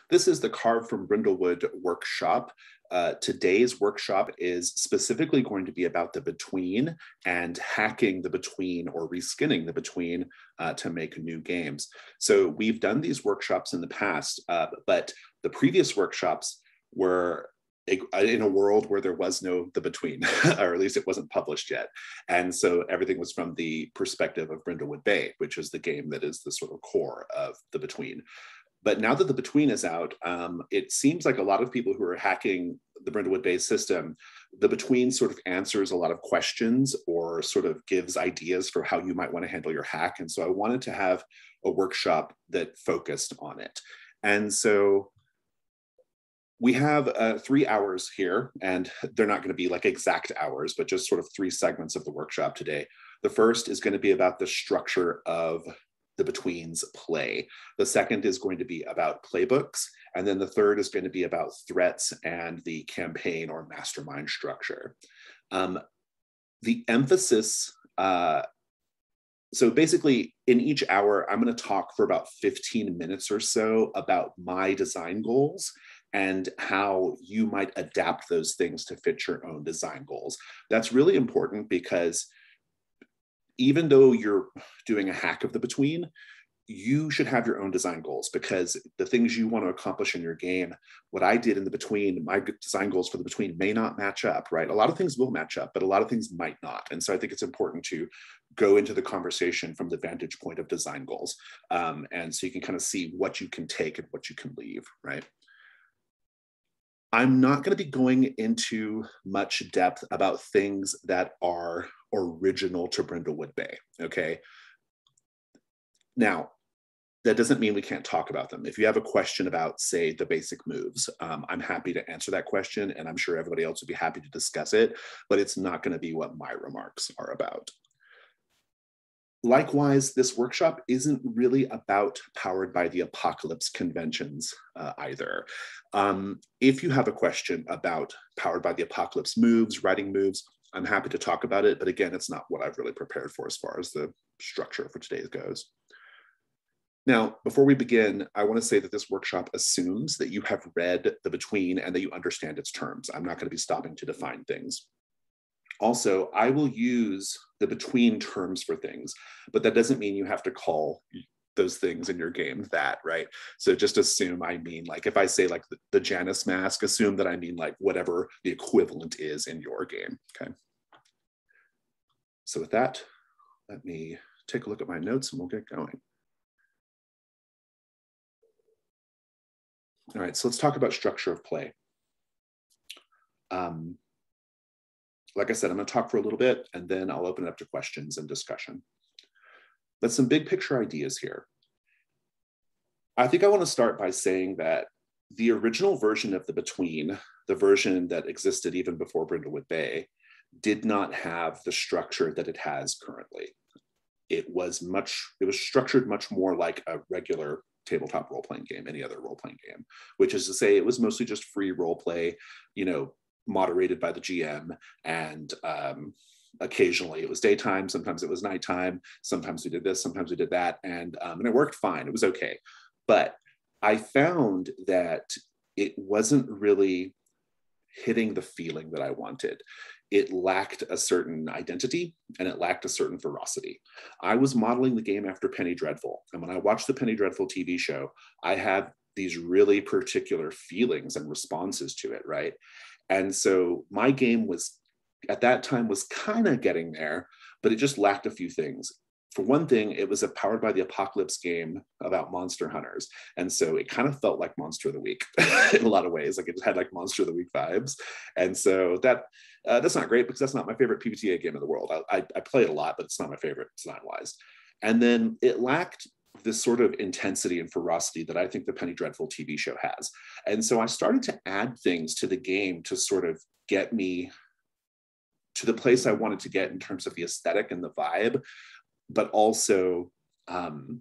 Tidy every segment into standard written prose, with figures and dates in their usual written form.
This is the Carve from Brindlewood workshop. Today's workshop is specifically going to be about the between and hacking the between or reskinning the between to make new games. So we've done these workshops in the past, but the previous workshops were in a world where there was no the between, or at least it wasn't published yet. And so everything was from the perspective of Brindlewood Bay, which is the game that is the sort of core of the between. But now that the between is out, it seems like a lot of people who are hacking the Brindlewood Bay system, the between sort of answers a lot of questions or sort of gives ideas for how you might want to handle your hack. And so I wanted to have a workshop that focused on it. And so we have 3 hours here, and they're not going to be like exact hours, but just sort of 3 segments of the workshop today. The first is going to be about the structure of the betweens play. The second is going to be about playbooks. And then the third is going to be about threats and the campaign or mastermind structure. The emphasis, so basically in each hour, I'm going to talk for about 15 minutes or so about my design goals and how you might adapt those things to fit your own design goals. That's really important because even though you're doing a hack of the between, you should have your own design goals, because the things you want to accomplish in your game, what I did in the between, my design goals for the between may not match up, right? A lot of things will match up, but a lot of things might not. And so I think it's important to go into the conversation from the vantage point of design goals. And so you can kind of see what you can take and what you can leave, right? I'm not going to be going into much depth about things that are original to Brindlewood Bay, okay? Now, that doesn't mean we can't talk about them. If you have a question about, say, the basic moves, I'm happy to answer that question, and I'm sure everybody else would be happy to discuss it, but it's not going to be what my remarks are about. Likewise, this workshop isn't really about Powered by the Apocalypse conventions either. If you have a question about Powered by the Apocalypse moves, writing moves, I'm happy to talk about it. But again, it's not what I've really prepared for as far as the structure for today goes. Now, before we begin, I want to say that this workshop assumes that you have read the between and that you understand its terms. I'm not going to be stopping to define things. Also, I will use the between terms for things, but that doesn't mean you have to call those things in your game that, right? So just assume I mean, like, if I say like the Janus mask, assume that I mean like whatever the equivalent is in your game, okay? So with that, let me take a look at my notes and we'll get going. All right, so let's talk about structure of play. Like I said, I'm going to talk for a little bit and then I'll open it up to questions and discussion. But some big picture ideas here. I think I want to start by saying that the original version of the between, the version that existed even before Brindlewood Bay, did not have the structure that it has currently. It was structured much more like a regular tabletop role-playing game, any other role-playing game, which is to say it was mostly just free role play, you know, moderated by the GM, and occasionally it was daytime, sometimes it was nighttime, sometimes we did this, sometimes we did that, and it worked fine, it was okay. But I found that it wasn't really hitting the feeling that I wanted. It lacked a certain identity and it lacked a certain ferocity. I was modeling the game after Penny Dreadful, and when I watched the Penny Dreadful TV show, I had these really particular feelings and responses to it, right? And so my game was, at that time, was kind of getting there, but it just lacked a few things. For one thing, it was a Powered by the Apocalypse game about monster hunters. And so it kind of felt like Monster of the Week in a lot of ways. Like it had like Monster of the Week vibes. And so that's not great because that's not my favorite PBTA game in the world. I play it a lot, but it's not my favorite design-wise. And then it lacked this sort of intensity and ferocity that I think the Penny Dreadful TV show has. And so I started to add things to the game to sort of get me to the place I wanted to get in terms of the aesthetic and the vibe, but also to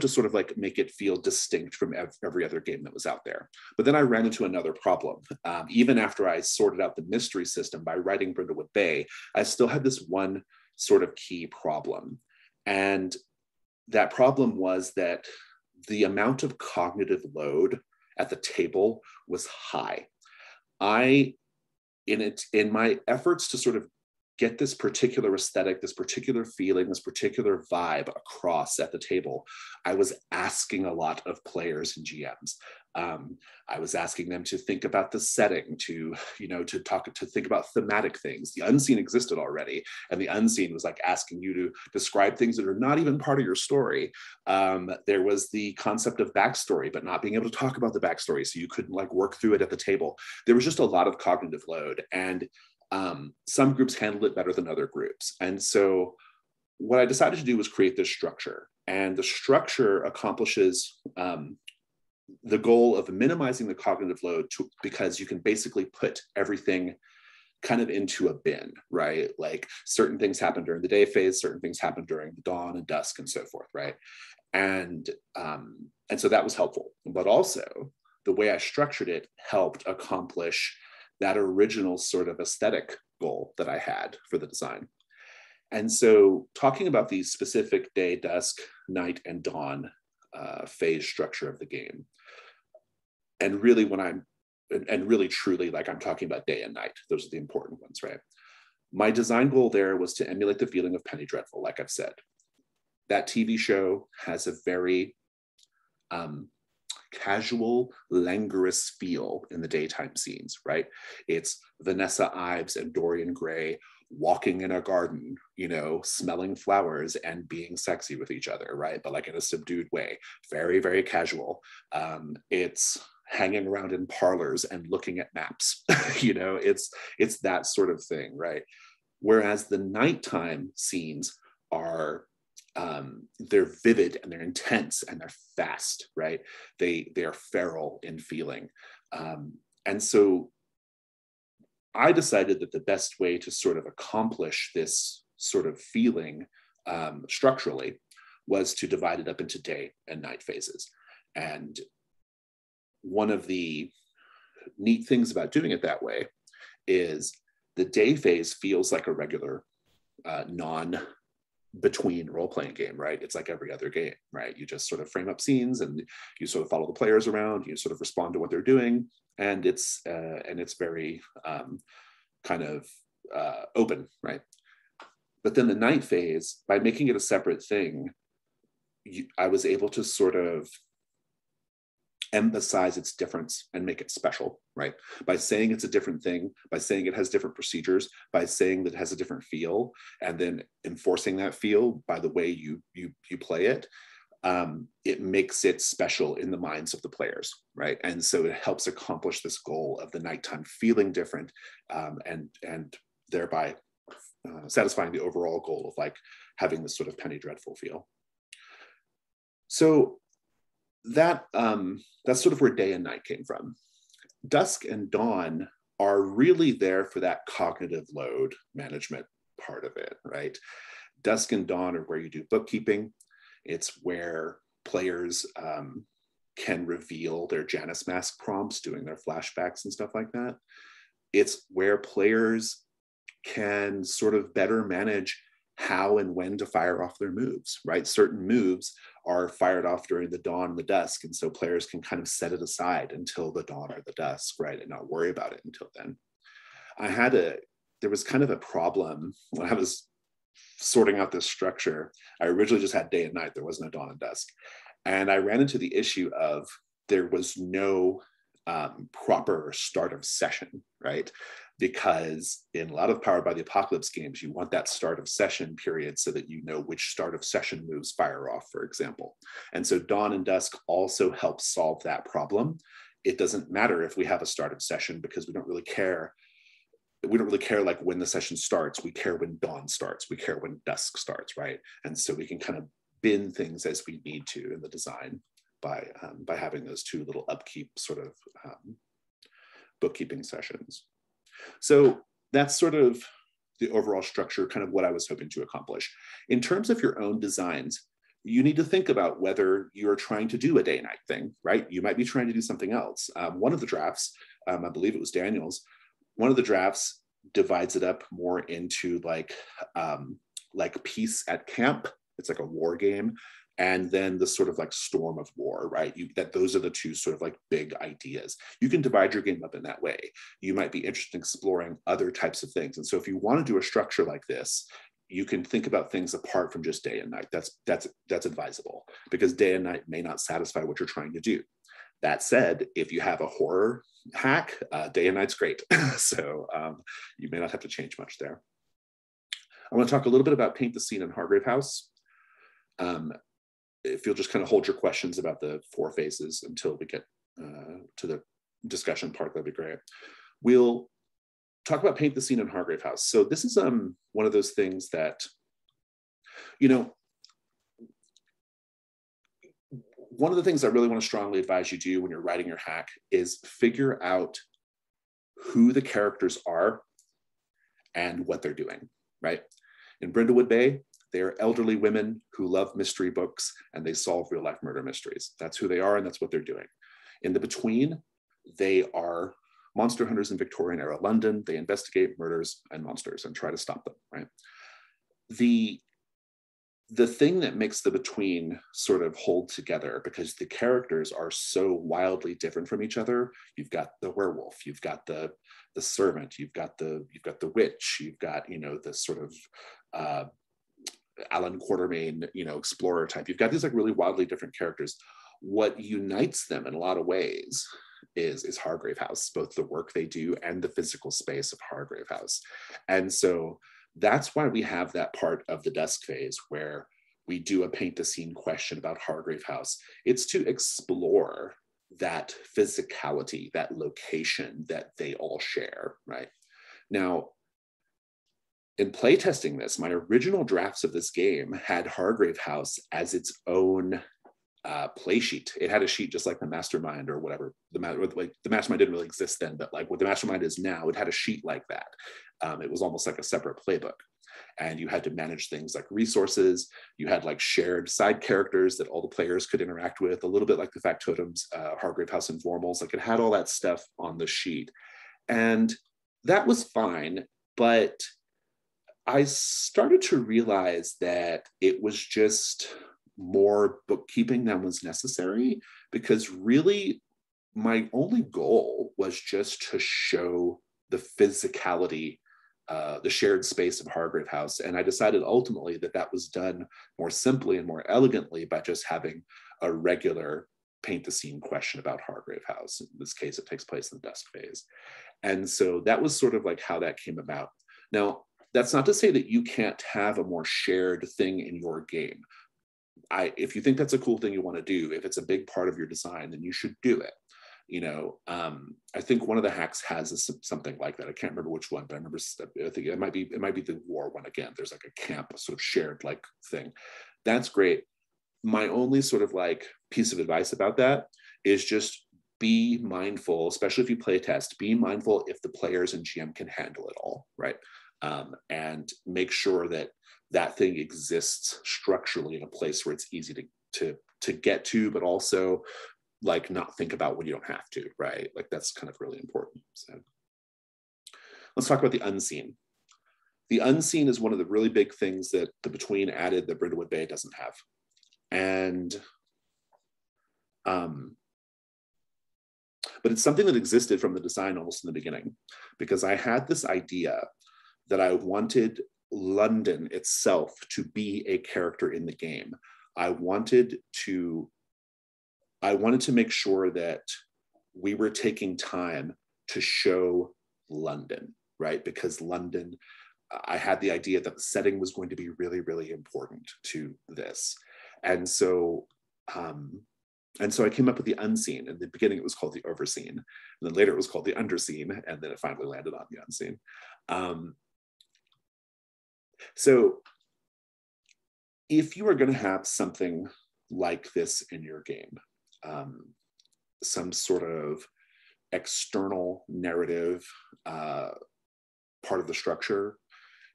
sort of like make it feel distinct from every other game that was out there. But then I ran into another problem. Even after I sorted out the mystery system by writing Brindlewood Bay, I still had this one sort of key problem. And that problem was that the amount of cognitive load at the table was high. In my efforts to sort of get this particular aesthetic, this particular feeling, this particular vibe across at the table, I was asking a lot of players and GMs. I was asking them to think about the setting, to think about thematic things. The unseen existed already, and the unseen was like asking you to describe things that are not even part of your story. There was the concept of backstory, but not being able to talk about the backstory, so you couldn't like work through it at the table. There was just a lot of cognitive load, and some groups handled it better than other groups. And so what I decided to do was create this structure, and the structure accomplishes the goal of minimizing the cognitive load because you can basically put everything kind of into a bin, right? Like certain things happen during the day phase, certain things happen during the dawn and dusk and so forth, right? And so that was helpful. But also the way I structured it helped accomplish that original sort of aesthetic goal that I had for the design. And so talking about the specific day, dusk, night, and dawn phase structure of the game, and really really truly, like I'm talking about day and night, those are the important ones, right? My design goal there was to emulate the feeling of Penny Dreadful, like I've said. That TV show has a very casual, languorous feel in the daytime scenes, right? It's Vanessa Ives and Dorian Gray walking in a garden, smelling flowers and being sexy with each other, right? But like in a subdued way, very, very casual. It's hanging around in parlors and looking at maps, it's that sort of thing, right? Whereas the nighttime scenes are they're vivid and they're intense and they're fast, right? They are feral in feeling. And so I decided that the best way to sort of accomplish this sort of feeling structurally was to divide it up into day and night phases. And one of the neat things about doing it that way is the day phase feels like a regular between role-playing game, right? It's like every other game, right? You just sort of frame up scenes and you sort of follow the players around, you sort of respond to what they're doing, and it's very kind of open, right? But then the night phase, by making it a separate thing, I was able to sort of emphasize its difference and make it special, right? By saying it's a different thing, by saying it has different procedures, by saying that it has a different feel, and then enforcing that feel by the way you play it, it makes it special in the minds of the players, right? And so it helps accomplish this goal of the nighttime feeling different, and thereby satisfying the overall goal of like having this sort of Penny Dreadful feel. So that's sort of where day and night came from. Dusk and dawn are really there for that cognitive load management part of it, right? Dusk and dawn are where you do bookkeeping. It's where players can reveal their Janus Mask prompts, doing their flashbacks and stuff like that. It's where players can sort of better manage how and when to fire off their moves, right? Certain moves are fired off during the dawn and the dusk, and so players can kind of set it aside until the dawn or the dusk, right? And not worry about it until then. There was kind of a problem when I was sorting out this structure. I originally just had day and night. There was no dawn and dusk. And I ran into the issue of there was no proper start of session, right? Because in a lot of Powered by the Apocalypse games, you want that start of session period so that you know which start of session moves fire off, for example. And so dawn and dusk also help solve that problem. It doesn't matter if we have a start of session because we don't really care. We don't really care like when the session starts. We care when dawn starts. We care when dusk starts, right? And so we can kind of bin things as we need to in the design by having those two little upkeep sort of bookkeeping sessions. So that's sort of the overall structure, kind of what I was hoping to accomplish. In terms of your own designs, you need to think about whether you're trying to do a day-night thing, right? You might be trying to do something else. One of the drafts, I believe it was Daniel's, one of the drafts divides it up more into like peace at camp. It's like a war game. and then the sort of like storm of war, right? Those are the two sort of like big ideas. You can divide your game up in that way. You might be interested in exploring other types of things. And so if you want to do a structure like this, you can think about things apart from just day and night. That's advisable, because day and night may not satisfy what you're trying to do. That said, if you have a horror hack, day and night's great. So you may not have to change much there. I want to talk a little bit about Paint the Scene in Hargrave House. If you'll just kind of hold your questions about the 4 phases until we get to the discussion part, that'd be great. We'll talk about Paint the Scene in Hargrave House. So this is one of those things that, you know, one of the things I really want to strongly advise you do when you're writing your hack is figure out who the characters are and what they're doing, right? In Brindlewood Bay, they are elderly women who love mystery books and they solve real life murder mysteries. That's who they are and that's what they're doing. In the between, they are monster hunters in Victorian era London. They investigate murders and monsters and try to stop them, right? The thing that makes the between sort of hold together, because the characters are so wildly different from each other. You've got the werewolf, you've got the servant, you've got the witch, you've got, you know, the sort of Alan Quatermain, you know, explorer type. You've got these like really wildly different characters. What unites them in a lot of ways is Hargrave House, both the work they do and the physical space of Hargrave House. And so that's why we have that part of the Dusk phase where we do a paint the scene question about Hargrave House. It's to explore that physicality, that location that they all share, right? Now, in playtesting this, my original drafts of this game had Hargrave House as its own play sheet. It had a sheet just like the Mastermind or whatever. The Mastermind didn't really exist then, but like what the Mastermind is now, it had a sheet like that. It was almost like a separate playbook. And you had to manage things like resources. You had like shared side characters that all the players could interact with, a little bit like the Factotums, Hargrave House Informals. Like it had all that stuff on the sheet. And that was fine, but I started to realize that it was just more bookkeeping than was necessary, because really my only goal was just to show the physicality, the shared space of Hargrave House. And I decided ultimately that that was done more simply and more elegantly by just having a regular paint the scene question about Hargrave House. In this case, it takes place in the Dusk phase. And so that was sort of like how that came about. Now, that's not to say that you can't have a more shared thing in your game. If you think that's a cool thing you want to do, if it's a big part of your design, then you should do it. You know, I think one of the hacks has something like that. I can't remember which one, but I think it might be the war one again. There's like a camp, a sort of shared like thing. That's great. My only sort of like piece of advice about that is just be mindful, especially if you play test, be mindful if the players and GM can handle it all, right? And make sure that that thing exists structurally in a place where it's easy to get to, but also like not think about when you don't have to, right? Like that's kind of really important. So let's talk about the unseen. The unseen is one of the really big things that the Between added that Brindlewood Bay doesn't have. And but it's something that existed from the design almost in the beginning, because I had this idea that I wanted London itself to be a character in the game. I wanted to make sure that we were taking time to show London, right? Because London, I had the idea that the setting was going to be really, really important to this. And so I came up with the unseen. In the beginning, it was called the overseen. And then later it was called the underseen. And then it finally landed on the unseen. So if you are going to have something like this in your game, some sort of external narrative part of the structure,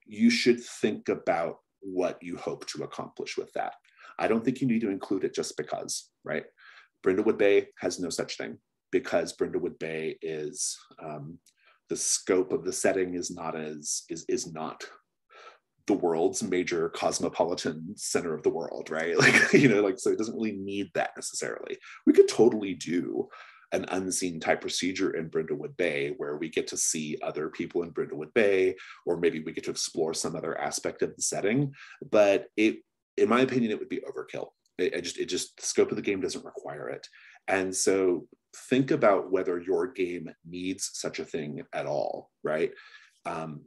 you should think about what you hope to accomplish with that. I don't think you need to include it just because, right? Brindlewood Bay has no such thing, because Brindlewood Bay is the scope of the setting is not the world's major cosmopolitan center of the world, right? Like, you know, like, so it doesn't really need that necessarily. We could totally do an unseen type procedure in Brindlewood Bay where we get to see other people in Brindlewood Bay, or maybe we get to explore some other aspect of the setting. But it, in my opinion, it would be overkill. It just, the scope of the game doesn't require it. And so think about whether your game needs such a thing at all, right? And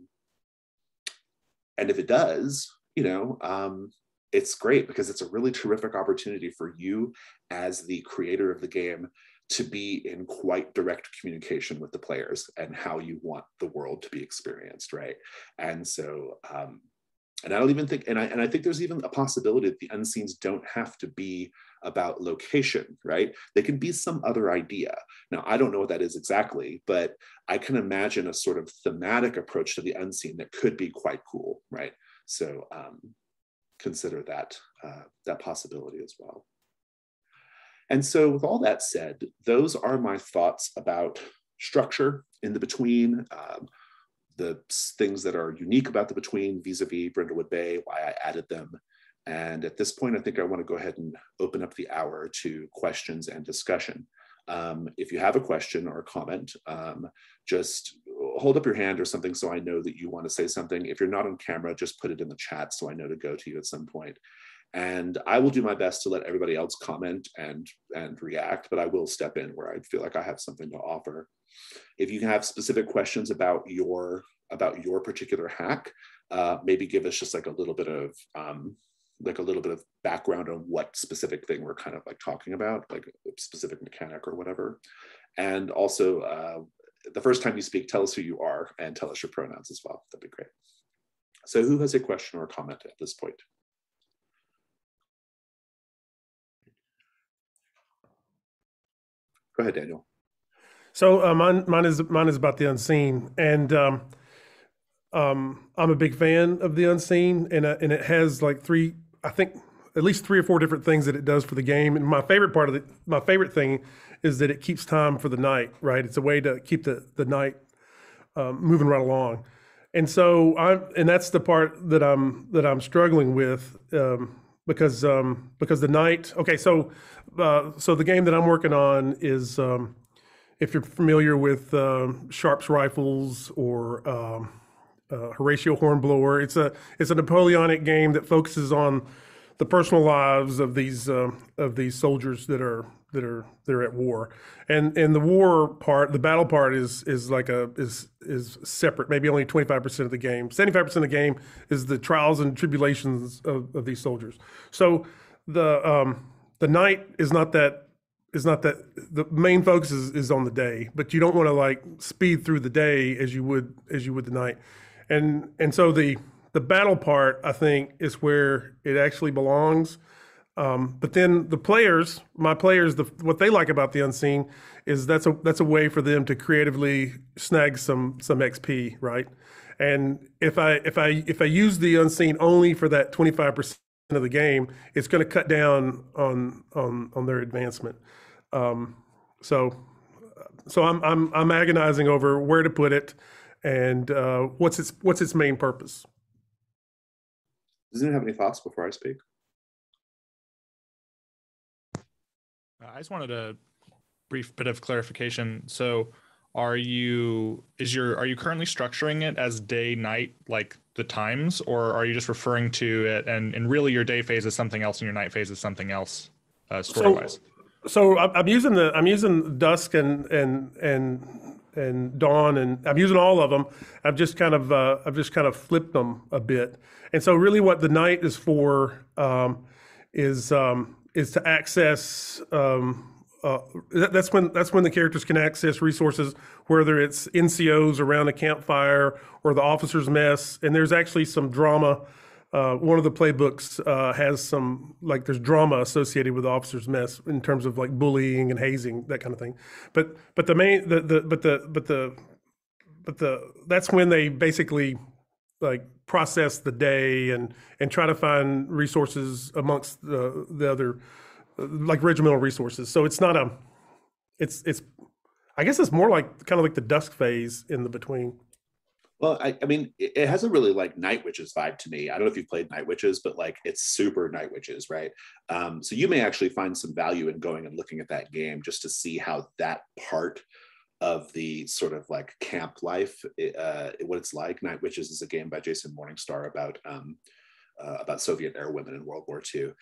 if it does, you know, it's great because it's a really terrific opportunity for you as the creator of the game to be in quite direct communication with the players and how you want the world to be experienced, right? And so, and I don't even think, and I think there's even a possibility that the unseens don't have to be about location, right? They can be some other idea. Now, I don't know what that is exactly, but I can imagine a sort of thematic approach to the unseen that could be quite cool, right? So consider that, that possibility as well. And so with all that said, those are my thoughts about structure in the between, the things that are unique about the between vis-a-vis Brindlewood Bay, why I added them. And at this point, I think I want to go ahead and open up the hour to questions and discussion. If you have a question or a comment, just hold up your hand or something so I know that you want to say something. If you're not on camera, just put it in the chat so I know to go to you at some point. And I will do my best to let everybody else comment and react, but I will step in where I feel like I have something to offer. If you have specific questions about your particular hack, maybe give us just like a little bit of background on what specific thing we're kind of like talking about, like a specific mechanic or whatever. And also, the first time you speak, tell us who you are and tell us your pronouns as well. That'd be great. So who has a question or a comment at this point? Go ahead, Daniel. So mine is about the unseen, and I'm a big fan of the unseen, and it has like at least three or four different things that it does for the game. And my favorite thing is that it keeps time for the night, right? It's a way to keep the night moving right along, and so that's the part that I'm struggling with because the night. Okay, so the game that I'm working on is. If you're familiar with Sharp's rifles or Horatio Hornblower, it's a Napoleonic game that focuses on the personal lives of these soldiers that are at war, and the war part, the battle part is separate. Maybe only 25% of the game. 75% of the game is the trials and tribulations of these soldiers. So the night is not that. The main focus is on the day, but you don't want to like speed through the day as you would the night. And so the battle part, I think, is where it actually belongs. But then my players, what they like about the unseen is that's a way for them to creatively snag some XP, right? And if I use the unseen only for that 25% of the game, it's going to cut down on their advancement. So I'm agonizing over where to put it and what's its main purpose. Does anyone have any thoughts before I speak? I just wanted a brief bit of clarification. So are you currently structuring it as day night, like the times, or are you just referring to it and really your day phase is something else and your night phase is something else story wise? So I'm using Dusk and Dawn, and I'm using all of them. I've just kind of flipped them a bit. And so really what the night is for is to access. That's when the characters can access resources, whether it's NCOs around a campfire or the officers' mess. And there's actually some drama. One of the playbooks has some, like, there's drama associated with the officers' mess in terms of like bullying and hazing, that kind of thing. But that's when they basically like process the day and try to find resources amongst the other like regimental resources. So it's not it's I guess it's more like kind of like the Dusk phase in the between. Well, I mean, it has a really like Night Witches vibe to me. I don't know if you've played Night Witches, but like it's super Night Witches, right? So you may actually find some value in going and looking at that game just to see how that part of the sort of like camp life, what it's like. Night Witches is a game by Jason Morningstar about Soviet era women in World War II.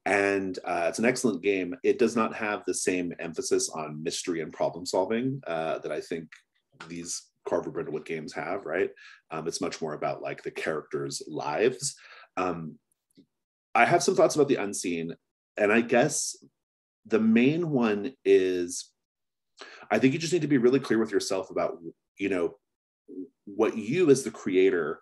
And it's an excellent game. It does not have the same emphasis on mystery and problem solving that I think these Carver Brindlewood games have, right? It's much more about like the characters' lives. I have some thoughts about the Unseen, and I guess the main one is I think you just need to be really clear with yourself about, you know, what you as the creator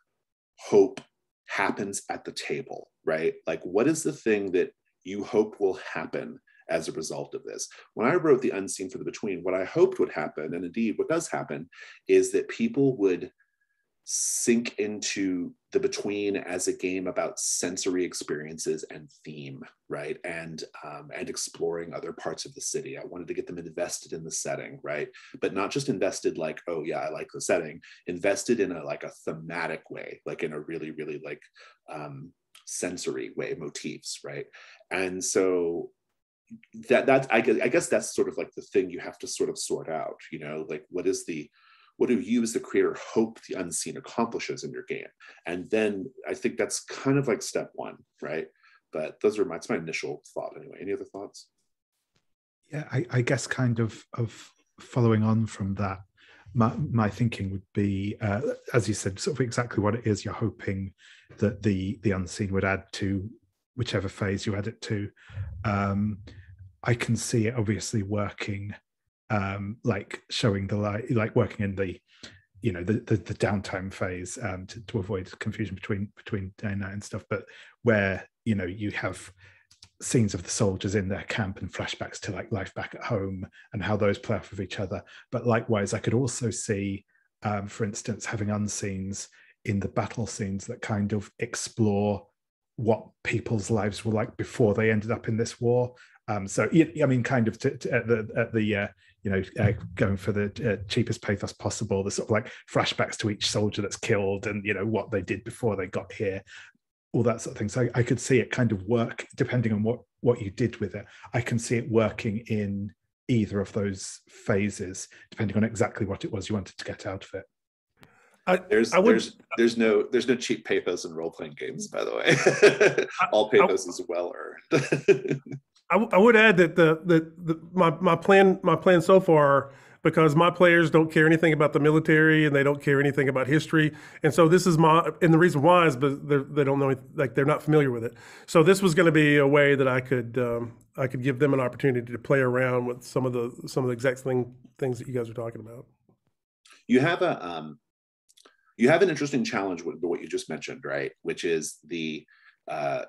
hope happens at the table, right? Like, what is the thing that you hope will happen as a result of this? When I wrote The Unseen for the Between, what I hoped would happen, and indeed what does happen, is that people would sink into the Between as a game about sensory experiences and theme, right? And exploring other parts of the city. I wanted to get them invested in the setting, right? But not just invested like, oh yeah, I like the setting, invested in a like a thematic way, like in a really, really like sensory way, motifs, right? And so I guess that's sort of like the thing you have to sort of sort out, you know, like what do you as the creator hope the Unseen accomplishes in your game? And then I think that's kind of like step one, right? But that's my initial thought anyway. Any other thoughts? Yeah, I guess kind of following on from that, my thinking would be, as you said, sort of exactly what it is you're hoping that the Unseen would add to whichever phase you add it to. I can see it obviously working, like showing the light, like working in the, you know, the downtime phase, to avoid confusion between day and night and stuff. But where, you know, you have scenes of the soldiers in their camp and flashbacks to like life back at home and how those play off of each other. But likewise, I could also see, for instance, having Unseens in the battle scenes that kind of explore what people's lives were like before they ended up in this war. So, I mean, kind of at the going for the cheapest pathos possible, the sort of like flashbacks to each soldier that's killed and, you know, what they did before they got here, all that sort of thing. So I could see it kind of work depending on what you did with it. I can see it working in either of those phases, depending on exactly what it was you wanted to get out of it. There's no cheap pathos in role-playing games, by the way. All pathos is well earned. I would add that my plan so far, because my players don't care anything about the military and they don't care anything about history, and so this is and the reason why is because they don't know, like they're not familiar with it. So this was going to be a way that I could give them an opportunity to play around with some of the exact things that you guys are talking about. You have an interesting challenge with what you just mentioned, right? Which is the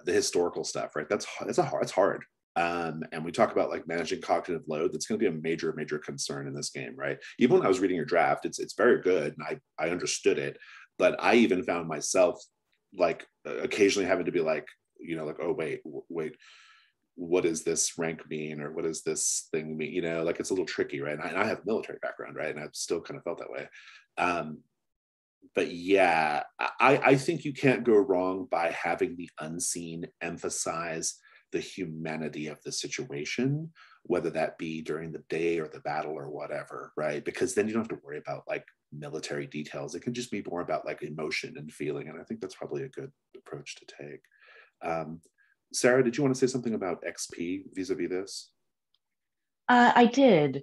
historical stuff, right? That's hard. And we talk about like managing cognitive load. That's going to be a major concern in this game, right? Even when I was reading your draft, it's very good, and I understood it, but I even found myself like occasionally having to be like, you know, like, oh wait, what does this rank mean, or what does this thing mean? You know, like it's a little tricky, right? And I have a military background, right? And I've still kind of felt that way. But yeah, I think you can't go wrong by having the Unseen emphasize the humanity of the situation, whether that be during the day or the battle or whatever, right? Because then you don't have to worry about like military details. It can just be more about like emotion and feeling. And I think that's probably a good approach to take. Sarah, did you want to say something about XP vis-a-vis this? I did.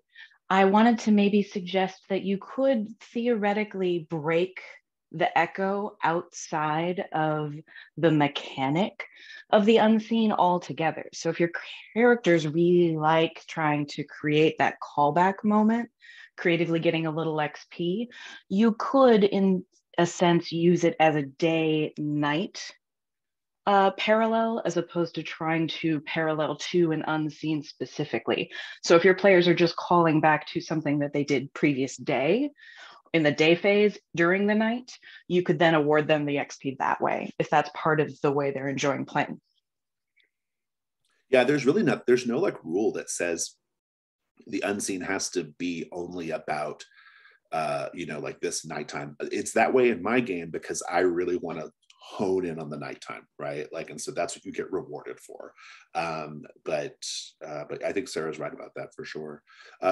I wanted to maybe suggest that you could theoretically break the echo outside of the mechanic of the Unseen altogether. So if your characters really like trying to create that callback moment, creatively getting a little XP, you could, in a sense, use it as a day-night parallel, as opposed to trying to parallel to an Unseen specifically. So if your players are just calling back to something that they did previous day, in the day phase during the night, you could then award them the XP that way, if that's part of the way they're enjoying playing. Yeah, there's no like rule that says the Unseen has to be only about like this nighttime. It's that way in my game because I really want to hone in on the nighttime, right? Like, and so that's what you get rewarded for. But I think Sarah's right about that for sure.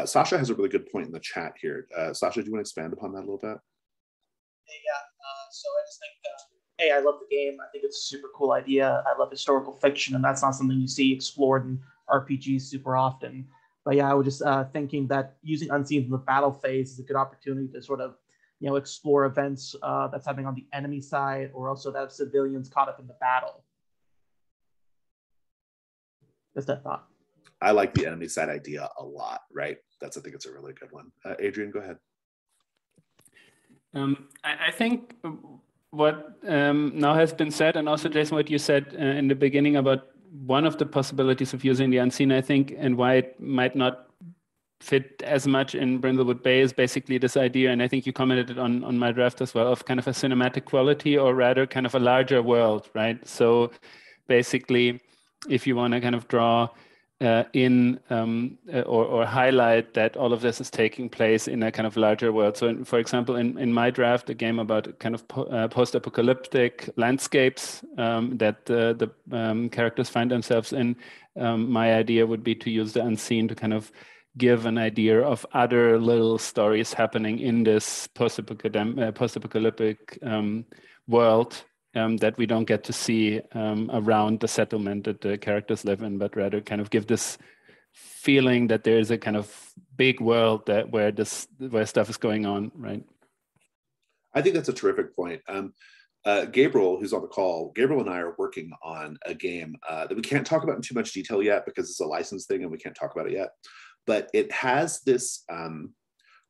Sasha has a really good point in the chat here. Sasha, do you want to expand upon that a little bit? Yeah. So I just think, I love the game. I think it's a super cool idea. I love historical fiction, and that's not something you see explored in RPGs super often. But yeah, I was just thinking that using Unseen in the battle phase is a good opportunity to sort of, explore events that's happening on the enemy side, or also that civilians caught up in the battle. Just that thought. I like the enemy side idea a lot, right? I think it's a really good one. Adrian, go ahead. I think what now has been said, and also Jason, what you said in the beginning about one of the possibilities of using the unseen, I think, and why it might not fit as much in Brindlewood Bay is basically this idea, and I think you commented on my draft as well, of kind of a cinematic quality, or rather kind of a larger world, right? So basically, if you want to kind of draw in or highlight that all of this is taking place in a kind of larger world. So for example, in my draft, a game about kind of post-apocalyptic landscapes that the characters find themselves in, my idea would be to use the unseen to kind of give an idea of other little stories happening in this post-apocalyptic world that we don't get to see around the settlement that the characters live in, but rather kind of give this feeling that there is a kind of big world that where stuff is going on, right? I think that's a terrific point. Gabriel, who's on the call, Gabriel and I are working on a game that we can't talk about in too much detail yet because it's a license thing and we can't talk about it yet. But it has this,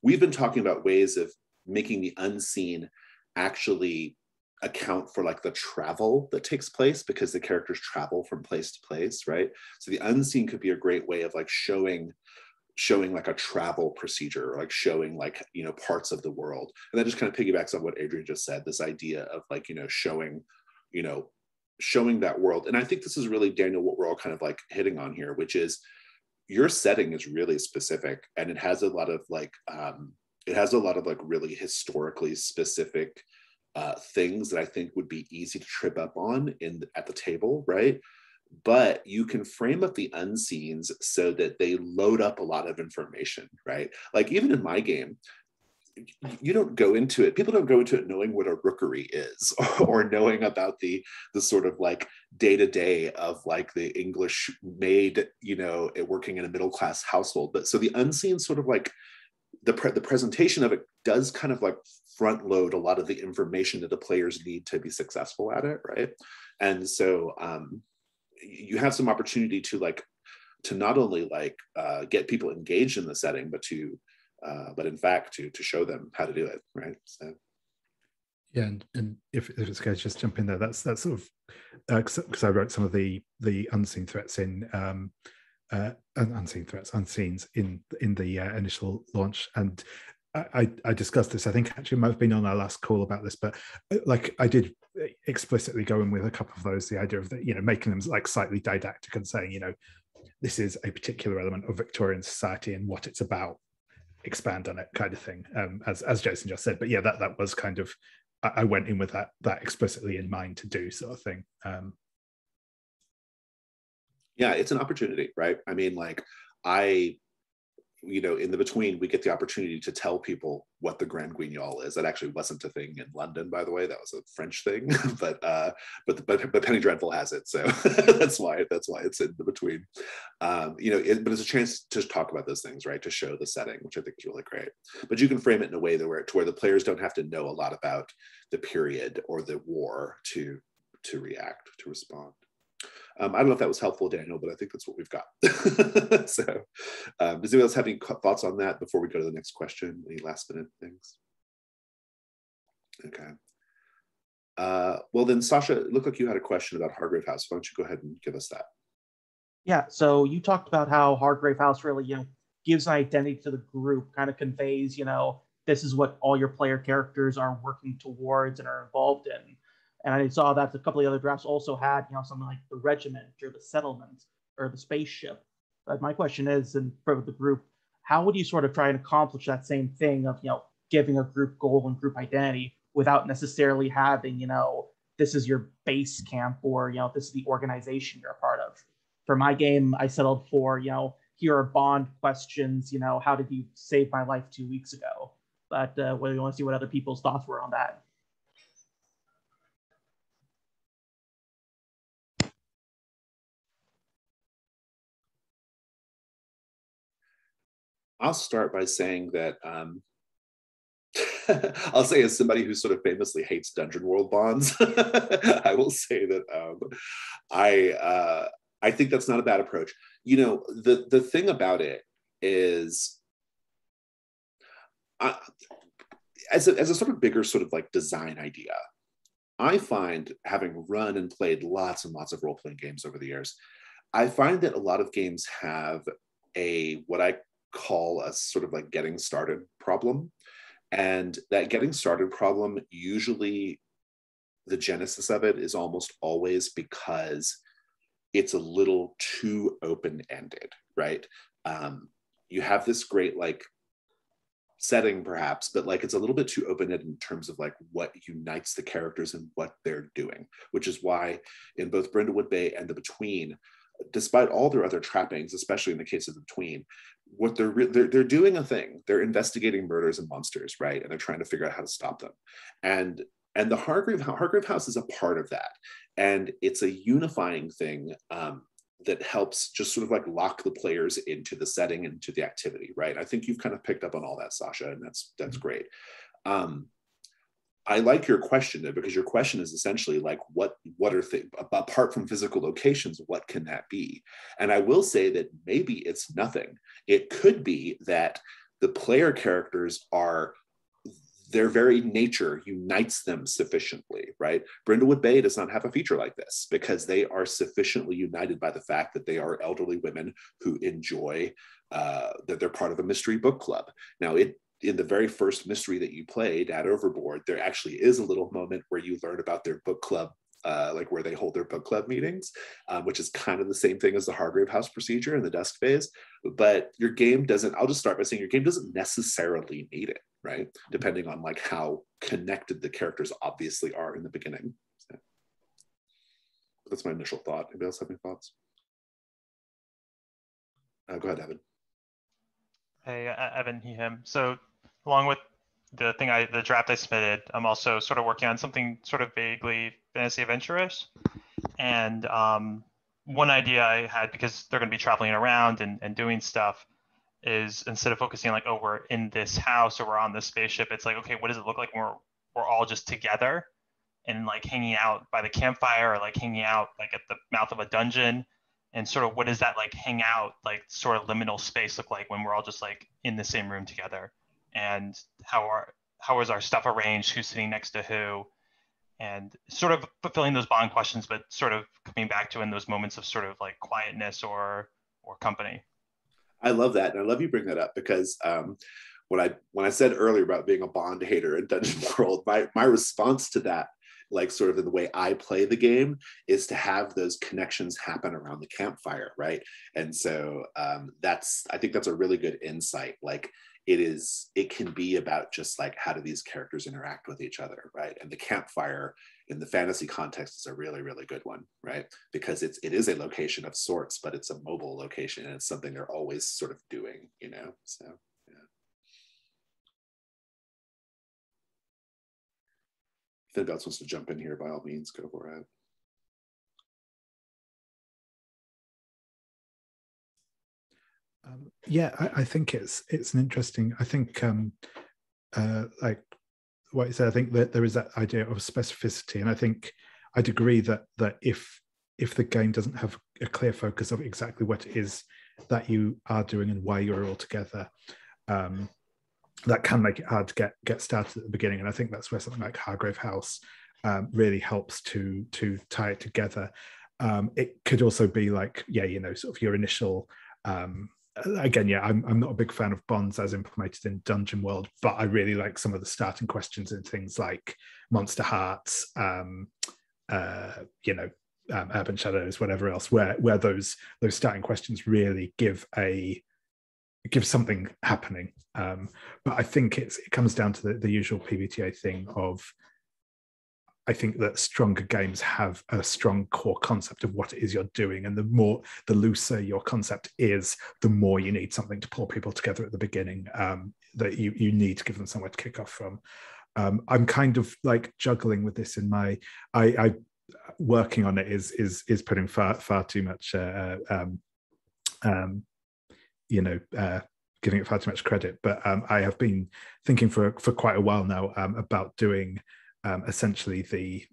we've been talking about ways of making the unseen actually account for like the travel that takes place, because the characters travel from place to place, right? So the unseen could be a great way of like showing like a travel procedure, or like showing like, parts of the world. And that just kind of piggybacks on what Adrian just said, this idea of like, showing that world. And I think this is really, Daniel, what we're all kind of like hitting on here, which is your setting is really specific, and it has a lot of like really historically specific things that I think would be easy to trip up on at the table, right? But you can frame up the unseens so that they load up a lot of information, right? Like even in my game, you don't go into it, people don't go into it knowing what a rookery is, or knowing about the sort of like day-to-day of like the English maid, working in a middle-class household. But so the unseen sort of like the presentation of it does kind of like front load a lot of the information that the players need to be successful at it, right? And so you have some opportunity to not only like get people engaged in the setting, but in fact to show them how to do it, right? So yeah, and if it's okay, just jump in there. That's sort of because I wrote some of the unseen threats in unseens in the initial launch, and I discussed this. I think actually it might have been on our last call about this, but like I did explicitly go in with a couple of those, the idea of making them like slightly didactic and saying, this is a particular element of Victorian society and what it's about, expand on it, kind of thing, as Jason just said. But yeah, that was kind of, I went in with that explicitly in mind to do, sort of thing. Yeah, it's an opportunity, right? I mean, like in the between, we get the opportunity to tell people what the Grand Guignol is. That actually wasn't a thing in London, by the way. That was a French thing, but Penny Dreadful has it, so that's why it's in the between. But it's a chance to talk about those things, right? To show the setting, which I think is really great. But you can frame it in a way to where the players don't have to know a lot about the period or the war to react, to respond. I don't know if that was helpful, Daniel, but I think that's what we've got. So does anyone else have any thoughts on that before we go to the next question? Any last minute things? Okay. Well then, Sasha, it looked like you had a question about Hargrave House. Why don't you go ahead and give us that? Yeah, so you talked about how Hargrave House really, gives an identity to the group, kind of conveys, this is what all your player characters are working towards and are involved in. And I saw that a couple of the other drafts also had, something like the regiment or the settlement or the spaceship. But my question is, and for the group, how would you sort of try and accomplish that same thing of, giving a group goal and group identity without necessarily having, this is your base camp, or, this is the organization you're a part of. For my game, I settled for, here are bond questions, how did you save my life 2 weeks ago? But we want to see what other people's thoughts were on that. I'll start by saying that I'll say, as somebody who sort of famously hates Dungeon World bonds, I will say that I think that's not a bad approach. The thing about it is, as a sort of bigger sort of like design idea, I find, having run and played lots and lots of role-playing games over the years, I find that a lot of games have what I call a sort of like getting started problem. And that getting started problem, usually the genesis of it is almost always because it's a little too open-ended, right? You have this great like setting perhaps, but like it's a little bit too open-ended in terms of like what unites the characters and what they're doing, which is why in both Brindlewood Bay and The Between, despite all their other trappings, especially in the case of The Between, what they're doing a thing. They're investigating murders and monsters, right? And they're trying to figure out how to stop them. And the Hargrave House is a part of that. And it's a unifying thing that helps just sort of like lock the players into the setting and into the activity, right? I think you've kind of picked up on all that, Sasha, and that's great. I like your question though, because your question is essentially like, what are things, apart from physical locations, what can that be? And I will say that maybe it's nothing. It could be that the player characters their very nature unites them sufficiently, right? Brindlewood Bay does not have a feature like this because they are sufficiently united by the fact that they are elderly women who enjoy, that they're part of a mystery book club. Now, in the very first mystery that you played at Overboard, there actually is a little moment where you learn about their book club, like where they hold their book club meetings, which is kind of the same thing as the Hargrave House procedure in the Dusk phase. But your game I'll just start by saying your game doesn't necessarily need it, right? Depending on like how connected the characters obviously are in the beginning. So that's my initial thought. Anybody else have any thoughts? Go ahead, Evan. Hey, Evan, he, him. So along with the draft I submitted, I'm also sort of working on something sort of vaguely fantasy adventurous. And one idea I had, because they're going to be traveling around and doing stuff, is instead of focusing on like, oh, we're in this house or we're on this spaceship, it's like, okay, what does it look like when we're all just together and like hanging out by the campfire, or like hanging out like at the mouth of a dungeon? And sort of what does that like hang out, like sort of liminal space look like when we're all just like in the same room together? And how is our stuff arranged? Who's sitting next to who? And sort of fulfilling those bond questions, but sort of coming back to in those moments of sort of like quietness or company. I love that. And I love you bring that up because when I said earlier about being a Bond hater in Dungeon World, my response to that, like sort of in the way I play the game, is to have those connections happen around the campfire, right? And so I think that's a really good insight. Like it can be about just like, how do these characters interact with each other, right? And the campfire in the fantasy context is a really, really good one, right? Because it is a location of sorts, but it's a mobile location and it's something they're always sort of doing, so yeah. If anybody else wants to jump in here, by all means, go for it. I think it's an interesting. I think like what you said. I think that there is that idea of specificity, and I think I'd agree that if the game doesn't have a clear focus of exactly what it is that you are doing and why you're all together, that can make it hard to get started at the beginning. And I think that's where something like Hargrave House really helps to tie it together. It could also be like, sort of your initial. Again, I'm not a big fan of bonds as implemented in Dungeon World, but I really like some of the starting questions in things like Monster Hearts, Urban Shadows, whatever else, where those starting questions really give a gives something happening. But I think it comes down to the usual PBTA thing of, I think that stronger games have a strong core concept of what it is you're doing, and the looser your concept is, the more you need something to pull people together at the beginning. That you need to give them somewhere to kick off from. I'm kind of like juggling with this in my. I working on it is putting far too much. Giving it far too much credit, but I have been thinking for quite a while now about doing. Essentially the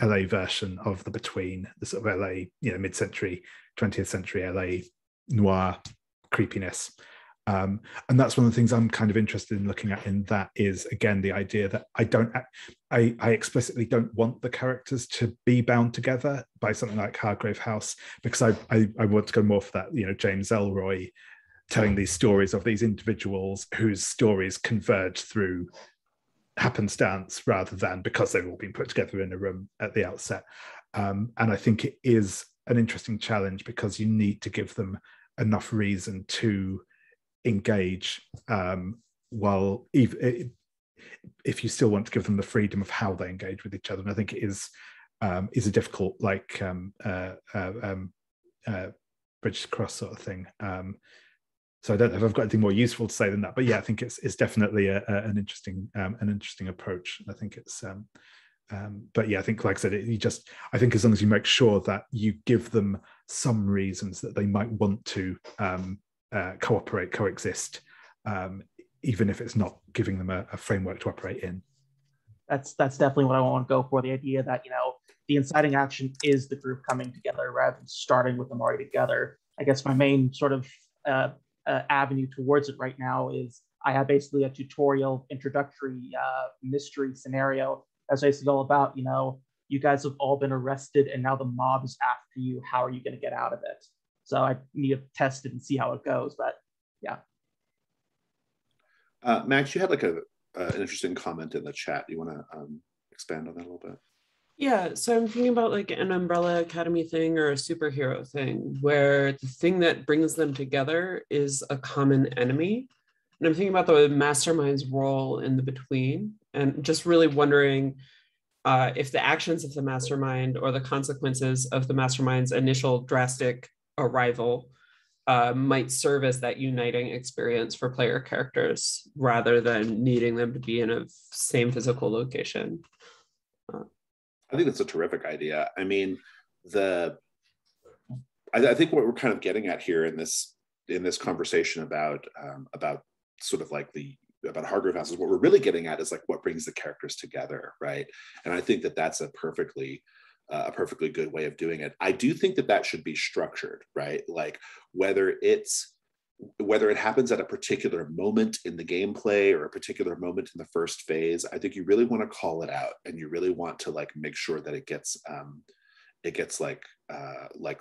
LA version of the Between, the sort of LA, mid-century, 20th century LA noir creepiness. And that's one of the things I'm kind of interested in looking at in that is, again, the idea that I explicitly don't want the characters to be bound together by something like Hargrave House, because I want to go more for that, James Ellroy telling these stories of these individuals whose stories converge through happenstance rather than because they've all been put together in a room at the outset. And I think it is an interesting challenge because you need to give them enough reason to engage, while if you still want to give them the freedom of how they engage with each other. And I think it is a difficult, like bridge across sort of thing. So I don't know if I've got anything more useful to say than that, but yeah, I think it's definitely an interesting approach. I think it's, but yeah, I think, like I said, I think as long as you make sure that you give them some reasons that they might want to cooperate, coexist, even if it's not giving them a framework to operate in. That's definitely what I want to go for. The idea that the inciting action is the group coming together rather than starting with them already together. I guess my main sort of avenue towards it right now is I have basically a tutorial introductory mystery scenario that's basically all about, you guys have all been arrested and now the mob is after you. How are you going to get out of it? So I need to test it and see how it goes. But yeah. Max, you had like an interesting comment in the chat. You want to expand on that a little bit? Yeah, so I'm thinking about like an Umbrella Academy thing or a superhero thing where the thing that brings them together is a common enemy. And I'm thinking about the mastermind's role in the Between, and just really wondering if the actions of the mastermind or the consequences of the mastermind's initial drastic arrival might serve as that uniting experience for player characters rather than needing them to be in a same physical location. I think that's a terrific idea. I mean, I think what we're kind of getting at here in this conversation about sort of like about Hargrave House is what we're really getting at is like what brings the characters together, right? And I think that that's a perfectly good way of doing it. I do think that should be structured, right? Like whether it happens at a particular moment in the gameplay or a particular moment in the first phase, I think you really want to call it out, and you really want to like make sure that it gets like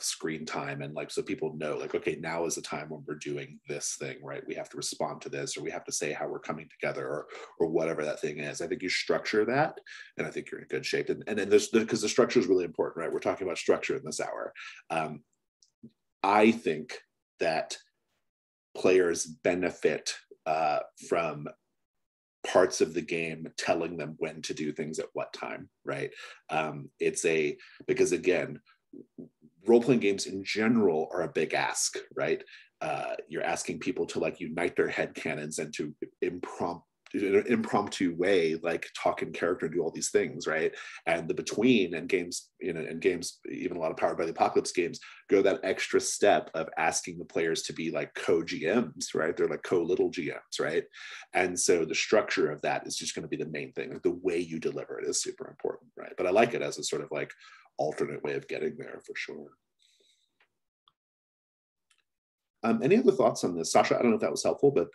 screen time, and like so people know like, okay, now is the time when we're doing this thing, right? We have to respond to this, or we have to say how we're coming together, or whatever that thing is. I think you structure that, and I think you're in good shape. And then there's because the structure is really important, right? We're talking about structure in this hour. I think that players benefit from parts of the game telling them when to do things at what time, right? Because again, role-playing games in general are a big ask, right? You're asking people to like unite their headcanons and to in an impromptu way, like talk in character and do all these things, right? And the Between and games, and games, even a lot of Powered by the Apocalypse games, go that extra step of asking the players to be like co-GMs, right? They're like co-little GMs, right? And so the structure of that is just going to be the main thing. Like the way you deliver it is super important, right? But I like it as a sort of like alternate way of getting there for sure. Any other thoughts on this? Sasha, I don't know if that was helpful, but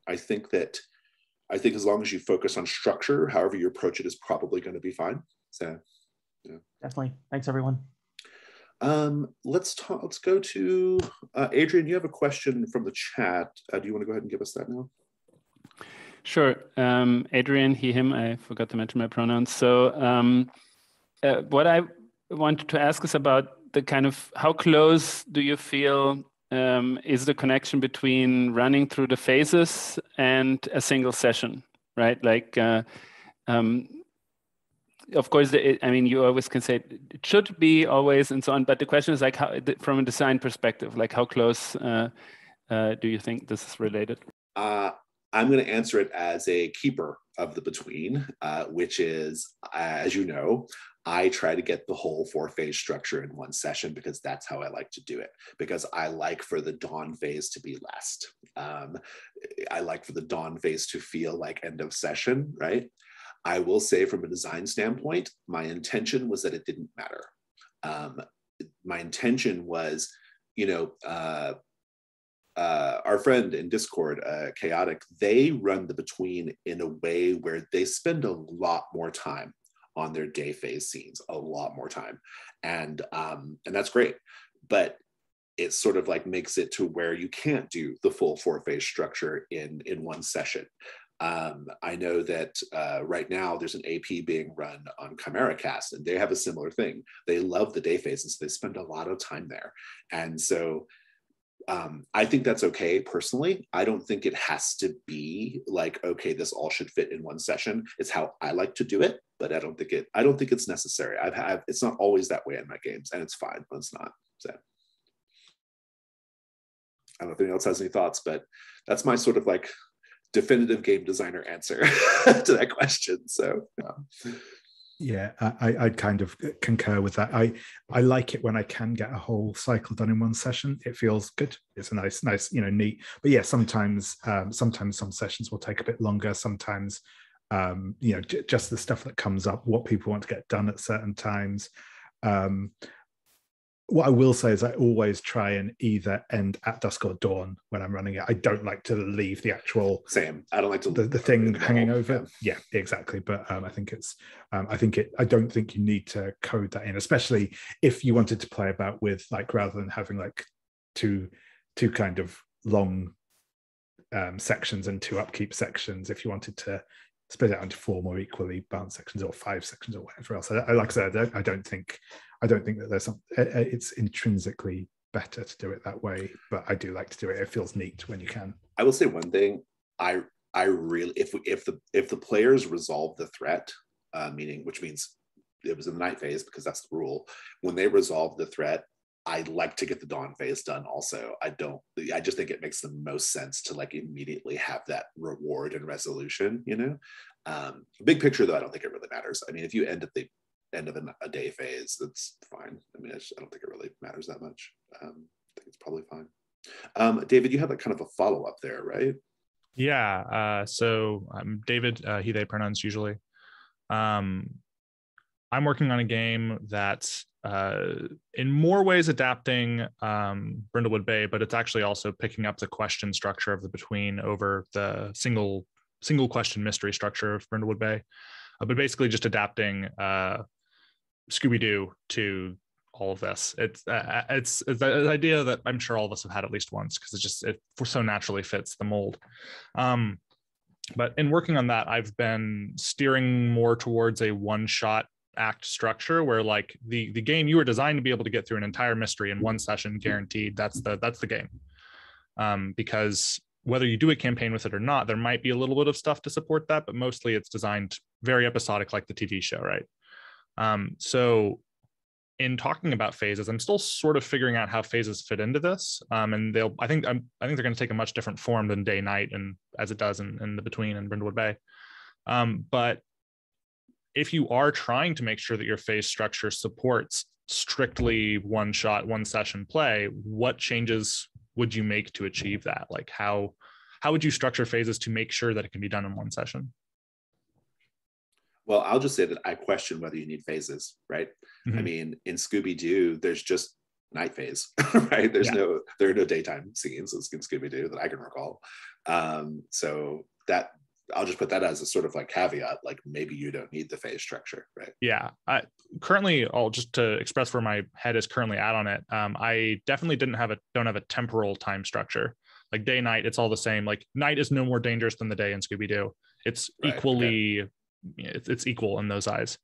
I think as long as you focus on structure, however you approach it is probably going to be fine. So, yeah. Definitely. Thanks, everyone. Let's go to Adrian. You have a question from the chat. Do you want to go ahead and give us that now? Sure. Adrian, he, him. I forgot to mention my pronouns. So what I wanted to ask is about the kind of how close do you feel is the connection between running through the phases and a single session, right? Like, of course, I mean, you always can say it should be always and so on, but the question is like, how, from a design perspective, like how close do you think this is related? I'm going to answer it as a keeper of the between, which is, as you know, I try to get the whole 4-phase structure in one session because that's how I like to do it. Because I like for the dawn phase to be last. I like for the dawn phase to feel like end of session, right? I will say from a design standpoint, my intention was that it didn't matter. My intention was, you know, our friend in Discord, Chaotic, they run the between in a way where they spend a lot more time on their day phase scenes, a lot more time. And that's great. But it sort of like makes it to where you can't do the full 4-phase structure in one session. I know that right now there's an AP being run on Chimera Cast, and they have a similar thing. They love the day phases. They spend a lot of time there. And so I think that's okay personally. I don't think it has to be like, okay, this all should fit in one session. It's how I like to do it, but I don't think it's necessary. It's not always that way in my games, and it's fine when it's not. So I don't know if anyone else has any thoughts, but that's my sort of like definitive game designer answer to that question. So yeah, I kind of concur with that. I like it when I can get a whole cycle done in one session. It feels good. It's a nice, you know, neat. But yeah, sometimes some sessions will take a bit longer. Sometimes, you know, just the stuff that comes up, what people want to get done at certain times. What I will say is I always try and either end at dusk or dawn when I'm running it. I don't like to leave the actual same. I don't like to the thing hanging over. Yeah, exactly. But I think it's I don't think you need to code that in, especially if you wanted to play about with like rather than having like two kind of long sections and 2 upkeep sections. If you wanted to split it into 4 more equally balanced sections or 5 sections or whatever else. Like I said, I don't think that there's some. It's intrinsically better to do it that way, but I do like to do it. It feels neat when you can. I will say one thing. I really, if the players resolve the threat, which means it was in the night phase because that's the rule. When they resolve the threat, I like to get the dawn phase done also. I just think it makes the most sense to like immediately have that reward and resolution, you know? Big picture though, I don't think it really matters. I mean, if you end at the end of a day phase, that's fine. I mean, I don't think it really matters that much. I think it's probably fine. David, you have like kind of a follow-up there, right? Yeah, so I'm David, he, they pronouns usually. I'm working on a game that's in more ways adapting Brindlewood Bay, but it's actually also picking up the question structure of the between over the single question mystery structure of Brindlewood Bay, but basically just adapting Scooby-Doo to all of this. It's the idea that I'm sure all of us have had at least once because it so naturally fits the mold. But in working on that, I've been steering more towards a one-shot act structure where like the game, you were designed to be able to get through an entire mystery in one session guaranteed. That's the game. Because whether you do a campaign with it or not, there might be a little bit of stuff to support that, but mostly it's designed very episodic like the TV show, right? So in talking about phases, I'm still sort of figuring out how phases fit into this. And I think they're going to take a much different form than day night and as it does in the between and Brindlewood Bay. But if you are trying to make sure that your phase structure supports strictly one shot, one session play, what changes would you make to achieve that? Like how would you structure phases to make sure that it can be done in one session? Well, I'll just say that I question whether you need phases, right? Mm-hmm. I mean, in Scooby-Doo, there's just night phase, right? There are no daytime scenes in Scooby-Doo that I can recall. So that I'll just put that as a sort of like caveat, like maybe you don't need the phase structure, right? Yeah. Currently, I'll just to express where my head is currently at on it. I definitely don't have a temporal time structure. Like day night, it's all the same. Like night is no more dangerous than the day in Scooby-Doo. It's equally. Okay. It's equal in those eyes.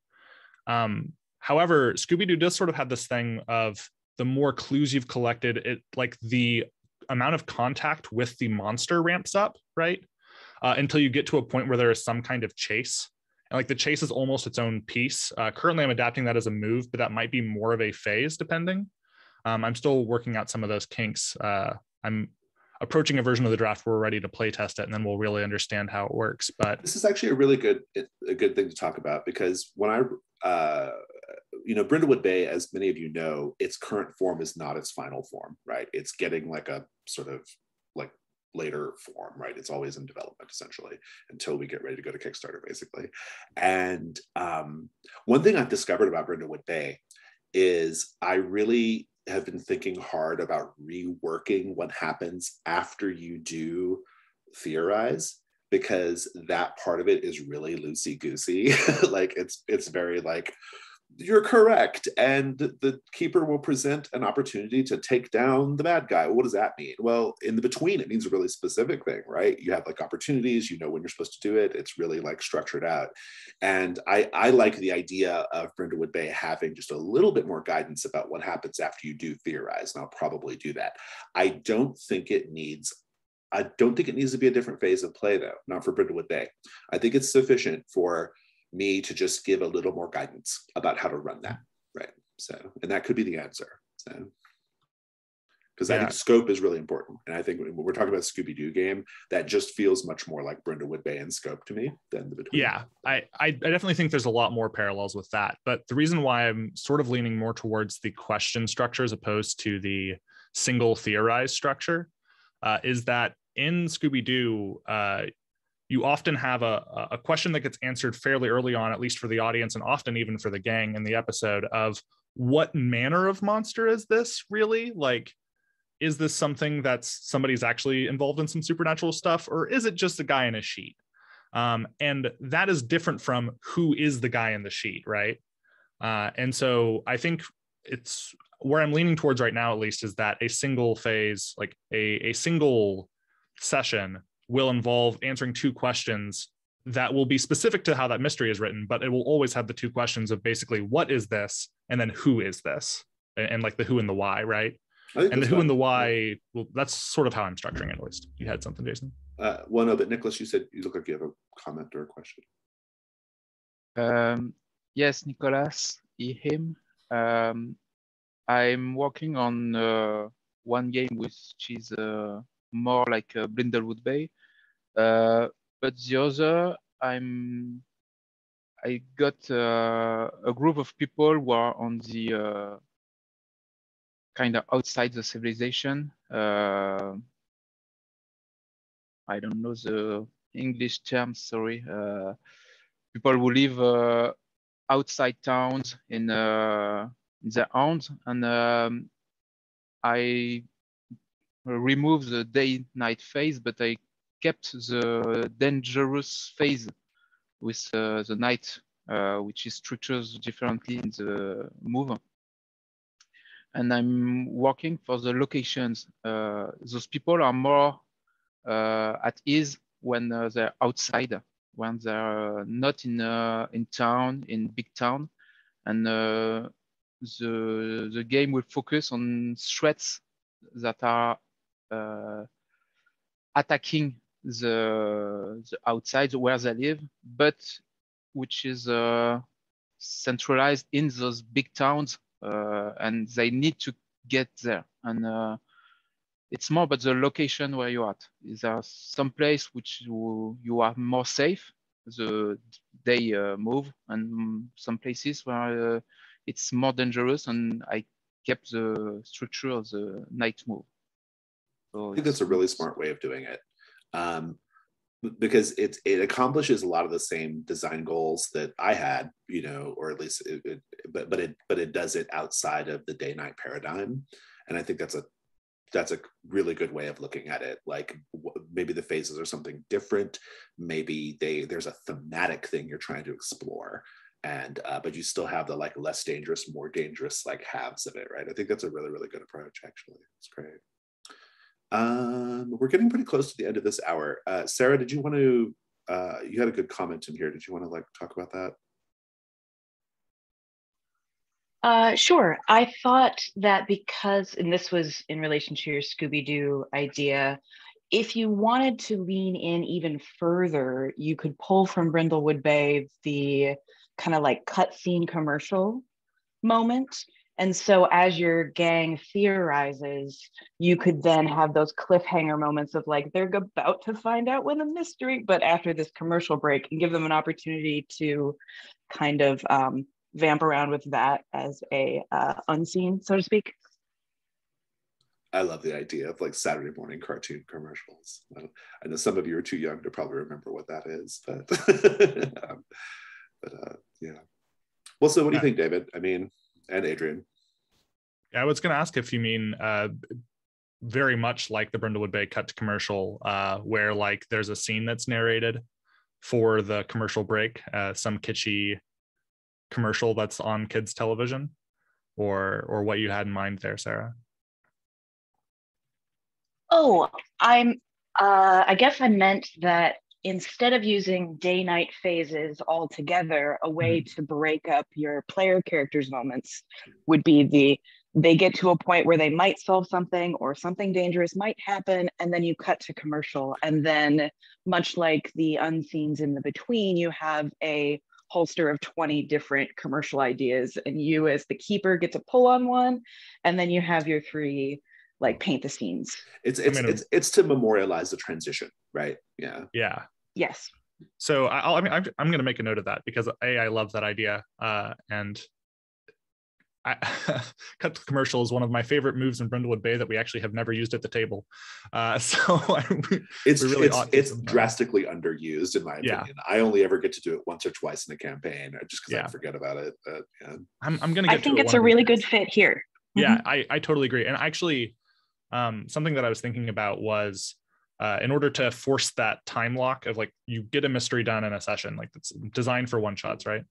However, Scooby-Doo does sort of have this thing of the more clues you've collected, it like the amount of contact with the monster ramps up, right? Until you get to a point where there is some kind of chase. And like the chase is almost its own piece. Currently, I'm adapting that as a move, but that might be more of a phase depending. I'm still working out some of those kinks. I'm approaching a version of the draft where we're ready to play test it, and then we'll really understand how it works. But this is actually a good thing to talk about, because when Brindlewood Bay, as many of you know, its current form is not its final form, right? It's getting like a sort of like later form, right? It's always in development essentially until we get ready to go to Kickstarter, basically. And one thing I've discovered about Brindlewood Bay is I really have been thinking hard about reworking what happens after you do theorize, because that part of it is really loosey-goosey. Like it's very like, you're correct, and the keeper will present an opportunity to take down the bad guy. What does that mean? Well, in the between, it means a really specific thing, right? You have like opportunities, you know when you're supposed to do it. It's really like structured out. And I like the idea of Brindlewood Bay having just a little bit more guidance about what happens after you do theorize, and I'll probably do that. I don't think it needs to be a different phase of play, though, not for Brindlewood Bay. I think it's sufficient for me to just give a little more guidance about how to run that, right? So, and that could be the answer. So, because I think scope is really important. And I think when we're talking about a Scooby-Doo game, that just feels much more like Brindlewood Bay and scope to me than the between. Yeah, I definitely think there's a lot more parallels with that. But the reason why I'm sort of leaning more towards the question structure as opposed to the single theorized structure is that in Scooby-Doo, you often have a question that gets answered fairly early on, at least for the audience, and often even for the gang in the episode, of what manner of monster is this really? Like, is this something that's somebody's actually involved in some supernatural stuff, or is it just a guy in a sheet? And that is different from who is the guy in the sheet, right? And so I think it's where I'm leaning towards right now, at least, is that a single phase, like a single session, will involve answering two questions that will be specific to how that mystery is written, but it will always have the two questions of basically what is this, and then who is this, and like the who and the why, right? And the who and the why, well, that's sort of how I'm structuring it, at least. You had something, Jason? Well, no, but Nicholas, you said you look like you have a comment or a question. Yes, Nicholas, him. I'm working on one game which is more like Brindlewood Bay. But the other, I got a group of people who are on the kind of outside the civilization. I don't know the English term, sorry. People who live outside towns in their homes, and I removed the day-night phase, but I kept the dangerous phase with the night, which is structured differently in the move. And I'm working for the locations. Those people are more at ease when they're outside, when they're not in town, in big town. And the game will focus on threats that are attacking the outside where they live, but which is centralized in those big towns, and they need to get there. And it's more about the location where you're at. Is there some place which you are more safe, the day move, and some places where it's more dangerous, and I kept the structure of the night move. So I think that's a really smart way of doing it, because it accomplishes a lot of the same design goals that I had, you know, or at least but it does it outside of the day-night paradigm, and I think that's a really good way of looking at it. Like maybe the phases are something different, maybe there's a thematic thing you're trying to explore, and but you still have the like less dangerous, more dangerous like halves of it, right? I think that's a really, really good approach, actually. It's great. We're getting pretty close to the end of this hour. Sarah, did you want to, you had a good comment in here. Did you want to like talk about that? Sure. I thought that because, and this was in relation to your Scooby-Doo idea, if you wanted to lean in even further, you could pull from Brindlewood Bay the kind of like cutscene commercial moment. And so as your gang theorizes, you could then have those cliffhanger moments of like, they're about to find out what the mystery, but after this commercial break, and give them an opportunity to kind of vamp around with that as a unseen, so to speak. I love the idea of like Saturday morning cartoon commercials. I know some of you are too young to probably remember what that is, but yeah. Well, so what do you think, David? I mean, and Adrian? Yeah, I was going to ask if you mean very much like the Brindlewood Bay cut to commercial, where like there's a scene that's narrated for the commercial break, some kitschy commercial that's on kids' television, or what you had in mind there, Sarah? Oh, I guess I meant that instead of using day-night phases altogether, a way to break up your player characters' moments would be they get to a point where they might solve something or something dangerous might happen, and then you cut to commercial. And then much like the unseens in the between, you have a holster of 20 different commercial ideas, and you as the keeper get to pull on one, and then you have your three like paint the scenes. It's to memorialize the transition, right? Yeah. Yeah. Yes. So I'm going to make a note of that because I love that idea, and cut to commercial is one of my favorite moves in Brindlewood Bay that we actually have never used at the table. It's drastically underused in my opinion. Yeah. I only ever get to do it once or twice in a campaign, just because I forget about it. But yeah. I'm going to. I think it's a really good fit here. Yeah, I totally agree. And actually, something that I was thinking about was in order to force that time lock of like you get a mystery done in a session, like it's designed for one shots, right?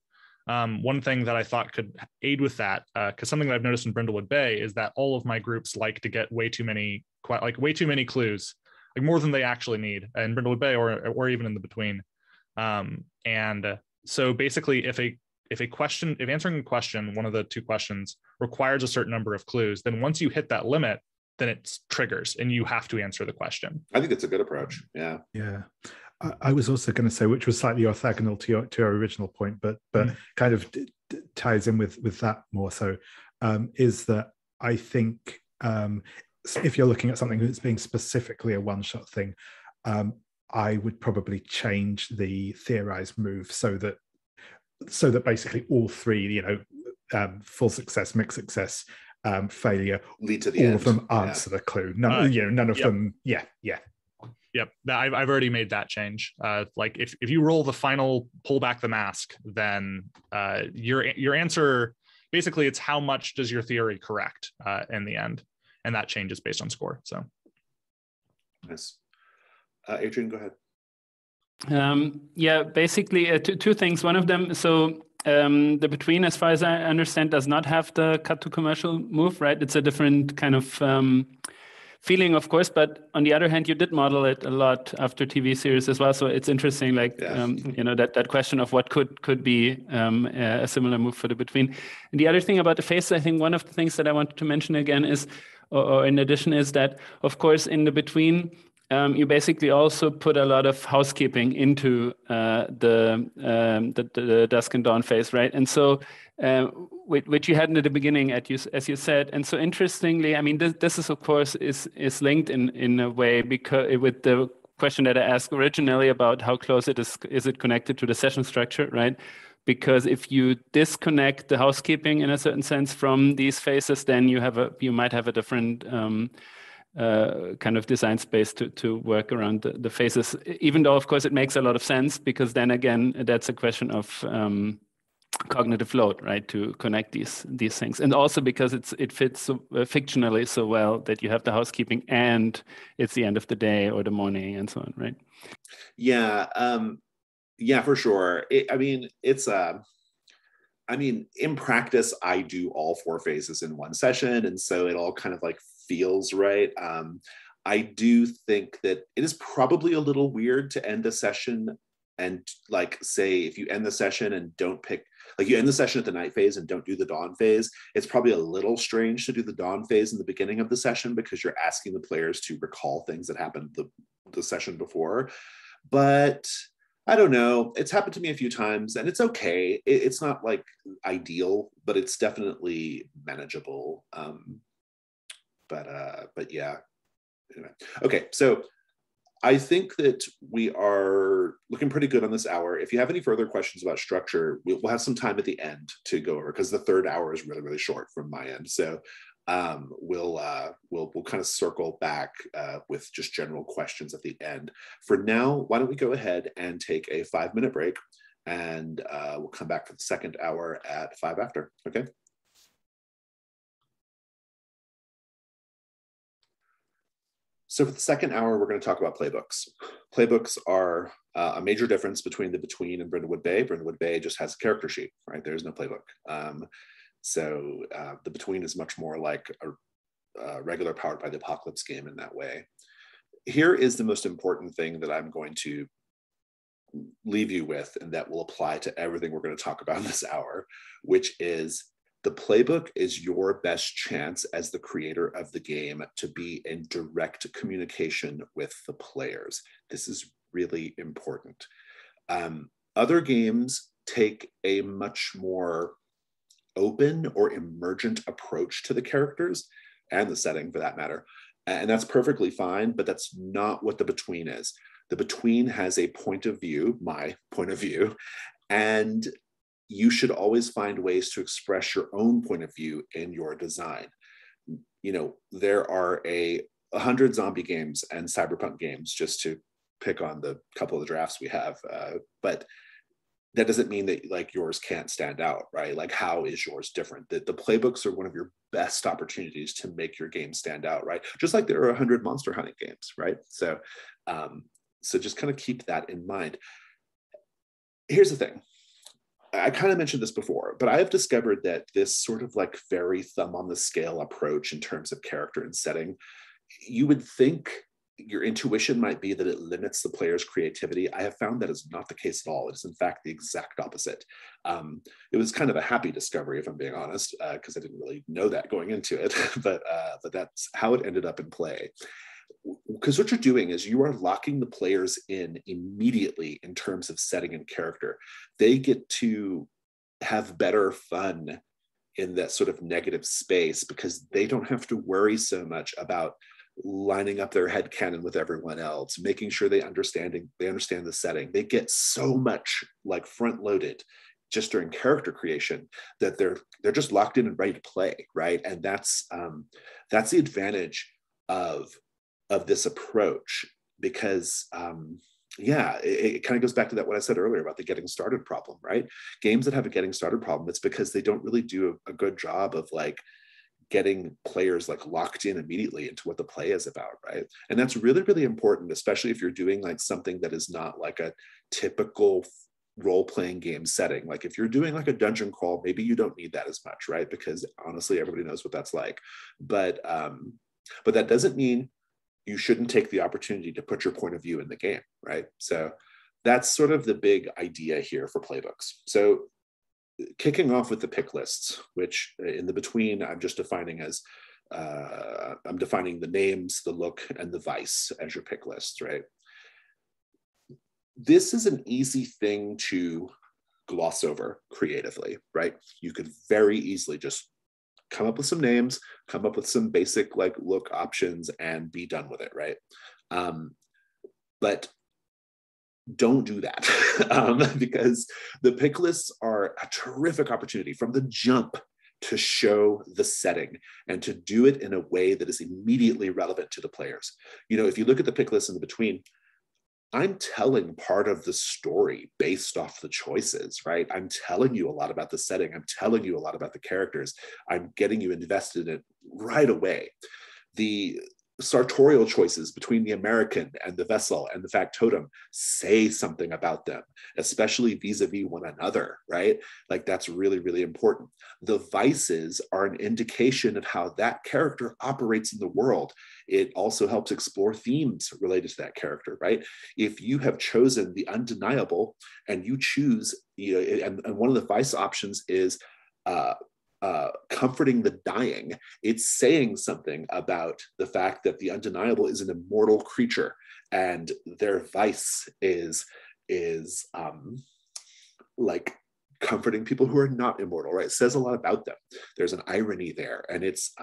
One thing that I thought could aid with that, because something that I've noticed in Brindlewood Bay is that all of my groups like to get way too many clues, like more than they actually need in Brindlewood Bay or even in the between. And so basically, if answering a question, one of the two questions requires a certain number of clues, then once you hit that limit, then it triggers and you have to answer the question. I think it's a good approach. Yeah. Yeah. I was also going to say, which was slightly orthogonal to your original point, but kind of ties in with that more so, is that I think if you're looking at something that's being specifically a one-shot thing, I would probably change the theorized move so that basically all three, full success, mixed success, failure, lead to the end. All of them answer the clue. None of them. Yeah. Yep, I've already made that change. Like if you roll the final pull back the mask, then your answer, basically it's how much does your theory correct in the end, and that changes based on score. So nice. Adrian, go ahead. Yeah, basically two things. One of them, so the between, as far as I understand, does not have the cut to commercial move, right? It's a different kind of feeling, of course, but on the other hand, you did model it a lot after TV series as well. So it's interesting, like that question of what could be a similar move for the between. And the other thing about the face, I think one of the things that I wanted to mention again is, or in addition, is that of course in the between, you basically also put a lot of housekeeping into the Dusk and Dawn phase, right? And so, which you had in the beginning, as you said. And so, interestingly, I mean, this is of course is linked in a way because with the question that I asked originally about how close it is it connected to the session structure, right? Because if you disconnect the housekeeping in a certain sense from these phases, then you might have a different kind of design space to work around the phases, even though of course it makes a lot of sense, because then again that's a question of cognitive load, right, to connect these things, and also because it fits fictionally so well that you have the housekeeping and it's the end of the day or the morning and so on, right? Yeah, for sure. In practice, I do all four phases in one session, and so it all kind of like feels right. I do think that it is probably a little weird to end a session and like say if you end the session and don't pick, like you end the session at the night phase and don't do the dawn phase, it's probably a little strange to do the dawn phase in the beginning of the session because you're asking the players to recall things that happened the session before. But I don't know, it's happened to me a few times and it's okay. It's not like ideal, but it's definitely manageable. But yeah, anyway. Okay, so I think that we are looking pretty good on this hour. If you have any further questions about structure, we'll have some time at the end to go over because the third hour is really, really short from my end. So we'll kind of circle back with just general questions at the end. For now, why don't we go ahead and take a 5-minute break, and we'll come back for the second hour at 5 after. Okay. So for the second hour, we're going to talk about playbooks. Playbooks are a major difference between the Between and Brindlewood Bay. Brindlewood Bay just has a character sheet, right? There's no playbook. So the Between is much more like a regular Powered by the Apocalypse game in that way. Here is the most important thing that I'm going to leave you with, and that will apply to everything we're going to talk about in this hour, which is the playbook is your best chance as the creator of the game to be in direct communication with the players. This is really important. Other games take a much more open or emergent approach to the characters and the setting for that matter. And that's perfectly fine, but that's not what the Between is. The Between has a point of view, my point of view, and you should always find ways to express your own point of view in your design. You know, there are 100 zombie games and cyberpunk games, just to pick on the couple of the drafts we have, but that doesn't mean that like yours can't stand out, right? Like how is yours different? The playbooks are one of your best opportunities to make your game stand out, right? Just like there are 100 monster hunting games, right? So, so just kind of keep that in mind. Here's the thing. I kind of mentioned this before, but I have discovered that this sort of like very thumb on the scale approach in terms of character and setting, you would think your intuition might be that it limits the player's creativity. I have found that is not the case at all. It is in fact the exact opposite. It was kind of a happy discovery, if I'm being honest, because I didn't really know that going into it, but that's how it ended up in play. Because what you're doing is you are locking the players in immediately in terms of setting and character. They get to have better fun in that sort of negative space because they don't have to worry so much about lining up their headcanon with everyone else, making sure they understand the setting. They get so much like front loaded just during character creation that they're just locked in and ready to play, right? And that's the advantage of this approach, because it kind of goes back to what I said earlier about the getting started problem, right? Games that have a getting started problem, it's because they don't really do a good job of like getting players like locked in immediately into what the play is about, right? And that's really, really important, especially if you're doing like something that is not like a typical role-playing game setting. Like if you're doing like a dungeon crawl, maybe you don't need that as much, right? Because honestly, everybody knows what that's like. But that doesn't mean you shouldn't take the opportunity to put your point of view in the game, right? So that's sort of the big idea here for playbooks. So kicking off with the pick lists, which in the Between, I'm just defining as, I'm defining the names, the look, and the vice as your pick lists, right? This is an easy thing to gloss over creatively, right? You could very easily just come up with some names, come up with some basic like look options and be done with it, right? But don't do that because the pick lists are a terrific opportunity from the jump to show the setting and to do it in a way that is immediately relevant to the players. You know, if you look at the pick list in the Between, I'm telling part of the story based off the choices, right? I'm telling you a lot about the setting. I'm telling you a lot about the characters. I'm getting you invested in it right away. The sartorial choices between the American and the vessel and the factotum say something about them, especially vis-a-vis one another, right? Like that's really, really important. The vices are an indication of how that character operates in the world. It also helps explore themes related to that character, right? If you have chosen the undeniable and you choose, and one of the vice options is comforting the dying, it's saying something about the fact that the undeniable is an immortal creature, and their vice is like comforting people who are not immortal, right? It says a lot about them. There's an irony there, and it's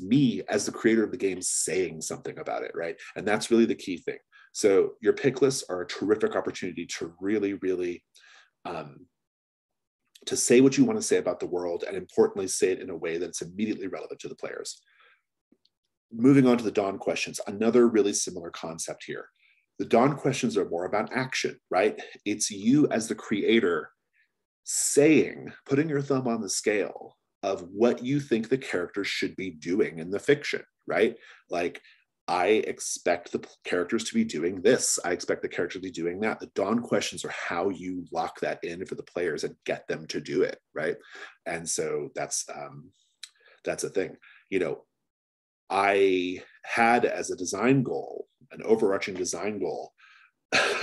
me as the creator of the game saying something about it, right? And that's really the key thing. So your pick lists are a terrific opportunity to really, really to say what you want to say about the world, and importantly, say it in a way that's immediately relevant to the players. Moving on to the dawn questions, another really similar concept here. The dawn questions are more about action, right? It's you as the creator saying, putting your thumb on the scale of what you think the characters should be doing in the fiction, right? Like, I expect the characters to be doing this. I expect the characters to be doing that. The dawn questions are how you lock that in for the players and get them to do it, right? And so that's a thing. I had as a design goal, an overarching design goal,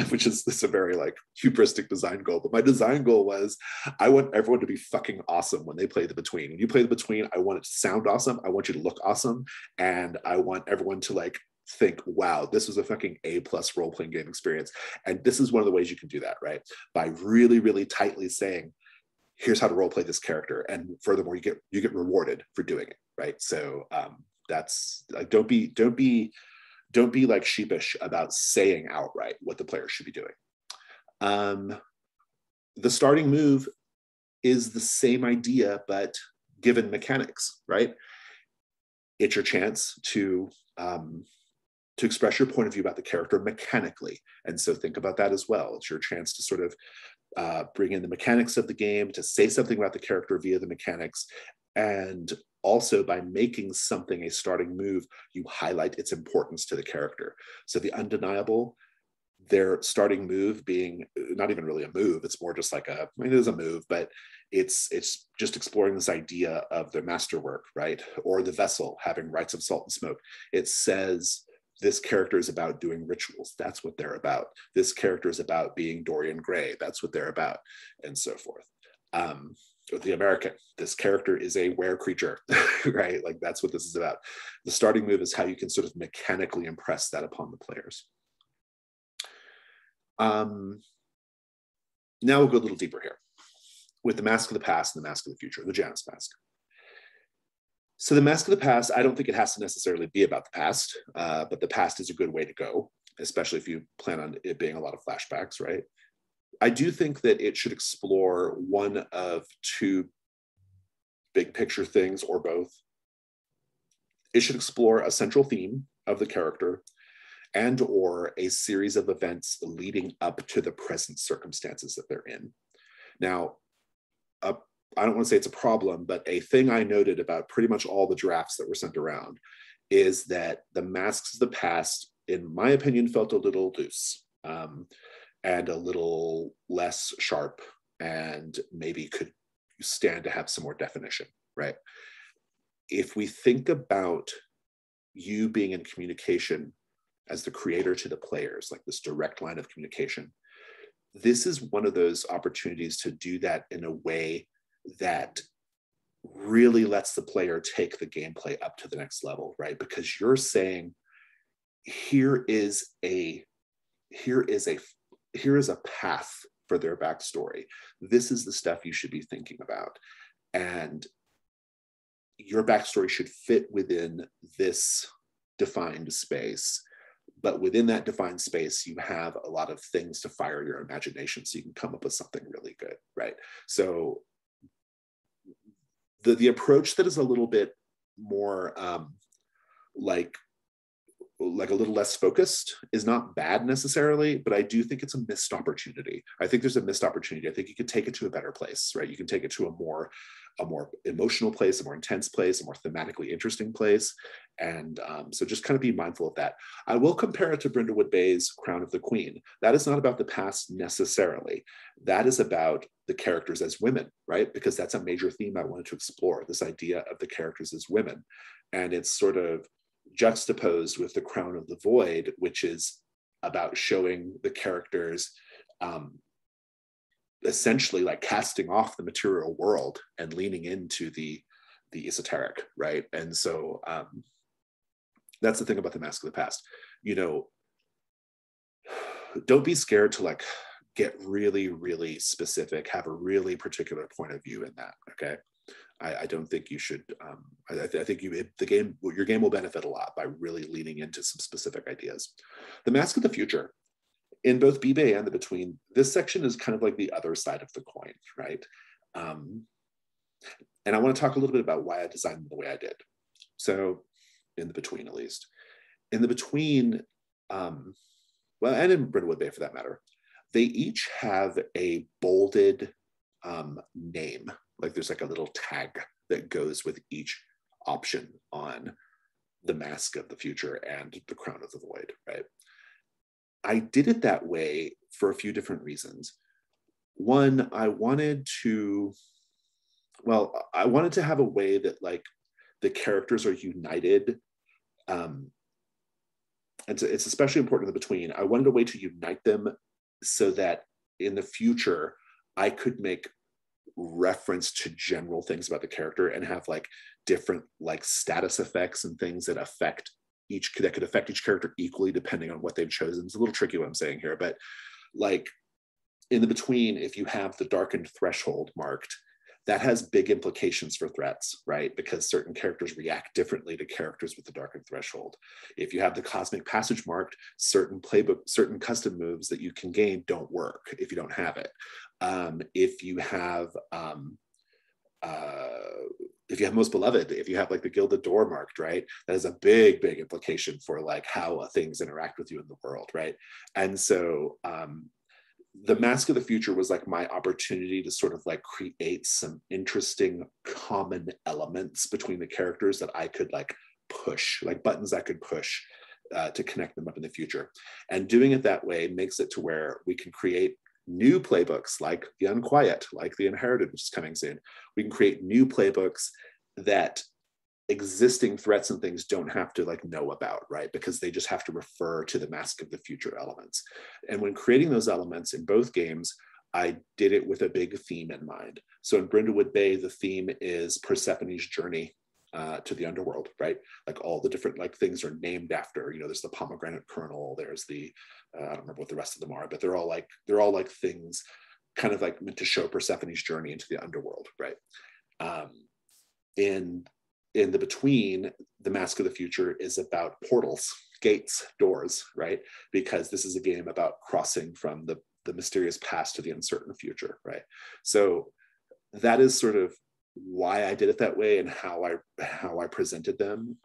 which is a very like hubristic design goal, but my design goal was I want everyone to be fucking awesome when they play the Between. When you play the Between, I want it to sound awesome, I want you to look awesome, and I want everyone to like think, wow, this was a fucking A+ role-playing game experience. And this is one of the ways you can do that, right? By really, really tightly saying, here's how to role play this character, and furthermore, you get rewarded for doing it, right? So that's like, don't be like sheepish about saying outright what the player should be doing. The starting move is the same idea, but given mechanics, right? It's your chance to express your point of view about the character mechanically. And so think about that as well. It's your chance to sort of bring in the mechanics of the game, to say something about the character via the mechanics. And also, by making something a starting move, you highlight its importance to the character. So the undeniable, their starting move being not even really a move, it's more just like it is a move, but it's just exploring this idea of the masterwork, right? Or the vessel having rites of salt and smoke. It says this character is about doing rituals. That's what they're about. This character is about being Dorian Gray. That's what they're about, and so forth. With the American, this character is a were creature, right? Like that's what this is about. The starting move is how you can sort of mechanically impress that upon the players. Now we'll go a little deeper here with the Mask of the Past and the Mask of the Future, the Janus Mask. So the Mask of the Past, I don't think it has to necessarily be about the past, but the past is a good way to go, especially if you plan on it being a lot of flashbacks, right? I do think that it should explore one of two big picture things, or both. It should explore a central theme of the character and or a series of events leading up to the present circumstances that they're in. Now, I don't want to say it's a problem, but a thing I noted about pretty much all the drafts that were sent around is that the Masks of the Past, in my opinion, felt a little loose. And a little less sharp, and maybe could stand to have some more definition, right? If we think about you being in communication as the creator to the players, like this direct line of communication, this is one of those opportunities to do that in a way that really lets the player take the gameplay up to the next level, right? Because you're saying, here is a path for their backstory. This is the stuff you should be thinking about. And your backstory should fit within this defined space. But within that defined space, you have a lot of things to fire your imagination so you can come up with something really good, right? So the approach that is a little bit more like like a little less focused is not bad necessarily, but I do think it's a missed opportunity. I think there's a missed opportunity. I think you could take it to a better place, right? You can take it to a more emotional place, a more intense place, a more thematically interesting place. And so just kind of be mindful of that. I will compare it to Brindlewood Bay's Crown of the Queen. That is not about the past necessarily. That is about the characters as women, right? Because that's a major theme I wanted to explore, this idea of the characters as women. And it's sort of juxtaposed with the Crown of the Void, which is about showing the characters essentially like casting off the material world and leaning into the esoteric, right? And so that's the thing about the Mask of the Past. You know, don't be scared to like get really, really specific, have a really particular point of view in that, okay? I don't think you should, I think your game will benefit a lot by really leaning into some specific ideas. The Mask of the Future, in both B-Bay and the Between, this section is kind of like the other side of the coin, right? And I want to talk a little bit about why I designed them the way I did. So in the Between, at least. In the Between, well, and in Brindlewood Bay for that matter, they each have a bolded name. Like there's like a little tag that goes with each option on the Mask of the Future and the Crown of the Void, right? I did it that way for a few different reasons. One, I wanted to have a way that like the characters are united. And it's especially important in the Between. I wanted a way to unite them so that in the future, I could make reference to general things about the character and have like different like status effects and things that could affect each character equally depending on what they've chosen. It's a little tricky what I'm saying here, but like in the Between, if you have the darkened threshold marked, that has big implications for threats, right? Because certain characters react differently to characters with the darkened threshold. If you have the cosmic passage marked, certain custom moves that you can gain don't work if you don't have it. If you have Most Beloved, if you have like the Gilded Door marked, right? That has a big, big implication for like how things interact with you in the world, right? And so the Mask of the Future was like my opportunity to sort of like create some interesting common elements between the characters that I could like push, like buttons I could push to connect them up in the future. And doing it that way makes it to where we can create new playbooks like The Unquiet, like The Inherited, which is coming soon. We can create new playbooks that existing threats and things don't have to like know about, right? Because they just have to refer to the Mask of the Future elements. And when creating those elements in both games, I did it with a big theme in mind. So in Brindlewood Bay, the theme is Persephone's journey to the underworld, right? Like all the different like things are named after, you know, there's the pomegranate kernel, there's the, I don't remember what the rest of them are, but they're all like things kind of like meant to show Persephone's journey into the underworld, right? In the Between, the Mask of the Future is about portals, gates, doors, right? Because this is a game about crossing from the mysterious past to the uncertain future, right? So that is sort of why I did it that way and how I presented them.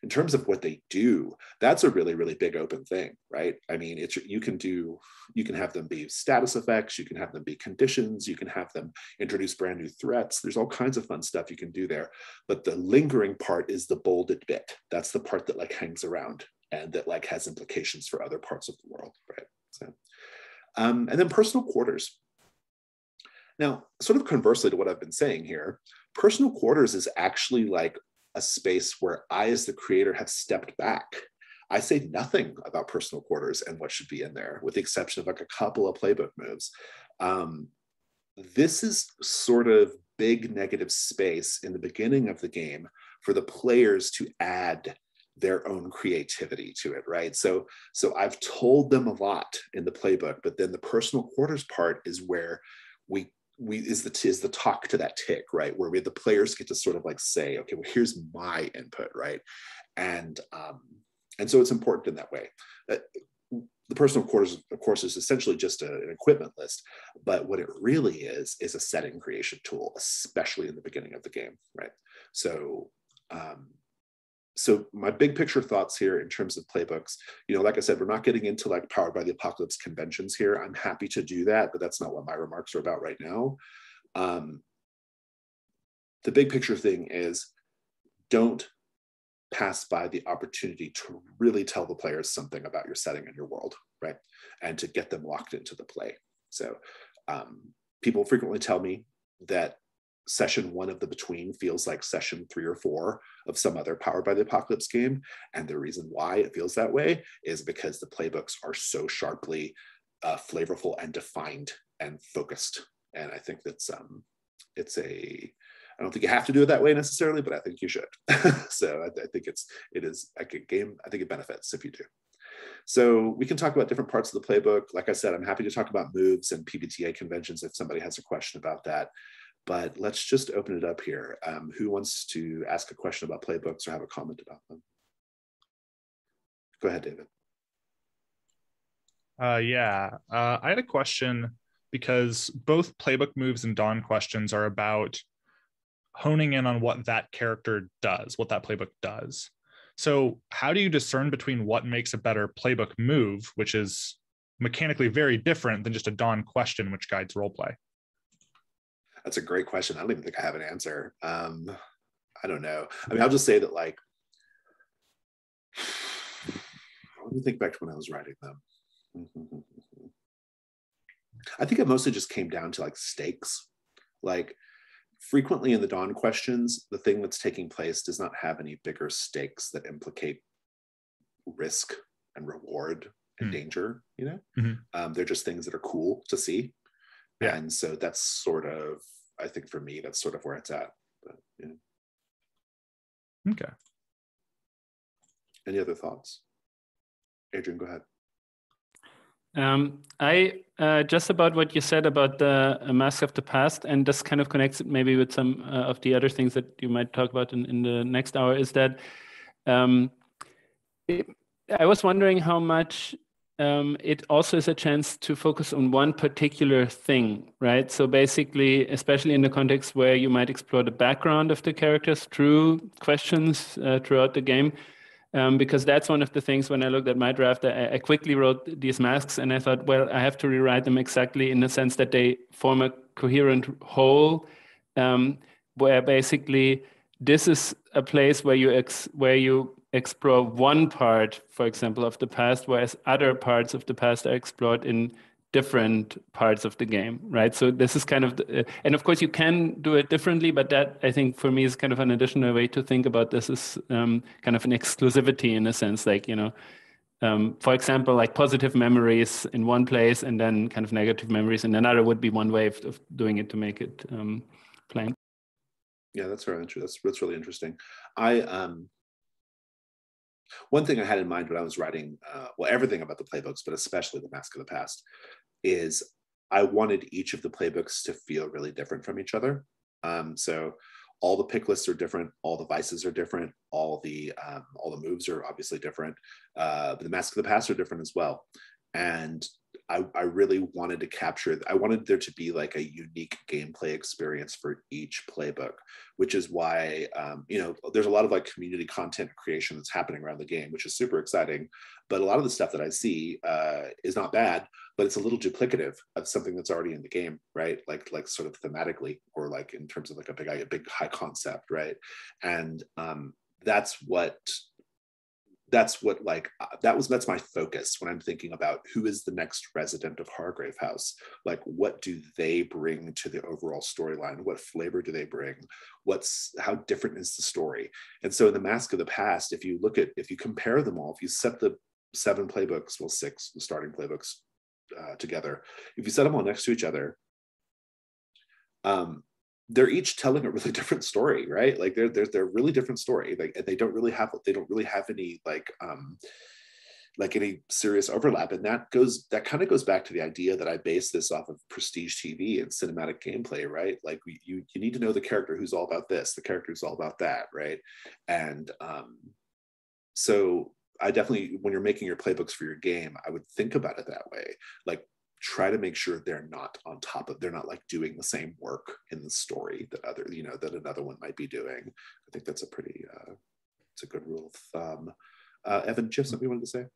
In terms of what they do, that's a really, really big open thing, right? I mean, you can have them be status effects, you can have them be conditions, you can have them introduce brand new threats. There's all kinds of fun stuff you can do there. But the lingering part is the bolded bit. That's the part that like hangs around and that like has implications for other parts of the world, right? So, and then personal quarters. Now, sort of conversely to what I've been saying here, personal quarters is actually like a space where I, as the creator, have stepped back. I say nothing about personal quarters and what should be in there, with the exception of like a couple of playbook moves. This is sort of big negative space in the beginning of the game for the players to add their own creativity to it, right? So I've told them a lot in the playbook, but then the personal quarters part is where is the talk to that tick, right? Where the players get to sort of like say, okay, well, here's my input, right? And so it's important in that way. The personal quarters, of course, is essentially just an equipment list, but what it really is a setting creation tool, especially in the beginning of the game, right? So so my big picture thoughts here in terms of playbooks, like I said, we're not getting into like Powered by the Apocalypse conventions here. I'm happy to do that, but that's not what my remarks are about right now. The big picture thing is, don't pass by the opportunity to really tell the players something about your setting and your world, right? And to get them locked into the play. So people frequently tell me that session 1 of the Between feels like session 3 or 4 of some other Powered by the Apocalypse game. And the reason why it feels that way is because the playbooks are so sharply flavorful and defined and focused. And I think that's I don't think you have to do it that way necessarily, but I think you should. So I think it is a good game. I think it benefits if you do. So we can talk about different parts of the playbook. Like I said, I'm happy to talk about moves and PBTA conventions if somebody has a question about that. But let's just open it up here. Who wants to ask a question about playbooks or have a comment about them? Go ahead, David. I had a question because both playbook moves and Dawn questions are about honing in on what that character does, what that playbook does. So how do you discern between what makes a better playbook move, which is mechanically very different than just a Dawn question, which guides roleplay? That's a great question. I don't even think I have an answer. I don't know. I mean, I'll just say that, like, let me think back to when I was writing them. I think it mostly just came down to like stakes. Like, frequently in the Dawn questions, the thing that's taking place does not have any bigger stakes that implicate risk and reward and danger, They're just things that are cool to see. Yeah. And so that's sort of, I think for me, that's sort of where it's at. But, Okay. Any other thoughts? Adrian, go ahead. I just about what you said about the Mask of the Past, and this kind of connects it maybe with some of the other things that you might talk about in the next hour, is that I was wondering how much it also is a chance to focus on one particular thing, right? So basically, especially in the context where you might explore the background of the characters through questions throughout the game. Because that's one of the things when I looked at my draft, I quickly wrote these masks and I thought, well, I have to rewrite them exactly in the sense that they form a coherent whole, where basically this is a place where you explore one part, for example, of the past, whereas other parts of the past are explored in different parts of the game, right? So this is kind of, and of course you can do it differently, but that I think for me is kind of an additional way to think about this is kind of an exclusivity in a sense, like, for example, like positive memories in one place and then kind of negative memories in another would be one way of doing it to make it plain. Yeah, that's very interesting. That's really interesting. One thing I had in mind when I was writing, everything about the playbooks, but especially the Mask of the Past, is I wanted each of the playbooks to feel really different from each other. So all the pick lists are different, all the vices are different, all the moves are obviously different, but the Mask of the Past are different as well. And I really wanted to capture, I wanted there to be like a unique gameplay experience for each playbook, which is why, there's a lot of like community content creation that's happening around the game, which is super exciting. But a lot of the stuff that I see is not bad, but it's a little duplicative of something that's already in the game, right? Like sort of thematically, or like in terms of like a big high concept, right? And that's my focus when I'm thinking about who is the next resident of Hargrave House. Like, what do they bring to the overall storyline? What flavor do they bring? How different is the story? And so in the Mask of the Past, if you compare them all, if you set the 7 playbooks, 6, the starting playbooks together, if you set them all next to each other, they're each telling a really different story, right? Like they're really different story. Like, and they don't really have any like any serious overlap. And that kind of goes back to the idea that I base this off of prestige TV and cinematic gameplay, right? Like you need to know the character who's all about this, the character who's all about that, right? And so I definitely, when you're making your playbooks for your game, I would think about it that way. Like, try to make sure they're not like doing the same work in the story that another one might be doing. I think that's a pretty It's a good rule of thumb. Evan, do you have something you wanted to say?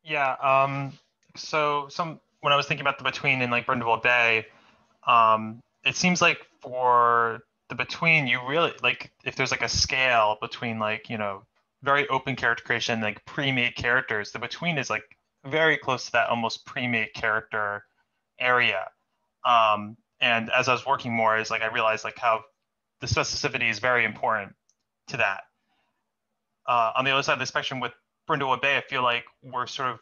Yeah. So when I was thinking about the between in like Brindlewood Bay, it seems like for the between, you really like if there's like a scale between like, you know, very open character creation, like pre-made characters, the between is like very close to that almost pre-made character area. And as I was working more, is like I realized like how the specificity is very important to that. On the other side of the spectrum with Brindlewood Bay, I feel like we're sort of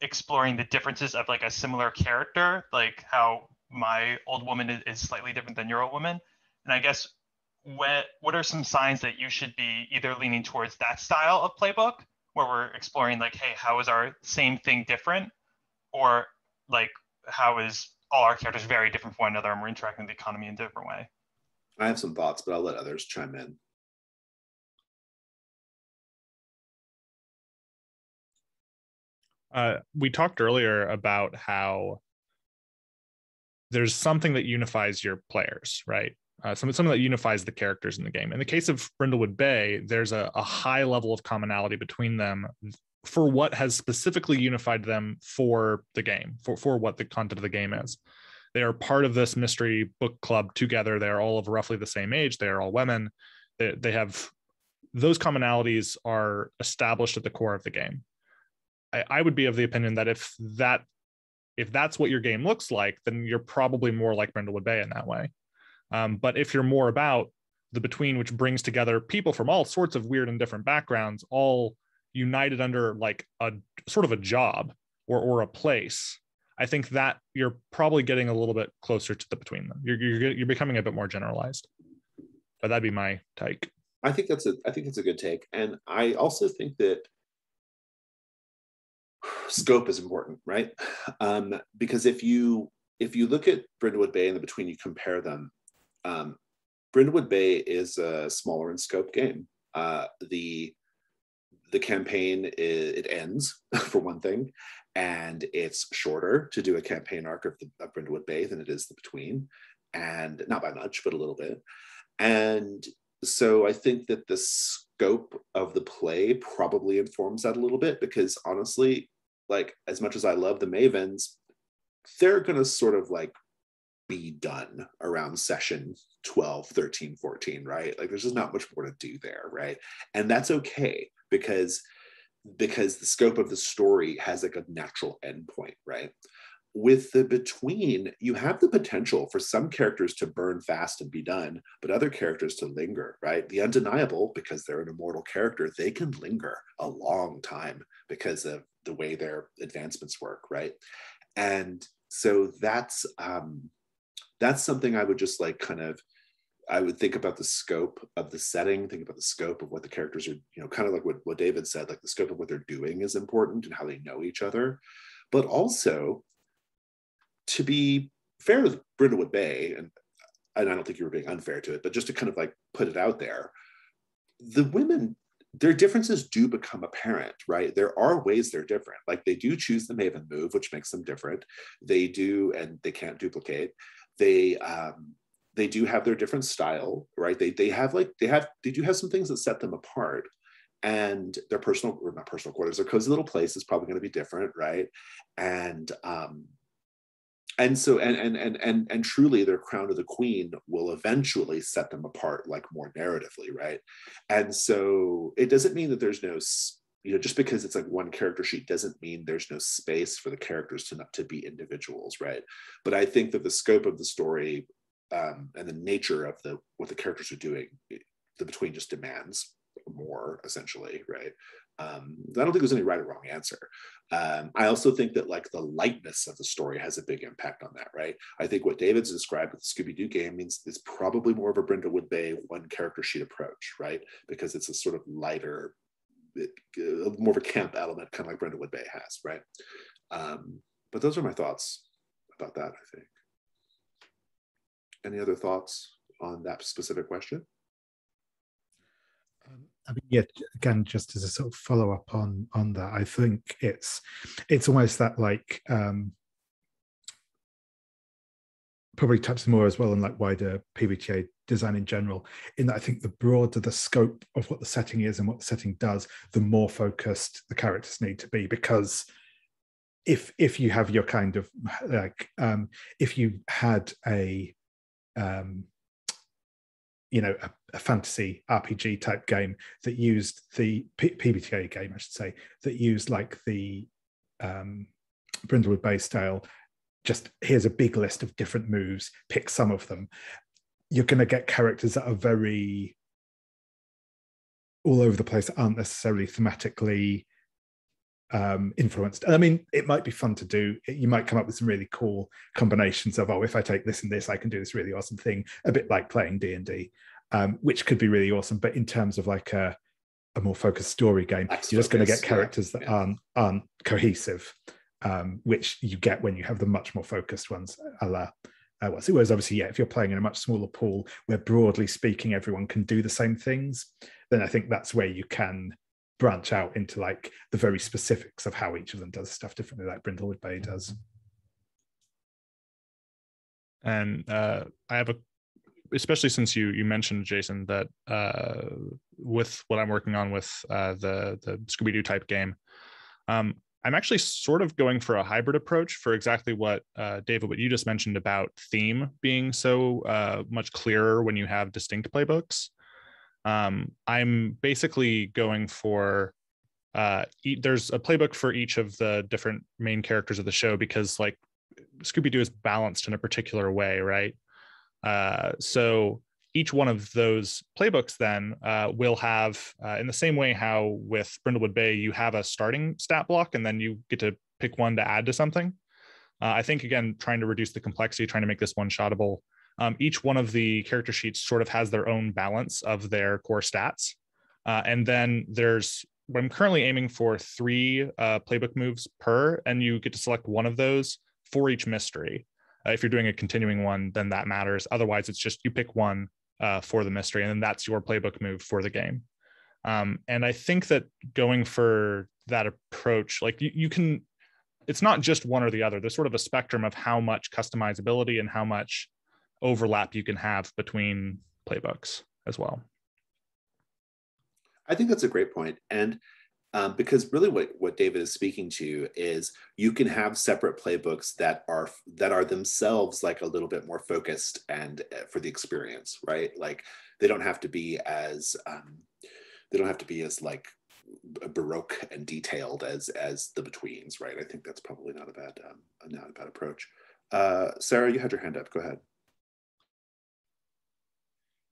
exploring the differences of like a similar character, like how my old woman is slightly different than your old woman. And I guess what are some signs that you should be either leaning towards that style of playbook where we're exploring like, hey, how is our same thing different? Or like, how is all our characters very different from one another and we're interacting with the economy in a different way? I have some thoughts, but I'll let others chime in. We talked earlier about how there's something that unifies your players, right? Something that unifies the characters in the game. In the case of Brindlewood Bay, there's a high level of commonality between them for what has specifically unified them for the game, for what the content of the game is. They are part of this mystery book club together. They're all of roughly the same age. They're all women. They have those commonalities are established at the core of the game. I would be of the opinion that if that's what your game looks like, then you're probably more like Brindlewood Bay in that way. But if you're more about the between, which brings together people from all sorts of weird and different backgrounds, all united under like a sort of a job or a place, I think that you're probably getting a little bit closer to the between them. You're becoming a bit more generalized. But that'd be my take. I think that's a good take, and I also think that scope is important, right? Because if you look at Brindlewood Bay and the between, you compare them. Brindlewood Bay is a smaller in scope game. The campaign it ends for one thing, and it's shorter to do a campaign arc of Brindlewood Bay than it is the between, and not by much, but a little bit. And so I think that the scope of the play probably informs that a little bit, because honestly, like as much as I love the Mavens, they're going to sort of like be done around session 12, 13, 14, right? Like there's just not much more to do there, right? And that's okay because the scope of the story has like a natural endpoint, right? With the between, you have the potential for some characters to burn fast and be done, but other characters to linger, right? The undeniable, because they're an immortal character, they can linger a long time because of the way their advancements work, right? And so that's something I would just like I would think about the scope of the setting, think about the scope of what the characters are, kind of like what David said, like the scope of what they're doing is important and how they know each other. But also, to be fair to Brindlewood Bay, and I don't think you were being unfair to it, but just to kind of like put it out there, the women, their differences do become apparent, right? There are ways they're different. Like they do choose the Maven move, which makes them different. They do, and they can't duplicate. They do have their different style, right? They do have some things that set them apart. And their not personal quarters, their cozy little place is probably going to be different, right? And so truly their crown of the queen will eventually set them apart, like more narratively, right? And so it doesn't mean that there's no, just because it's like one character sheet doesn't mean there's no space for the characters to be individuals, right? But I think that the scope of the story and the nature of what the characters are doing, the between just demands more, essentially, right? I don't think there's any right or wrong answer. I also think that like the lightness of the story has a big impact on that, right? I think what David's described with the Scooby-Doo game means it's probably more of a Brindlewood Bay one character sheet approach, right? Because it's a sort of lighter, more of a camp element, kind of like Brindlewood Bay has, right? But those are my thoughts about that, I think. Any other thoughts on that specific question? I mean, yeah, again, just as a sort of follow-up on that, I think it's almost that like probably touches more as well on like wider PBTA design in general, in that I think the broader the scope of what the setting is and what the setting does, the more focused the characters need to be. Because if you have your kind of like if you had a a fantasy RPG type game that used the PBTA game, I should say, that used like the Brindlewood Bay style, just here's a big list of different moves, pick some of them, you're going to get characters that are very all over the place, that aren't necessarily thematically influenced. I mean, it might be fun to do. You might come up with some really cool combinations of, oh, if I take this and this, I can do this really awesome thing, a bit like playing D&D, which could be really awesome. But in terms of like a more focused story game, you're just going to get characters that aren't cohesive, which you get when you have the much more focused ones, a la whereas obviously, if you're playing in a much smaller pool where broadly speaking everyone can do the same things, then I think that's where you can branch out into like the very specifics of how each of them does stuff differently, like Brindlewood Bay does. And I have especially since you mentioned, Jason, that with what I'm working on with the Scooby-Doo type game, I'm actually sort of going for a hybrid approach for exactly what David, what you just mentioned about theme being so much clearer when you have distinct playbooks. I'm basically going for there's a playbook for each of the different main characters of the show, because like Scooby-Doo is balanced in a particular way, right? So each one of those playbooks then will have, in the same way how with Brindlewood Bay, you have a starting stat block and then you get to pick one to add to something. I think, again, trying to reduce the complexity, trying to make this one-shottable. Each one of the character sheets sort of has their own balance of their core stats. And then I'm currently aiming for 3 playbook moves per, and you get to select one of those for each mystery. If you're doing a continuing one, then that matters. Otherwise, it's just you pick one for the mystery, and then that's your playbook move for the game. And I think that going for that approach, like you can, it's not just one or the other. There's sort of a spectrum of how much customizability and how much overlap you can have between playbooks as well. I think that's a great point. And because really what David is speaking to is you can have separate playbooks that are themselves like a little bit more focused and for the experience, right? Like they don't have to be as like baroque and detailed as the Betweens, right? I think that's probably not a bad approach. Sarah, you had your hand up. Go ahead.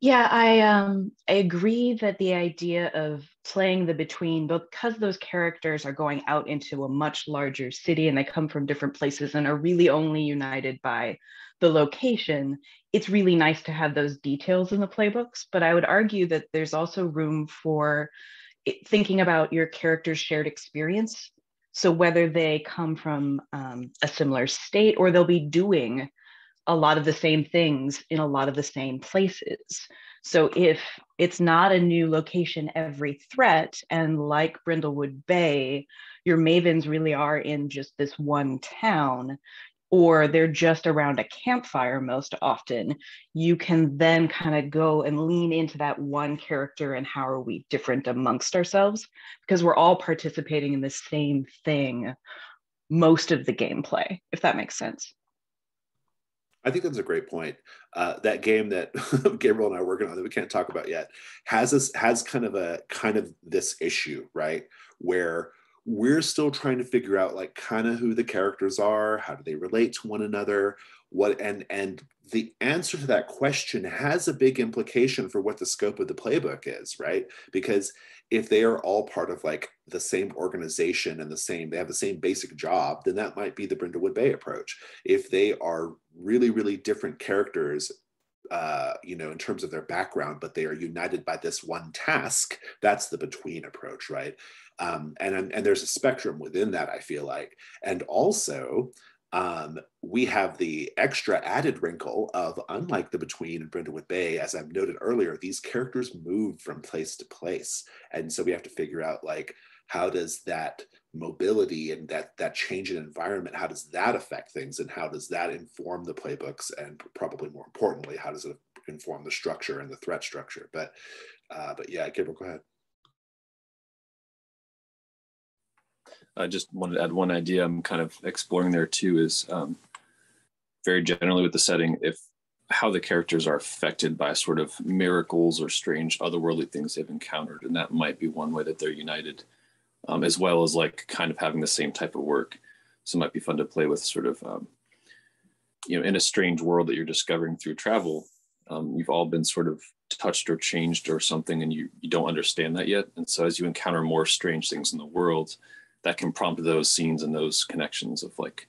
Yeah, I agree that the idea of playing the between, because those characters are going out into a much larger city and they come from different places and are really only united by the location, it's really nice to have those details in the playbooks. But I would argue that there's also room for thinking about your character's shared experience. So whether they come from a similar state or they'll be doing a lot of the same things in a lot of the same places. So if it's not a new location every threat, and like Brindlewood Bay, your mavens really are in just this one town, or they're just around a campfire most often, you can then kind of go and lean into that one character and how are we different amongst ourselves, because we're all participating in the same thing most of the gameplay, if that makes sense. I think that's a great point. That game that Gabriel and I are working on that we can't talk about yet has kind of this issue, right? Where we're still trying to figure out like kind of who the characters are, how do they relate to one another, and the answer to that question has a big implication for what the scope of the playbook is, right? Because if they are all part of like the same organization and they have the same basic job, then that might be the Brindlewood Bay approach. If they are really, really different characters, in terms of their background, but they are united by this one task, that's the between approach, right? And there's a spectrum within that, I feel like. And also, we have the extra added wrinkle of, unlike the Between and Brindlewood Bay, as I've noted earlier, these characters move from place to place. And so we have to figure out like, how does that mobility and that change in environment, how does that affect things, and how does that inform the playbooks, and probably more importantly, how does it inform the structure and the threat structure? But yeah, Gabriel, go ahead. I just wanted to add one idea I'm kind of exploring there too, is very generally with the setting, if how the characters are affected by sort of miracles or strange otherworldly things they've encountered. And that might be one way that they're united, as well as like kind of having the same type of work. So it might be fun to play with sort of, in a strange world that you're discovering through travel. You've all been sort of touched or changed or something, and you don't understand that yet. And so as you encounter more strange things in the world, that can prompt those scenes and those connections of like,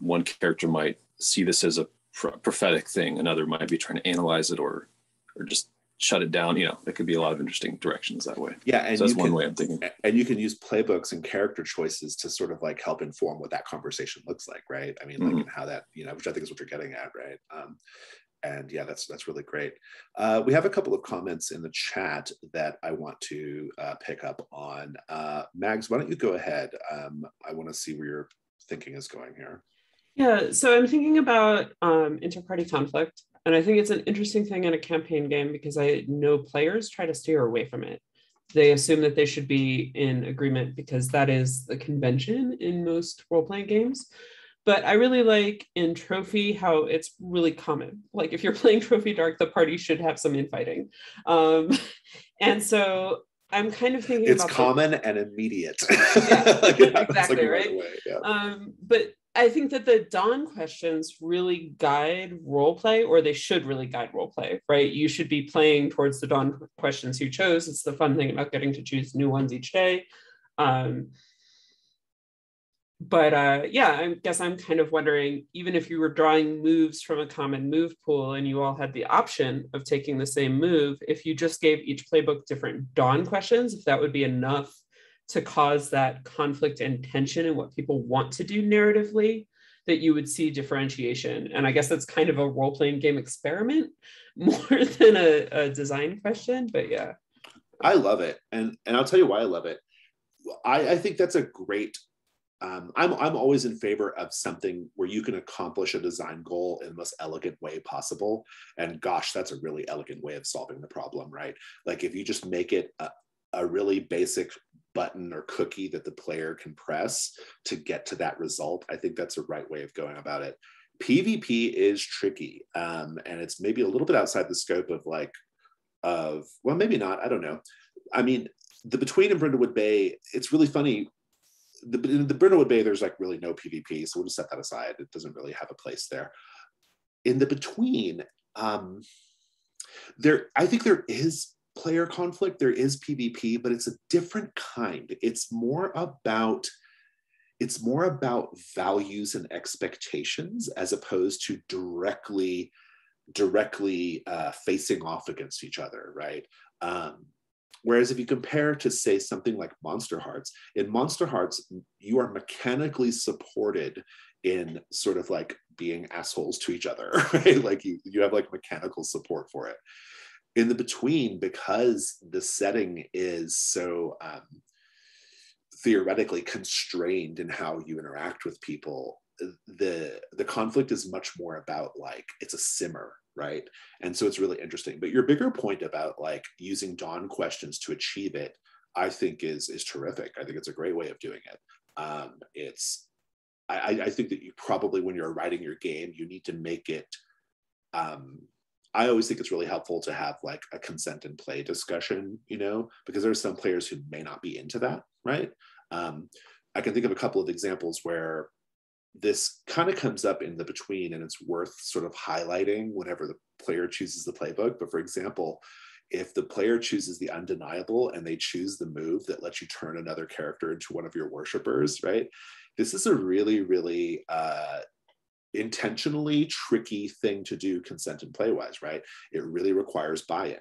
one character might see this as a prophetic thing, another might be trying to analyze it or just shut it down. There could be a lot of interesting directions that way. Yeah, and so that's one way I'm thinking. And you can use playbooks and character choices to sort of like help inform what that conversation looks like, right? I mean, like, and how that, which I think is what you're getting at, right? And yeah, that's really great. We have a couple of comments in the chat that I want to pick up on. Mags, why don't you go ahead? I want to see where your thinking is going here. Yeah, so I'm thinking about inter-party conflict, and I think it's an interesting thing in a campaign game because I know players try to steer away from it. They assume that they should be in agreement because that is the convention in most role-playing games. But I really like in Trophy how it's really common. Like if you're playing Trophy Dark, the party should have some infighting. And so I'm kind of thinking it's about common and immediate. Yeah, exactly, like right? Yeah. But I think that the Dawn questions really guide roleplay, or they should really guide roleplay, right? You should be playing towards the Dawn questions you chose. It's the fun thing about getting to choose new ones each day. But yeah, I guess I'm kind of wondering, even if you were drawing moves from a common move pool and you all had the option of taking the same move, if you just gave each playbook different Dawn questions, if that would be enough to cause that conflict and tension in what people want to do narratively, that you would see differentiation. And I guess that's kind of a role-playing game experiment more than a design question, but yeah. I love it. And I'll tell you why I love it. I think that's a great, I'm always in favor of something where you can accomplish a design goal in the most elegant way possible. And gosh, that's a really elegant way of solving the problem, right? Like if you just make it a really basic button or cookie that the player can press to get to that result, I think that's the right way of going about it. PvP is tricky, and it's maybe a little bit outside the scope of well, maybe not, I don't know. I mean, the Between in Brindlewood Bay, it's really funny. In the Brindlewood Bay, there's like really no PvP, so we'll just set that aside. It doesn't really have a place there. In the Between, I think there is player conflict, there is PvP, but it's a different kind. It's more about values and expectations as opposed to directly facing off against each other, right? Whereas if you compare to, say, something like Monster Hearts, in Monster Hearts, you are mechanically supported in sort of like being assholes to each other, right? Like you have like mechanical support for it. In the Between, because the setting is so theoretically constrained in how you interact with people, the conflict is much more about like, it's a simmer, right? And so it's really interesting. But your bigger point about like using Dawn questions to achieve it, I think is terrific. I think it's a great way of doing it. I think that you probably, when you're writing your game, you need to make it, I always think it's really helpful to have like a consent and play discussion, because there's some players who may not be into that, right? I can think of a couple of examples where this kind of comes up in the Between, and it's worth sort of highlighting whenever the player chooses the playbook. But for example, if the player chooses the Undeniable and they choose the move that lets you turn another character into one of your worshipers, right? This is a really, really intentionally tricky thing to do consent and play-wise, right? It really requires buy-in.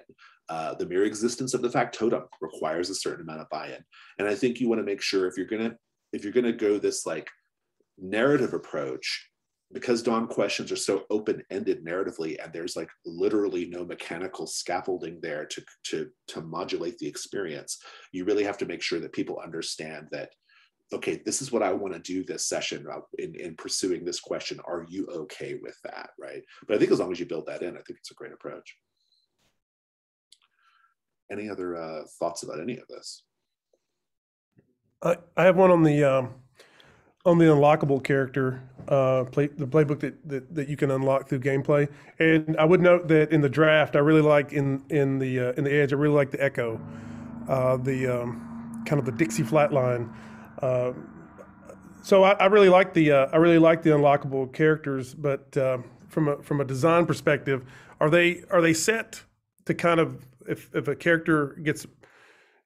The mere existence of the factotum requires a certain amount of buy-in. And I think you want to make sure if you're gonna go this like narrative approach, because Dawn questions are so open-ended narratively, and there's like literally no mechanical scaffolding there to modulate the experience, you really have to make sure that people understand that, okay, this is what I want to do this session in pursuing this question. Are you okay with that, right? But I think as long as you build that in, I think it's a great approach. Any other thoughts about any of this? I have one on the unlockable character, the playbook that you can unlock through gameplay. And I would note that in the draft, I really like in the Edge, I really like the Echo, kind of the Dixie flatline. So I really like the unlockable characters, but from a design perspective, are they set to kind of, if a character gets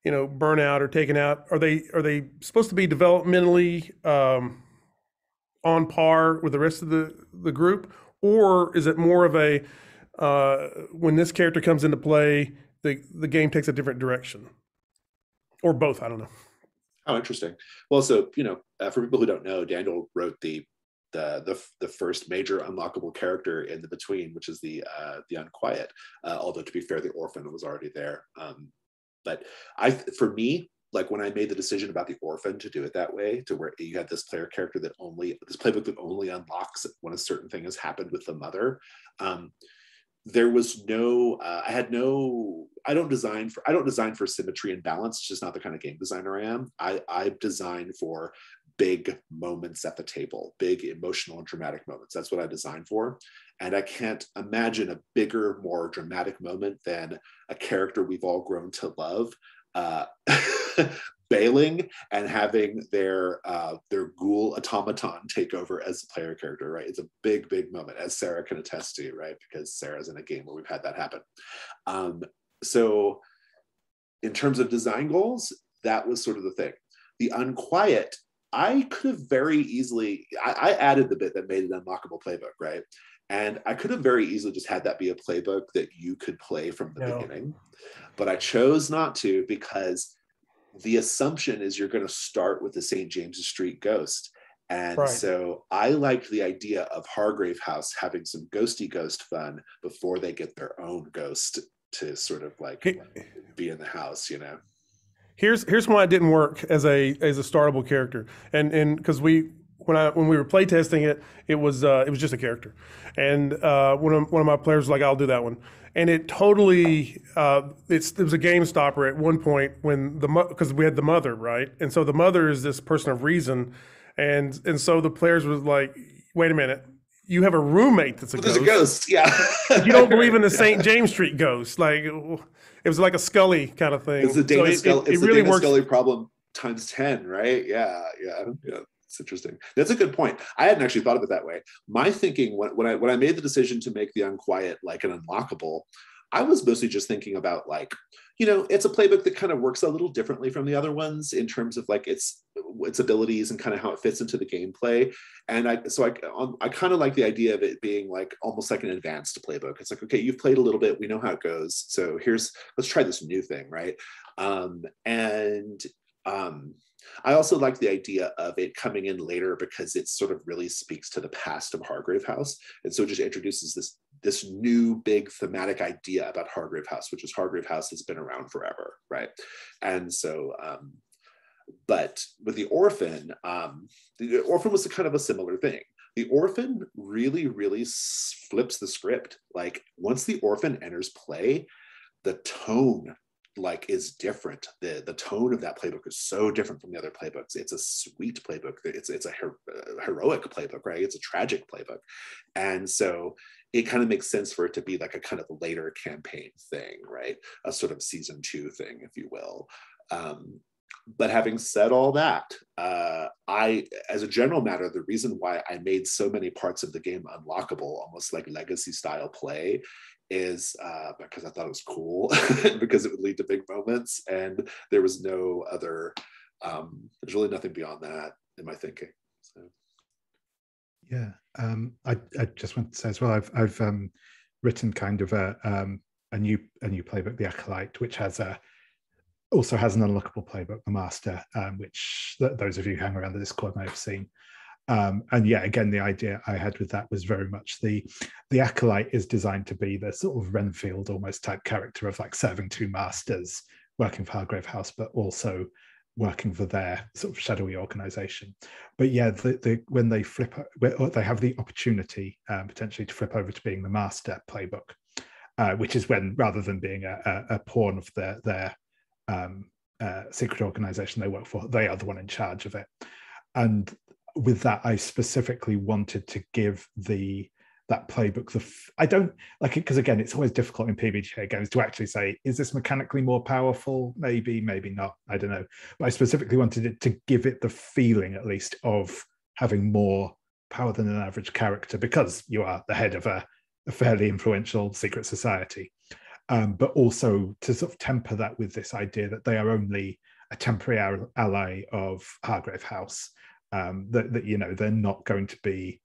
burn out or taken out, are they supposed to be developmentally on par with the rest of the group, or is it more of a when this character comes into play, the game takes a different direction, or both? I don't know. Oh, interesting. Well, so for people who don't know, Daniel wrote the first major unlockable character in the Between, which is the Unquiet. Although to be fair, the Orphan was already there. But for me, like when I made the decision about the Orphan to do it that way, to where you had this player character this playbook that only unlocks when a certain thing has happened with the mother. There was no, I don't design for symmetry and balance. It's just not the kind of game designer I am. I design for big moments at the table, big emotional and dramatic moments. That's what I design for. And I can't imagine a bigger, more dramatic moment than a character we've all grown to love bailing and having their ghoul automaton take over as the player character, right? It's a big, big moment, as Sarah can attest to, right? Because Sarah's in a game where we've had that happen. So in terms of design goals, that was sort of the thing. The Unquiet, I could have very easily, I added the bit that made it an unlockable playbook, right? And I could have very easily just had that be a playbook that you could play from the beginning. But I chose not to, because the assumption is you're going to start with the St. James's Street ghost. And so I liked the idea of Hargrave House having some ghosty ghost fun before they get their own ghost to sort of like be in the house, Here's why it didn't work as a startable character, and because when we were playtesting it was just a character, and one of my players was like, I'll do that one, and it totally it was a game stopper at one point when because we had the mother, right, and so the mother is this person of reason, and so the players was like, wait a minute, you have a roommate that's there's a ghost, yeah. You don't believe in the St. James Street ghost, like. It was like a Scully kind of thing. It's the Dana Scully problem times 10, right? Yeah. It's interesting. That's a good point. I hadn't actually thought of it that way. My thinking when I made the decision to make the Unquiet like an unlockable, I was mostly just thinking about like, it's a playbook that kind of works a little differently from the other ones in terms of like its abilities and kind of how it fits into the gameplay. And I kind of like the idea of it being like almost like an advanced playbook. It's like, okay, you've played a little bit, we know how it goes. So let's try this new thing, right? I also like the idea of it coming in later because it sort of really speaks to the past of Hargrave House. And so it just introduces this new big thematic idea about Hargrave House, which is Hargrave House has been around forever, right? And so, but with the Orphan was kind of a similar thing. The Orphan really, really flips the script. Like once the Orphan enters play, the tone is different. The tone of that playbook is so different from the other playbooks. It's a sweet playbook. It's a heroic playbook, right? It's a tragic playbook. And so it kind of makes sense for it to be like a kind of later campaign thing, right? A sort of season 2 thing, if you will. But having said all that, as a general matter, the reason why I made so many parts of the game unlockable, almost like legacy style play, is because I thought it was cool, because it would lead to big moments, and there was no other, there's really nothing beyond that in my thinking. So. Yeah, I just want to say as well, I've written kind of a new playbook, the Acolyte, which also has an unlockable playbook, the Master, which those of you who hang around the Discord may have seen. And yeah, again, the idea I had with that was very much the acolyte is designed to be the sort of Renfield almost type character of like serving two masters, working for Hargrave House, but also working for their sort of shadowy organization. But yeah, when they flip, they have the opportunity potentially to flip over to being the master playbook, which is when, rather than being a pawn of their secret organization they work for, they are the one in charge of it. And with that, I specifically wanted to give that playbook I don't like it, because again, it's always difficult in PBTA games to actually say, is this mechanically more powerful? Maybe not, I don't know. But I specifically wanted it to give it the feeling, at least, of having more power than an average character, because you are the head of a fairly influential secret society. But also to sort of temper that with this idea that they are only a temporary ally of Hargrave House, that you know, they're not going to be,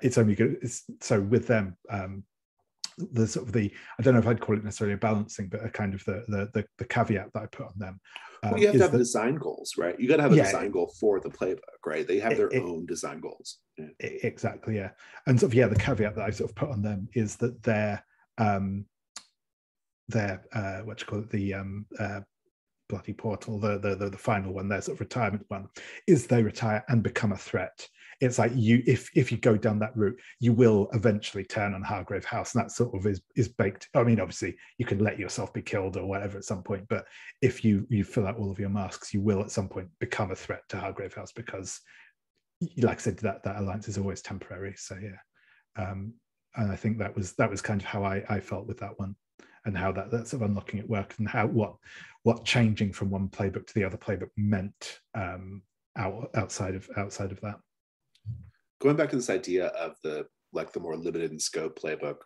it's only good. So with them, the sort of I don't know if I'd call it necessarily a balancing, but a kind of the caveat that I put on them. Well, you have to have design goals, right? You got to have a design goal for the playbook, right? They have their own design goals. Yeah. Exactly, yeah. And sort of, yeah, the caveat that I sort of put on them is that their what you call it, the bloody portal, the final one, their sort of retirement one, is they retire and become a threat. It's like if you go down that route, you will eventually turn on Hargrave House, and that sort of is baked. I mean, obviously you can let yourself be killed or whatever at some point, but if you fill out all of your masks, you will at some point become a threat to Hargrave House, because, like I said, that alliance is always temporary. So yeah, and I think that was kind of how I felt with that one, and how that sort of unlocking it worked, and how what changing from one playbook to the other playbook meant outside of that. Going back to this idea of the more limited in scope playbook,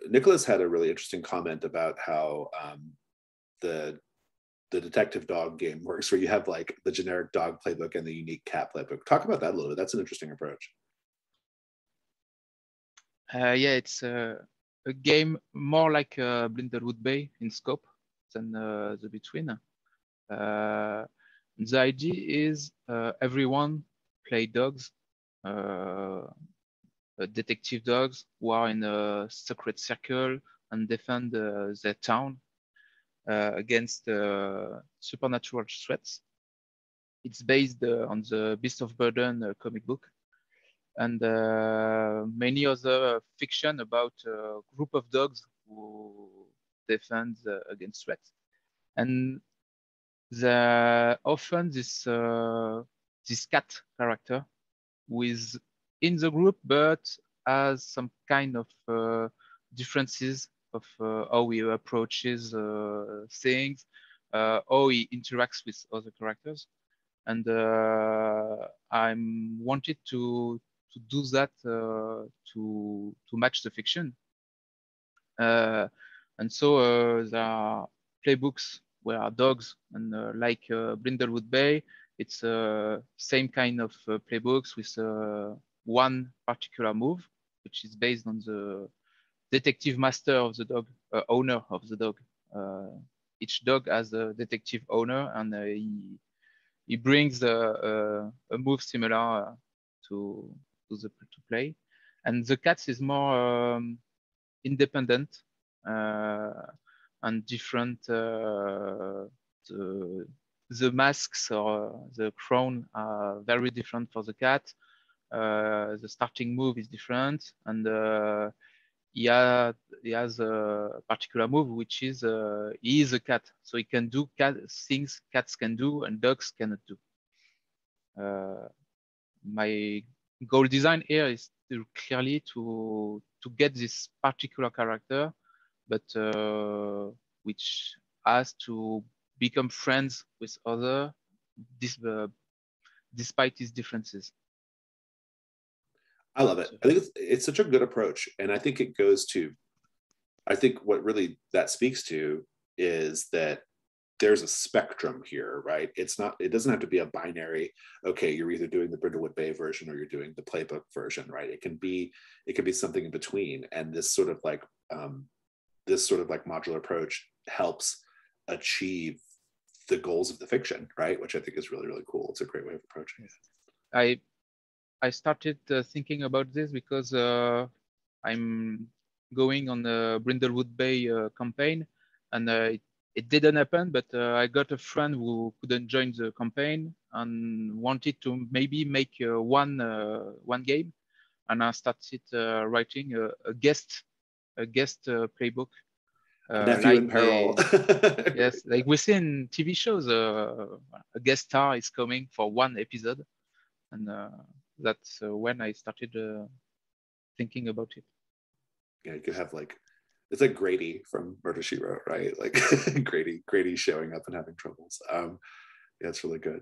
Nicholas had a really interesting comment about how the detective dog game works, where you have like the generic dog playbook and the unique cat playbook. Talk about that a little bit. That's an interesting approach. Yeah, it's a game more like Blindlewood Bay in scope than the Between. The idea is everyone play dogs, detective dogs who are in a secret circle and defend their town against supernatural threats. It's based on the Beast of Burden comic book, and many other fiction about a group of dogs who defend against threats. And often this cat character who is in the group but has some kind of differences of how he approaches things, how he interacts with other characters. And I wanted to do that to match the fiction. And so there are playbooks where are dogs, and like Brindlewood Bay, it's same kind of playbooks with one particular move, which is based on the detective master of the dog, owner of the dog. Each dog has a detective owner, and he brings a move similar to play. And the cats is more independent and different. The masks or the crown are very different for the cat. The starting move is different, and he has a particular move, which is he is a cat, so he can do things cats can do and dogs cannot do. My goal design here is clearly to get this particular character, but which has to become friends with other despite his differences. I love it. I think it's such a good approach, and I think it goes to, I think what really that speaks to is that there's a spectrum here, right? It doesn't have to be a binary, okay, you're either doing the Brindlewood Bay version or you're doing the playbook version, right? It can be something in between, and this sort of like modular approach helps achieve the goals of the fiction, right? Which I think is really, really cool. It's a great way of approaching it. I started thinking about this because I'm going on the Brindlewood Bay campaign, and it didn't happen. But I got a friend who couldn't join the campaign and wanted to maybe make one game, and I started writing a guest playbook. Nephew in peril. Yes, like we see in TV shows, a guest star is coming for one episode, and that's when I started thinking about it. Yeah, you could have like, it's like Grady from Murder She Wrote, right? Like Grady showing up and having troubles. Yeah, it's really good.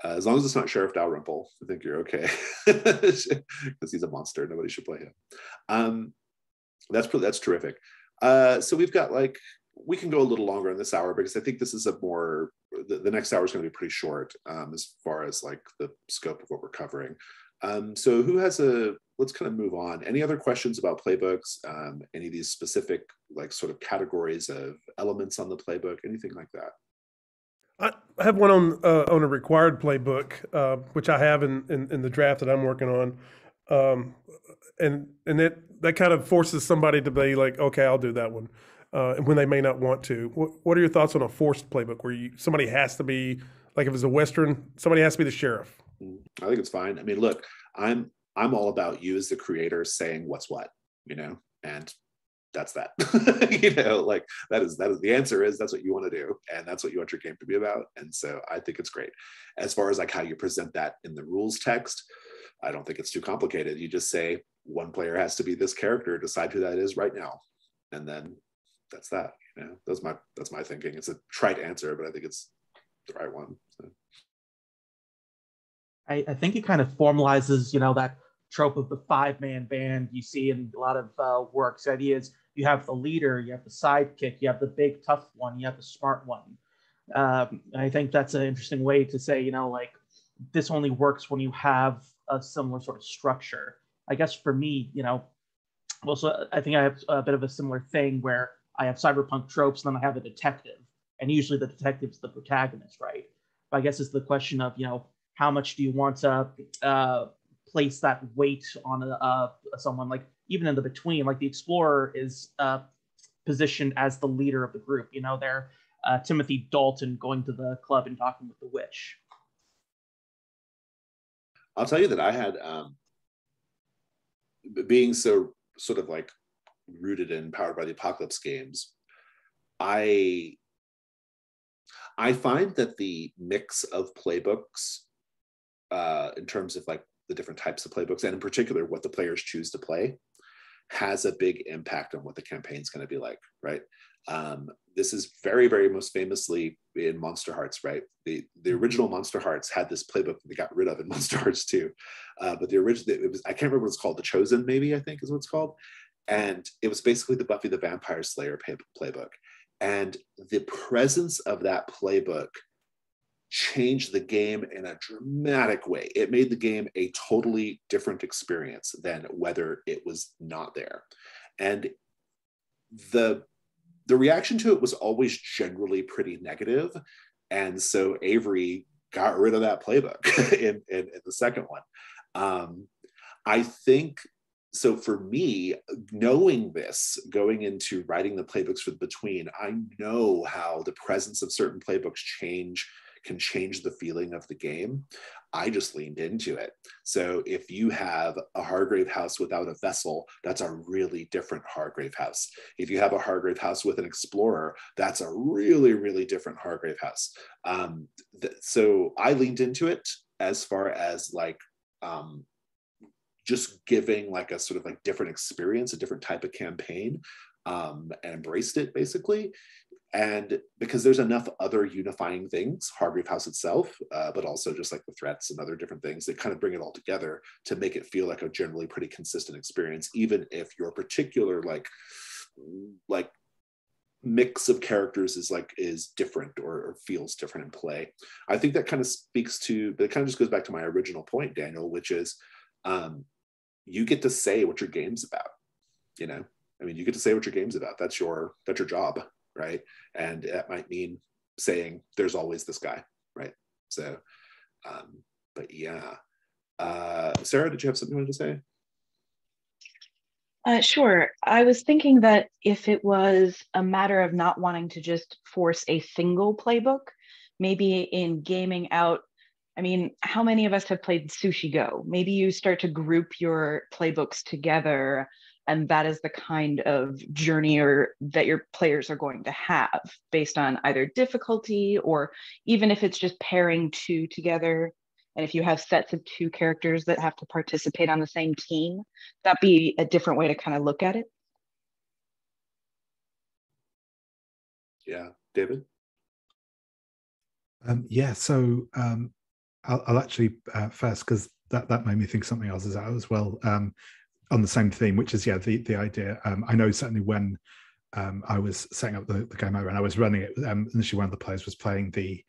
As long as it's not Sheriff Dalrymple, I think you're okay, because he's a monster. Nobody should play him. That's terrific. So we've got we can go a little longer in this hour, because I think this is the next hour is going to be pretty short as far as like the scope of what we're covering. So let's kind of move on. Any other questions about playbooks? Any of these specific like sort of categories of elements on the playbook, anything like that? I have one on a required playbook, which I have in the draft that I'm working on, and that kind of forces somebody to be like, okay, I'll do that one, when they may not want to. What are your thoughts on a forced playbook where somebody has to be, like if it's a Western, somebody has to be the sheriff? I think it's fine. I mean, look, I'm all about you as the creator saying what's what, and that's that. Like that is the answer is that's what you want to do, and that's what you want your game to be about. And so I think it's great. As far as like how you present that in the rules text, I don't think it's too complicated. You just say one player has to be this character, decide who that is right now, and then that's that. That's my thinking. It's a trite answer, but I think it's the right one. So. I think it kind of formalizes, that trope of the 5-man band you see in a lot of works. The idea is you have the leader, you have the sidekick, you have the big tough one, you have the smart one. I think that's an interesting way to say, like this only works when you have a similar sort of structure. I guess for me, also I think I have a bit of a similar thing where I have cyberpunk tropes, and then I have a detective, and usually the detective's the protagonist, right? But I guess it's the question of, how much do you want to place that weight on someone, like even in the between, like the explorer is positioned as the leader of the group. They're Timothy Dalton going to the club and talking with the witch. I'll tell you that I had, being so sort of like rooted in Powered by the Apocalypse games, I find that the mix of playbooks, in terms of like the different types of playbooks, and in particular what the players choose to play, has a big impact on what the campaign's going to be like, right? This is very, very most famously in Monster Hearts, right? The original Monster Hearts had this playbook that they got rid of in Monster Hearts 2. But the original, I can't remember what it's called, The Chosen, maybe, I think is what it's called. And it was basically the Buffy the Vampire Slayer playbook. And the presence of that playbook changed the game in a dramatic way. It made the game a totally different experience than whether it was not there. And the reaction to it was always generally pretty negative. And so Avery got rid of that playbook in the second one. I think, so for me, knowing this, going into writing the playbooks for the Between, I know how the presence of certain playbooks can change the feeling of the game. I just leaned into it. So if you have a Hargrave house without a vessel, that's a really different Hargrave house. If you have a Hargrave house with an explorer, that's a really, really different Hargrave house. So I leaned into it as far as like, just giving like a sort of like different experience, a different type of campaign, and embraced it basically. And because there's enough other unifying things, Hargrave House itself, but also just like the threats and other different things that kind of bring it all together to make it feel like a generally pretty consistent experience, even if your particular like mix of characters is different or feels different in play. I think that kind of speaks to, but it kind of just goes back to my original point, Daniel, which is you get to say what your game's about. I mean, you get to say what your game's about. That's your job. Right. And that might mean saying there's always this guy. Right. So, but yeah, Sarah, did you have something you wanted to say? Sure. I was thinking that if it was a matter of not wanting to just force a single playbook, maybe in gaming out, I mean, how many of us have played Sushi Go? Maybe you start to group your playbooks together, and that is the kind of journey that your players are going to have based on either difficulty, or even if it's just pairing two together. And if you have sets of two characters that have to participate on the same team, that'd be a different way to kind of look at it. Yeah, David? I'll actually first, because that made me think something else is out as well, on the same theme, which is the idea. I know certainly when I was setting up the game over and I was running it, initially one of the players was playing the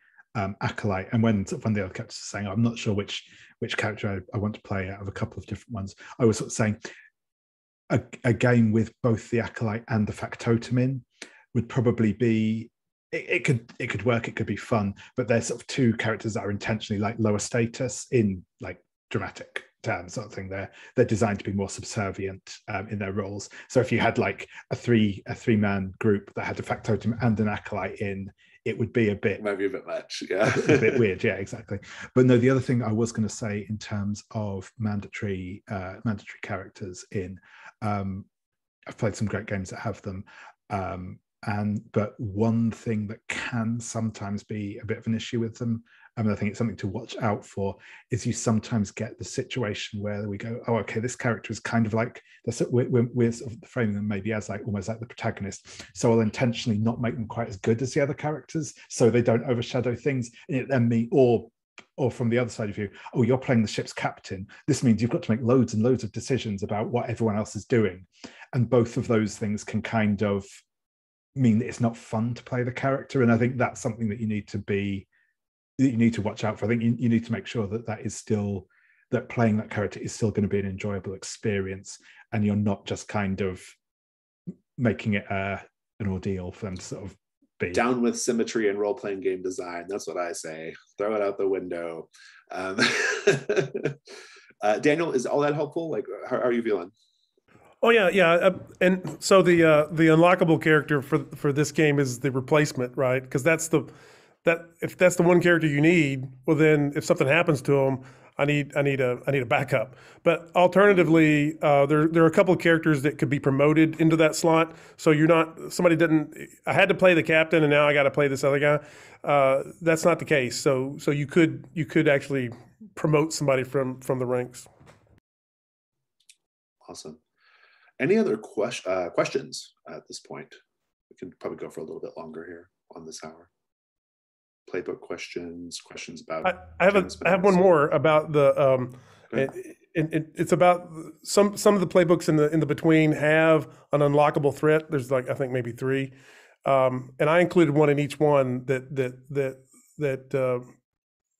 acolyte, and when the other characters were saying, I'm not sure which character I want to play out of a couple of different ones, I was sort of saying a game with both the acolyte and the factotum in would probably be, it could work, it could be fun, but they're sort of two characters that are intentionally like lower status in like dramatic terms, sort of thing. They're designed to be more subservient in their roles. So if you had like a three-man group that had a factotum and an acolyte in, it would be might be a bit much, yeah. a bit weird, yeah, exactly. But no, the other thing I was going to say in terms of mandatory characters in, I've played some great games that have them, but one thing that can sometimes be a bit of an issue with them, I think it's something to watch out for, is you sometimes get the situation where we go, oh, okay, this character is kind of like, we're sort of framing them maybe as like almost like the protagonist, so I'll intentionally not make them quite as good as the other characters so they don't overshadow things, and it then or from the other side of you, oh, you're playing the ship's captain, this means you've got to make loads and loads of decisions about what everyone else is doing, and both of those things can kind of mean that it's not fun to play the character. And I think that's something that you need to watch out for. I think you need to make sure that playing that character is still going to be an enjoyable experience, and you're not just kind of making it an ordeal for them to sort of be. Down with symmetry and role-playing game design. That's what I say. Throw it out the window. Daniel, is all that helpful? Like, how are you feeling? Oh yeah. And so the unlockable character for this game is the replacement, right? Because if that's the one character you need, well then if something happens to him, I need a backup. But alternatively, there are a couple of characters that could be promoted into that slot. So I had to play the captain and now I got to play this other guy. That's not the case. So you could actually promote somebody from the ranks. Awesome. Any other questions at this point? We can probably go for a little bit longer here on this hour. Playbook questions about. I have one more about the. It's about some of the playbooks in the between have an unlockable threat. There's like I think maybe 3, and I included one in each one that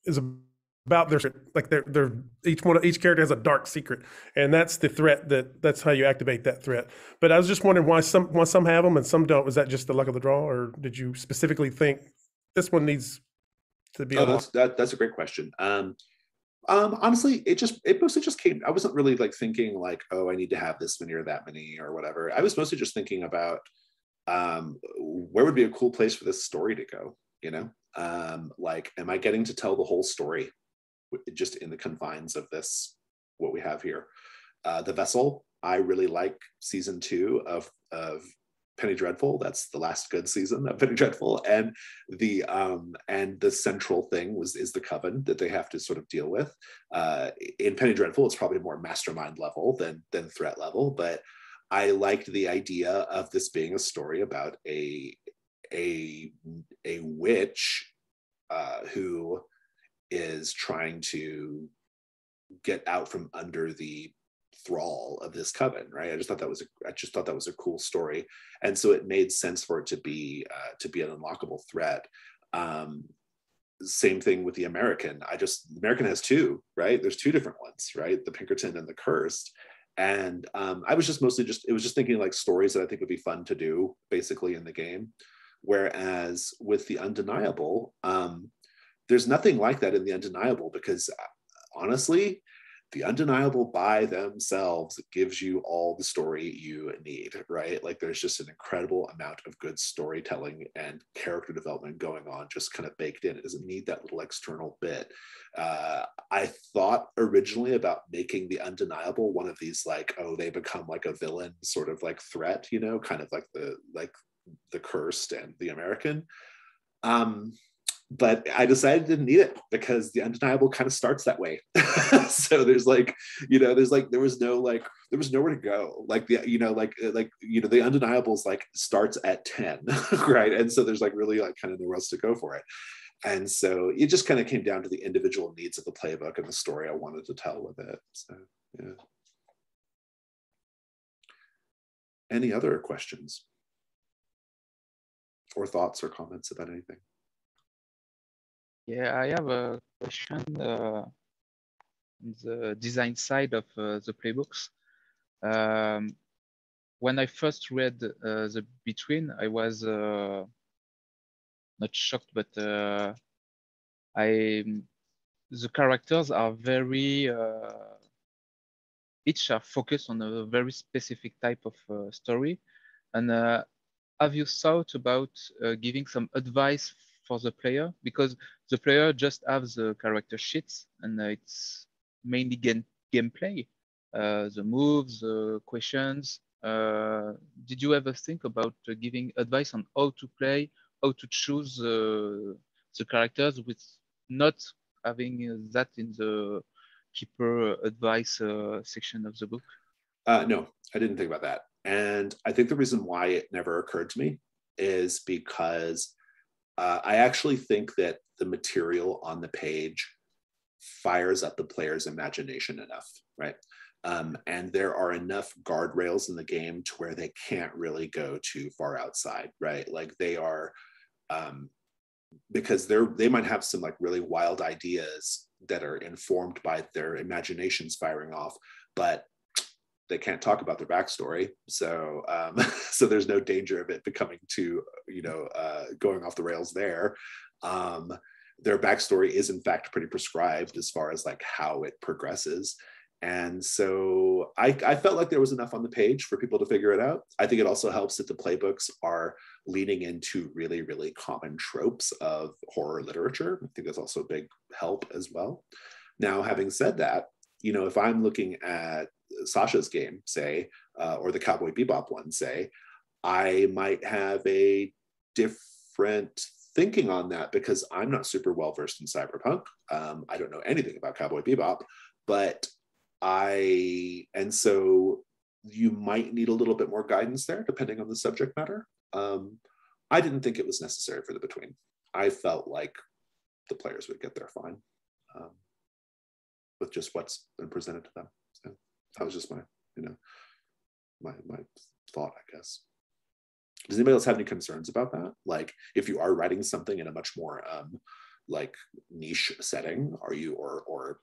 is about their like they're each character has a dark secret, and that's the threat that's how you activate that threat. But I was just wondering why some have them and some don't. Was that just the luck of the draw, or did you specifically think this one needs to be? That's a great question. Honestly, it mostly just came. I wasn't really like thinking like, oh, I need to have this many or that many or whatever. I was mostly just thinking about where would be a cool place for this story to go. You know, like, am I getting to tell the whole story just in the confines of this, what we have here? The Vessel, I really like season 2 of Penny Dreadful. That's the last good season of Penny Dreadful, and the central thing is the coven that they have to sort of deal with. In Penny Dreadful, it's probably more mastermind level than threat level, but I liked the idea of this being a story about a witch who is trying to get out from under the thrall of this coven, right? I just thought that was a cool story, and so it made sense for it to be an unlockable threat. Same thing with the American. The American has 2, right? There's 2 different ones, right? The Pinkerton and the Cursed. And I was just mostly thinking like stories that I think would be fun to do basically in the game. Whereas with the Undeniable, there's nothing like that in the Undeniable, because honestly, the undeniable by themselves gives you all the story you need, right? Like there's just an incredible amount of good storytelling and character development going on, just kind of baked in. It doesn't need that little external bit. I thought originally about making the undeniable one of these, like, oh, they become like a villain sort of like threat, you know, kind of like the cursed and the American. But I decided I didn't need it because the undeniable kind of starts that way. So there's like, you know, there was nowhere to go. Like the undeniables like starts at 10, right? And so there's like really like kind of nowhere else to go for it. And so it just kind of came down to the individual needs of the playbook and the story I wanted to tell with it. So yeah. Any other questions or thoughts or comments about anything? Yeah, I have a question on the design side of the playbooks. When I first read the Between, I was not shocked, but the characters are very, each are focused on a very specific type of story. And have you thought about giving some advice for the player? Because the player just has the character sheets and it's mainly gameplay, the moves, the questions. Did you ever think about giving advice on how to play, how to choose the characters with not having that in the keeper advice section of the book? No, I didn't think about that. And I think the reason why it never occurred to me is because I actually think that the material on the page fires up the player's imagination enough, right? And there are enough guardrails in the game to where they can't really go too far outside, right? Like they are, because they might have some like really wild ideas that are informed by their imaginations firing off, but they can't talk about their backstory. So, so there's no danger of it becoming too, going off the rails there. Their backstory is in fact pretty prescribed as far as like how it progresses. And so I felt like there was enough on the page for people to figure it out. I think it also helps that the playbooks are leaning into really, really common tropes of horror literature. I think that's also a big help as well. Now, having said that, if I'm looking at Sasha's game, say, or the Cowboy Bebop one, say, I might have a different thinking on that because I'm not super well versed in cyberpunk. I don't know anything about Cowboy Bebop, and so you might need a little bit more guidance there depending on the subject matter. I didn't think it was necessary for the Between. I felt like the players would get there fine with just what's been presented to them. So that was just my thought, I guess. Does anybody else have any concerns about that? Like, if you are writing something in a much more like niche setting, or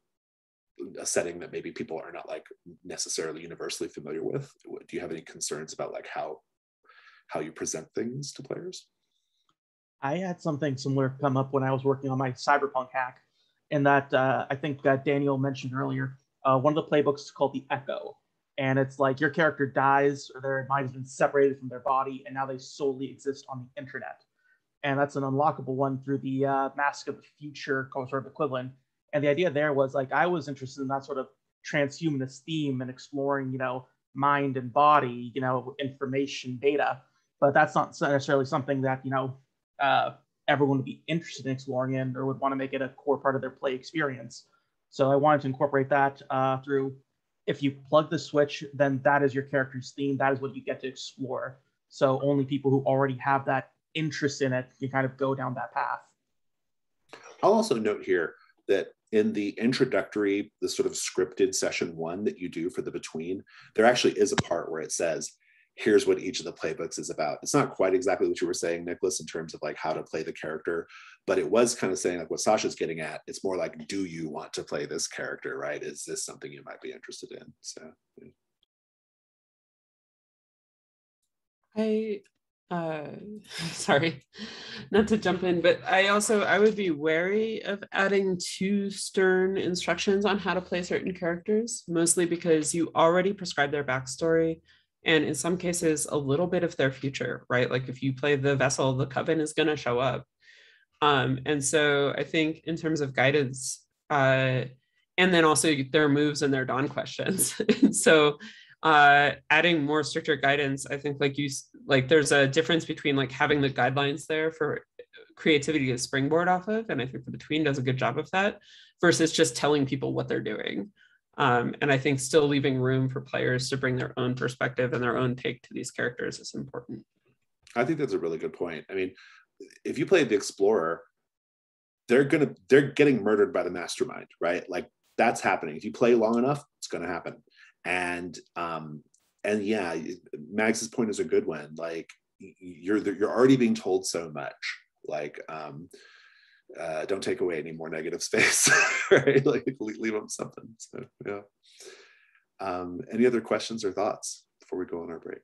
a setting that maybe people are not like necessarily universally familiar with, do you have any concerns about like how you present things to players? I had something similar come up when I was working on my cyberpunk hack, and that I think Daniel mentioned earlier. One of the playbooks is called the Echo, and it's like your character dies or their mind has been separated from their body, and now they solely exist on the internet. And that's an unlockable one through the Mask of the Future sort of equivalent. And the idea there was like I was interested in that sort of transhumanist theme and exploring, mind and body, information, data. But that's not necessarily something that everyone would be interested in exploring in or would want to make it a core part of their play experience. So I wanted to incorporate that through, if you plug the switch, then that is your character's theme. That is what you get to explore. So only people who already have that interest in it can kind of go down that path. I'll also note here that in the introductory, the sort of scripted session 1 that you do for the Between, there actually is a part where it says, here's what each of the playbooks is about. It's not quite exactly what you were saying, Nicholas, in terms of like how to play the character, but it was kind of saying like what Sasha's getting at. It's more like, do you want to play this character, right? Is this something you might be interested in? So, yeah. sorry, not to jump in, but I would be wary of adding too stern instructions on how to play certain characters, mostly because you already prescribe their backstory, and in some cases a little bit of their future, right? Like if you play the vessel, the coven is going to show up. And so I think in terms of guidance, and then also their moves and their dawn questions. And so adding more stricter guidance, I think like there's a difference between like having the guidelines there for creativity to springboard off of, and I think the Between does a good job of that, versus just telling people what they're doing. And I think still leaving room for players to bring their own perspective and their own take to these characters is important. I think that's a really good point. I mean, if you play the Explorer, they're getting murdered by the mastermind, right? Like that's happening. If you play long enough, it's going to happen. And yeah, Mags's point is a good one. Like you're already being told so much. Like don't take away any more negative space, right? Like leave them something. So yeah. Any other questions or thoughts before we go on our break?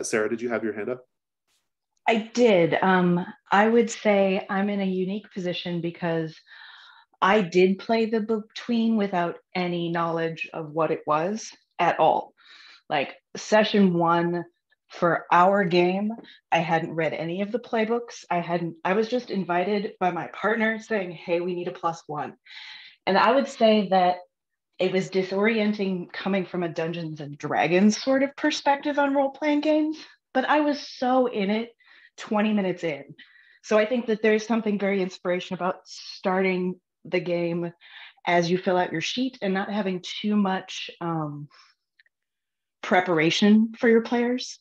Sarah, did you have your hand up? I did. I would say I'm in a unique position because I did play the Between without any knowledge of what it was at all. Like session 1 for our game, I hadn't read any of the playbooks. I was just invited by my partner saying, hey, we need a +1. And I would say that it was disorienting coming from a Dungeons and Dragons sort of perspective on role-playing games, but I was so in it 20 minutes in. So I think that there's something very inspirational about starting the game as you fill out your sheet and not having too much preparation for your players.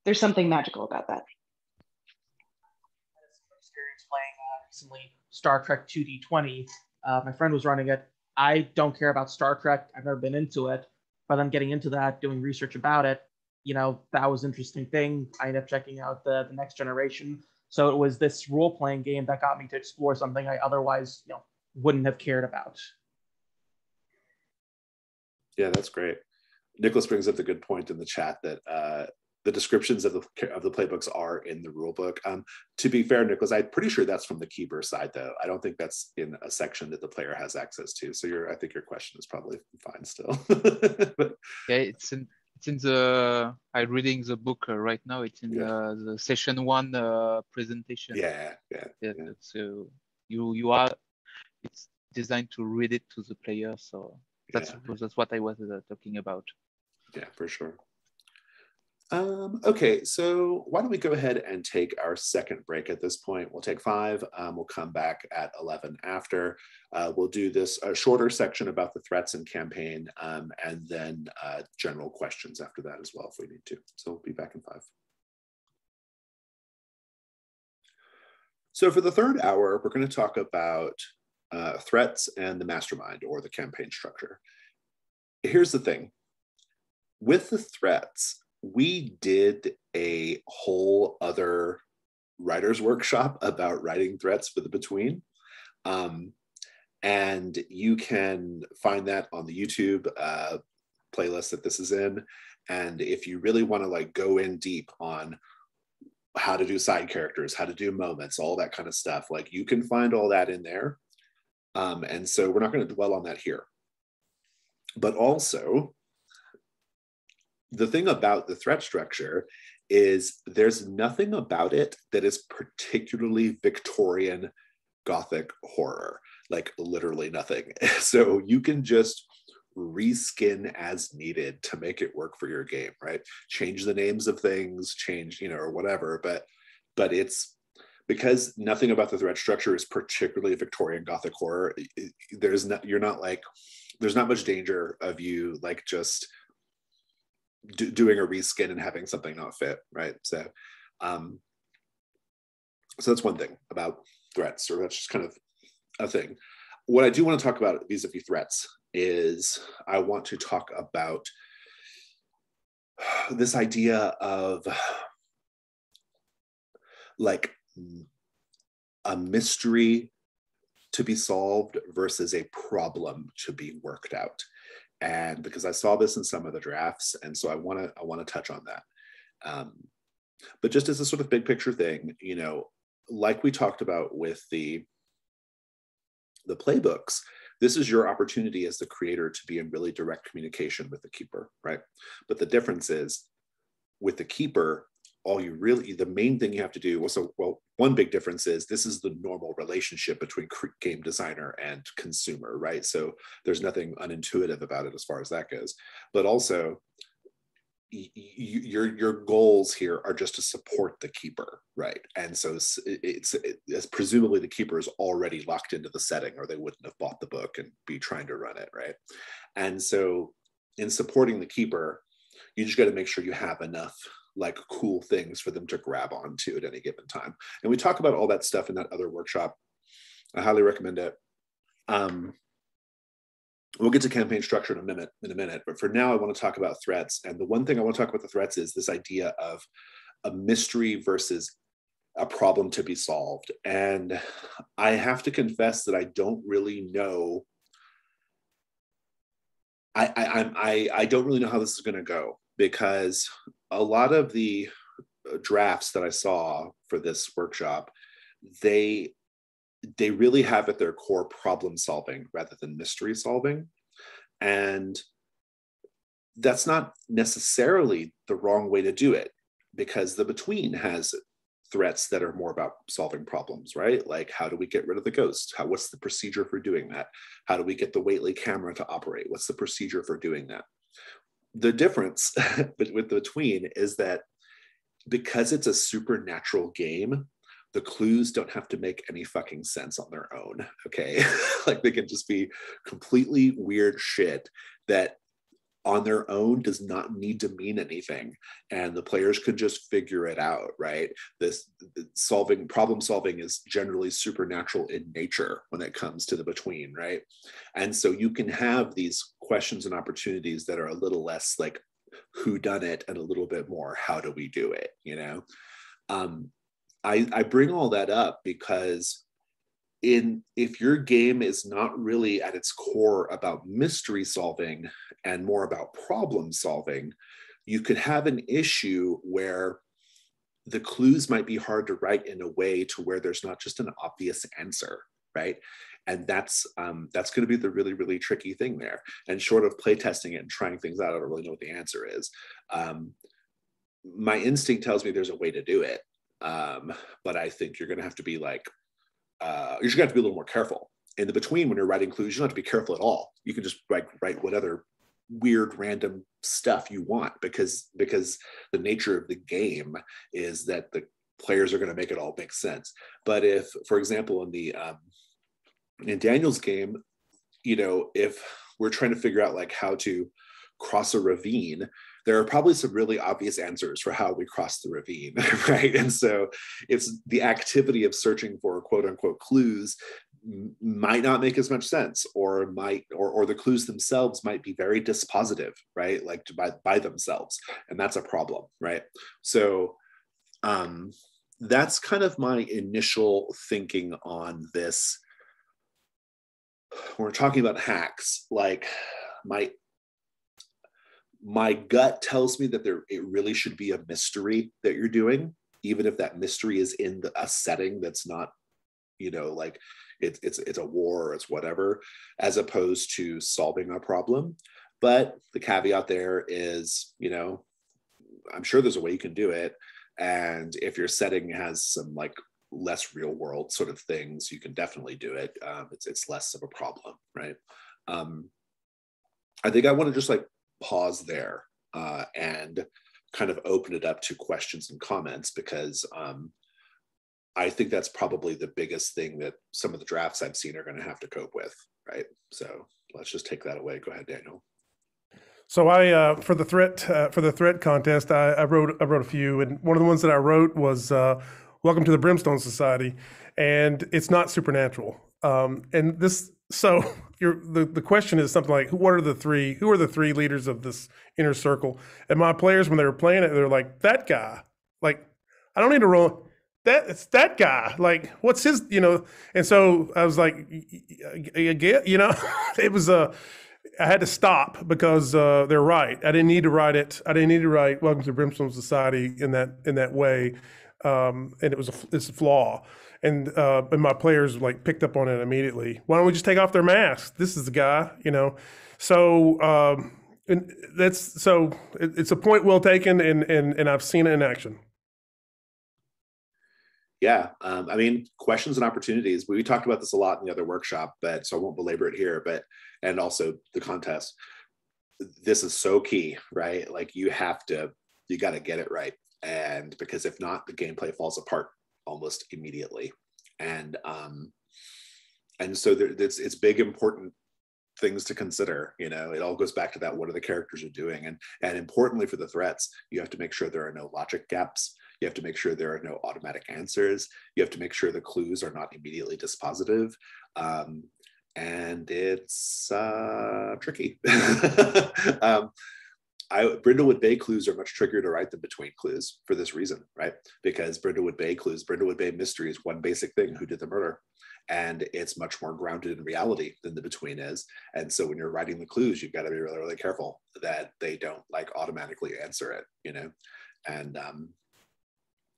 There's something magical about that. I had some experience playing recently Star Trek 2D20. My friend was running it. I don't care about Star Trek. I've never been into it, but I'm getting into that, doing research about it. You know, that was an interesting thing. I ended up checking out the Next Generation. So it was this role-playing game that got me to explore something I otherwise, wouldn't have cared about. Yeah, that's great. Nicholas brings up the good point in the chat that the descriptions of the playbooks are in the rule book. To be fair, Nicholas, I'm pretty sure that's from the keeper side, though. I don't think that's in a section that the player has access to. So I think your question is probably fine still. But, yeah, it's in the. I'm reading the book right now. It's in the session 1 presentation. Yeah. So you are. It's designed to read it to the player. So that's what I was talking about. Yeah, for sure. Okay, so why don't we go ahead and take our second break at this point. We'll take 5. We'll come back at 11 after. We'll do this shorter section about the threats and campaign, and then general questions after that as well if we need to. So we'll be back in 5. So for the third hour, we're going to talk about threats and the mastermind or the campaign structure. Here's the thing. With the threats, we did a whole other writer's workshop about writing threats for the Between. And you can find that on the YouTube playlist that this is in. And if you really want to like go in deep on how to do side characters, how to do moments, all that kind of stuff, like you can find all that in there. And so we're not going to dwell on that here. But also, the thing about the threat structure is there's nothing about it that is particularly Victorian Gothic horror, like literally nothing. So you can just reskin as needed to make it work for your game, right? Change the names of things, change, or whatever, but it's because nothing about the threat structure is particularly Victorian Gothic horror. There's not much danger of you like just doing a reskin and having something not fit, right? So that's one thing about threats, or that's just kind of a thing. What I do want to talk about vis-a-vis threats is I want to talk about this idea of like a mystery to be solved versus a problem to be worked out. and because I saw this in some of the drafts, and so I want to touch on that. But just as a sort of big picture thing, you know, like we talked about with the playbooks, this is your opportunity as the creator to be in really direct communication with the keeper, right? But the difference is with the keeper, the main thing you have to do, one big difference is this is the normal relationship between game designer and consumer, right? So there's nothing unintuitive about it as far as that goes. But also, your goals here are just to support the keeper, right? And so it's presumably the keeper is already locked into the setting, or they wouldn't have bought the book and be trying to run it, right? And so in supporting the keeper, you just got to make sure you have enough like cool things for them to grab onto at any given time. And we talk about all that stuff in that other workshop. I highly recommend it. We'll get to campaign structure in a minute, but for now I want to talk about threats. And the one thing I want to talk about the threats is this idea of a mystery versus a problem to be solved. And I have to confess that I don't really know. I don't really know how this is going to go, because a lot of the drafts that I saw for this workshop, they really have at their core problem solving rather than mystery solving. And that's not necessarily the wrong way to do it, because the between has threats that are more about solving problems, right? Like, how do we get rid of the ghost? What's the procedure for doing that? How do we get the Waitley camera to operate? What's the procedure for doing that? The difference with the between is that because it's a supernatural game, the clues don't have to make any fucking sense on their own, okay? Like, they can just be completely weird shit that on their own does not need to mean anything, and the players could just figure it out, right? Problem solving is generally supernatural in nature when it comes to the between, right? And so you can have these questions and opportunities that are a little less like who done it and a little bit more how do we do it, you know? I bring all that up because if your game is not really at its core about mystery solving and more about problem solving, you could have an issue where the clues might be hard to write in a way to where there's not just an obvious answer, right? And that's going to be the really, really tricky thing there. And short of playtesting it and trying things out, I don't really know what the answer is. My instinct tells me there's a way to do it. But I think you're going to have to be like, you're just going to have to be a little more careful. In the between, when you're writing clues, you don't have to be careful at all. You can just write what other weird random stuff you want, because the nature of the game is that the players are going to make it all make sense. But if, for example, in Daniel's game, you know, if we're trying to figure out like how to cross a ravine, there are probably some really obvious answers for how we cross the ravine, right? And so it's the activity of searching for quote unquote clues might not make as much sense, or the clues themselves might be very dispositive, right? Like by themselves, and that's a problem, right? So that's kind of my initial thinking on this. When we're talking about hacks, like my gut tells me that it really should be a mystery that you're doing, even if that mystery is in a setting that's not, you know, like it's a war or it's whatever, as opposed to solving a problem. But the caveat there is, you know, I'm sure there's a way you can do it. And if your setting has some like less real world sort of things, you can definitely do it. It's less of a problem, right? I think I want to just like pause there and kind of open it up to questions and comments, because I think that's probably the biggest thing that some of the drafts I've seen are going to have to cope with, right? So let's just take that away. Go ahead, Daniel. So I for the threat contest, I wrote a few, and one of the ones that I wrote was "Welcome to the Brimstone Society," and it's not supernatural. And this, so the question is something like, who are the three leaders of this inner circle? And my players, when they were playing it, they're like, that guy. Like, I don't need to roll. It's that guy. Like, what's his, you know? And so I was like, you know, it was I had to stop because they're right. I didn't need to write it. I didn't need to write "Welcome to Brimstone Society" in that way, and it's a flaw. And my players like picked up on it immediately. Why don't we just take off their masks? This is the guy, you know. So and it's a point well taken, and I've seen it in action. Yeah, I mean, questions and opportunities. We talked about this a lot in the other workshop, but so I won't belabor it here. But and also the contest. This is so key, right? Like you got to get it right, and because if not, the gameplay falls apart almost immediately. And so it's big, important things to consider. You know, it all goes back to that: what are the characters are doing, and importantly for the threats, you have to make sure there are no logic gaps. You have to make sure there are no automatic answers. You have to make sure the clues are not immediately dispositive. And it's tricky. Brindlewood Bay clues are much trickier to write than Between clues for this reason, right? Because Brindlewood Bay mystery is one basic thing: who did the murder? And it's much more grounded in reality than the Between is. And so when you're writing the clues, you've got to be really, really careful that they don't like automatically answer it, you know? And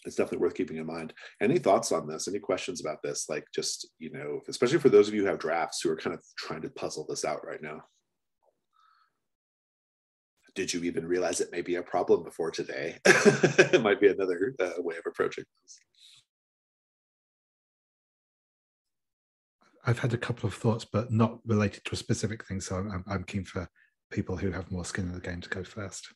it's definitely worth keeping in mind. Any thoughts on this? Any questions about this? Like, just, you know, especially for those of you who have drafts who are kind of trying to puzzle this out right now. Did you even realize it may be a problem before today? It might be another way of approaching this. I've had a couple of thoughts, but not related to a specific thing. So I'm keen for people who have more skin in the game to go first.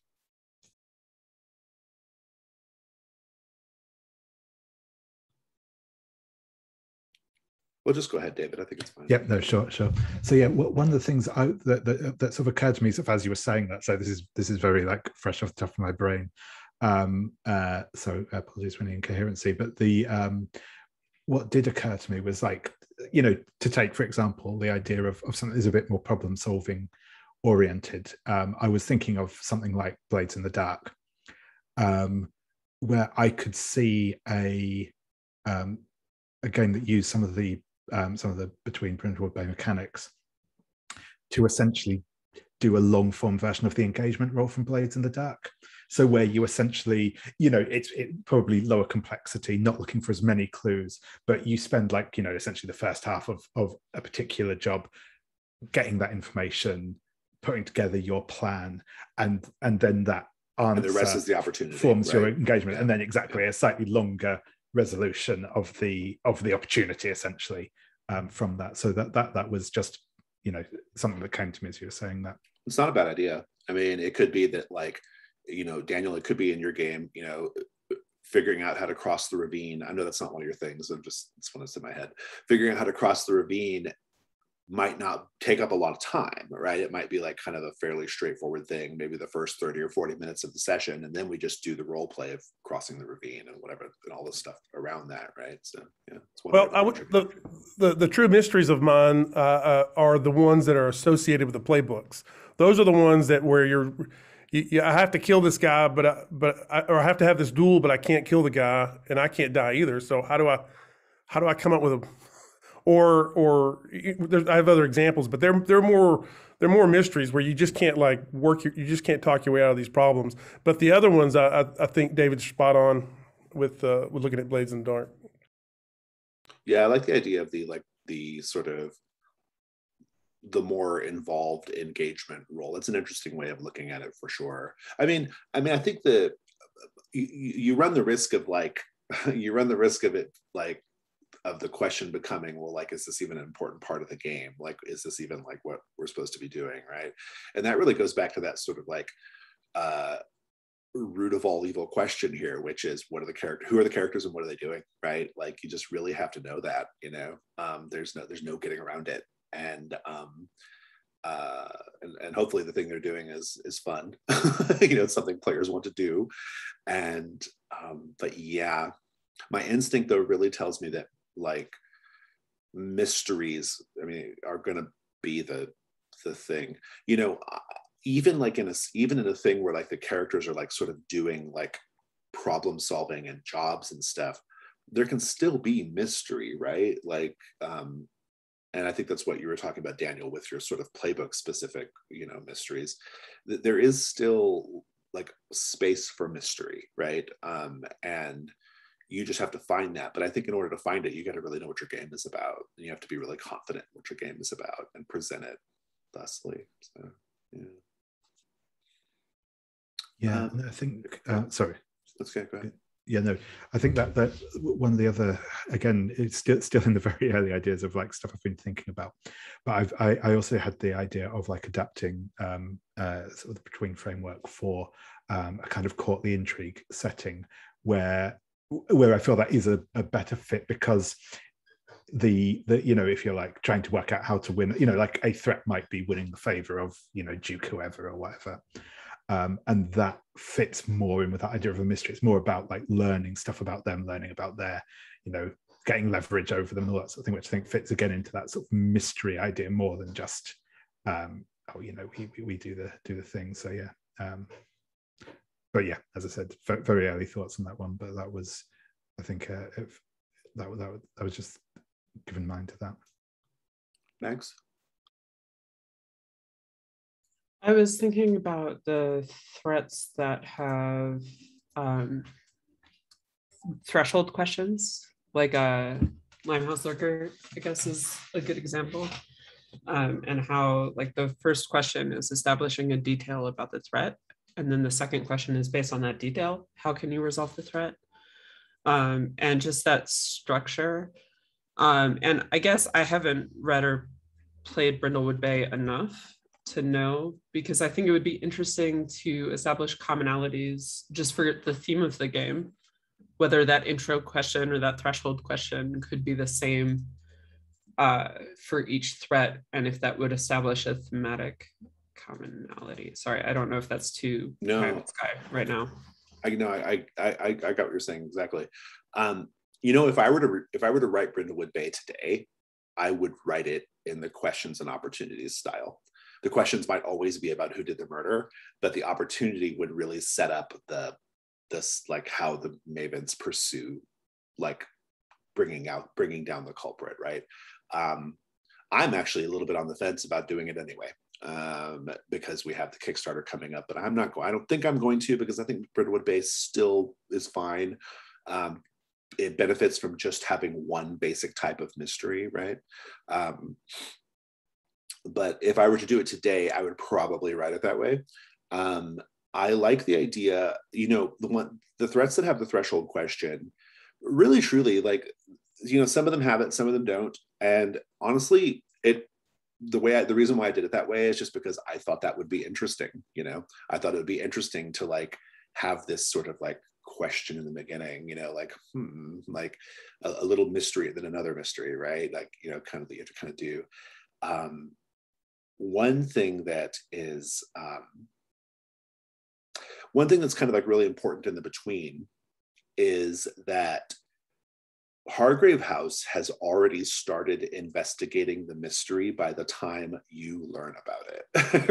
Well, just go ahead, David. I think it's fine. Yeah, no, sure. So yeah, one of the things that sort of occurred to me as you were saying that, so this is very like fresh off the top of my brain. So apologies for any incoherency, but the what did occur to me was, like, you know, to take, for example, the idea of something that's a bit more problem solving oriented. I was thinking of something like Blades in the Dark, where I could see a game that used some of the Between Brindlewood Bay mechanics to essentially do a long form version of the engagement role from Blades in the Dark. So where you essentially, you know, it's probably lower complexity, not looking for as many clues, but you spend, like, you know, essentially the first half of a particular job getting that information, putting together your plan, and then that answer, and the rest is the opportunity, forms right? Your engagement, yeah. And then exactly a slightly longer resolution of the opportunity, essentially, from that. So that was just, you know, something that came to me as you were saying that. It's not a bad idea. I mean, it could be that, like, you know, Daniel, it could be in your game, you know, figuring out how to cross the ravine. I know that's not one of your things. It's one that's in my head. Figuring out how to cross the ravine might not take up a lot of time, right? It might be like kind of a fairly straightforward thing, maybe the first 30 or 40 minutes of the session, and then we just do the role play of crossing the ravine and whatever, and all this stuff around that, right? So yeah, it's one. Well, the true mysteries of mine are the ones that are associated with the playbooks. Those are the ones that where I have to kill this guy, or I have to have this duel, but I can't kill the guy, and I can't die either. So how do I come up with a I have other examples, but they're more mysteries where you just can't you just can't talk your way out of these problems. But the other ones, I think David's spot on with looking at Blades in the Dark. Yeah, I like the idea of the sort of the more involved engagement role. It's an interesting way of looking at it for sure. I mean, I think you run the risk of of the question becoming, well, like, is this even an important part of the game? Like, is this even like what we're supposed to be doing, right? And that really goes back to that sort of like root of all evil question here, which is, who are the characters and what are they doing, right? Like, you just really have to know that, you know. There's no getting around it. And hopefully the thing they're doing is fun. You know, it's something players want to do. And but yeah, my instinct though really tells me that, like, mysteries, I mean, are going to be the thing, you know. Even in a thing where, like, the characters are like sort of doing like problem solving and jobs and stuff, there can still be mystery, right? Like and I think that's what you were talking about, Daniel, with your sort of playbook specific, mysteries. There is still like space for mystery, right? And you just have to find that. But I think in order to find it, you got to really know what your game is about. And you have to be really confident in what your game is about and present it thusly. So, yeah. Yeah, I think, sorry. Let's go ahead. Yeah, no, I think that one of the other, again, it's still in the very early ideas of like stuff I've been thinking about, but I also had the idea of like adapting sort of the between framework for a kind of courtly intrigue setting where I feel that is a better fit, because the if you're like trying to work out how to win, like a threat might be winning the favor of Duke whoever or whatever. And that fits more in with that idea of a mystery. It's more about like learning stuff about them, learning about their, getting leverage over them and all that sort of thing, which I think fits again into that sort of mystery idea more than just, we do the thing. So yeah. But yeah, as I said, very early thoughts on that one. But that was, I think, that was just giving mind to that. Max? I was thinking about the threats that have threshold questions, like Limehouse Lurker, I guess, is a good example. And how like the first question is establishing a detail about the threat. And then the second question is based on that detail, how can you resolve the threat? And just that structure. And I guess I haven't read or played Brindlewood Bay enough to know, because I think it would be interesting to establish commonalities just for the theme of the game, whether that intro question or that threshold question could be the same for each threat, and if that would establish a thematic commonality. Sorry, I don't know if that's too pie in the sky right now. I got what you're saying exactly. If I were to write Brindlewood Bay today, I would write it in the questions and opportunities style. The questions might always be about who did the murder, but the opportunity would really set up this like how the Mavens pursue like bringing down the culprit, right? I'm actually a little bit on the fence about doing it anyway, because we have the Kickstarter coming up, but I don't think I'm going to, because I think Brindlewood Bay still is fine. It benefits from just having one basic type of mystery, right? But if I were to do it today, I would probably write it that way. I like the idea, the threats that have the threshold question, really truly, like, some of them have it, some of them don't. And honestly, the reason why I did it that way is just because I thought that would be interesting. I thought it would be interesting to like have this sort of like question in the beginning, like a little mystery and then another mystery, right? Like, kind of that you have to kind of do. One thing that's kind of like really important in the between is that Hargrave House has already started investigating the mystery by the time you learn about it,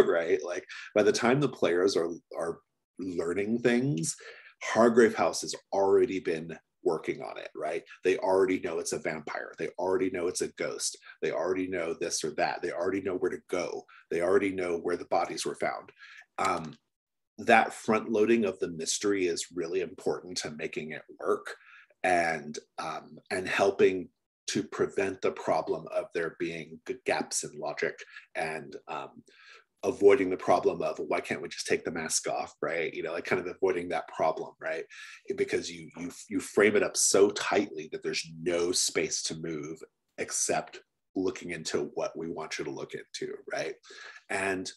right? Like by the time the players are learning things, Hargrave House has already been working on it, right? They already know it's a vampire. They already know it's a ghost. They already know this or that. They already know where to go. They already know where the bodies were found. That front loading of the mystery is really important to making it work and helping to prevent the problem of there being gaps in logic and avoiding the problem of why can't we just take the mask off, right? Like kind of avoiding that problem, right? Because you frame it up so tightly that there's no space to move except looking into what we want you to look into, right? And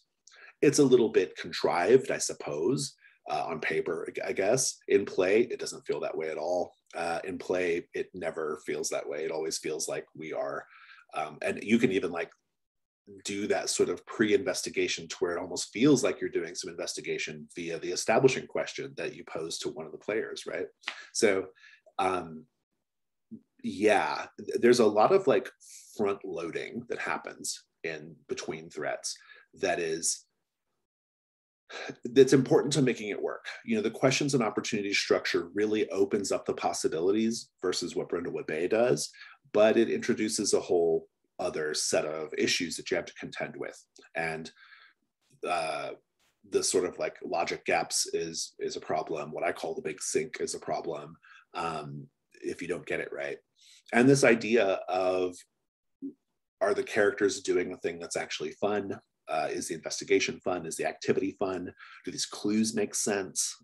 it's a little bit contrived, I suppose, on paper, I guess. In play, it doesn't feel that way at all. In play, it never feels that way. It always feels like we are, and you can even like do that sort of pre-investigation to where it almost feels like you're doing some investigation via the establishing question that you pose to one of the players, right? So yeah, there's a lot of like front loading that happens in between threats that's important to making it work. The questions and opportunities structure really opens up the possibilities versus what Brindlewood Bay does, but it introduces a whole other set of issues that you have to contend with. And the sort of like logic gaps is a problem. What I call the big sink is a problem if you don't get it right. And this idea of, are the characters doing a thing that's actually fun? Is the investigation fun? Is the activity fun? Do these clues make sense?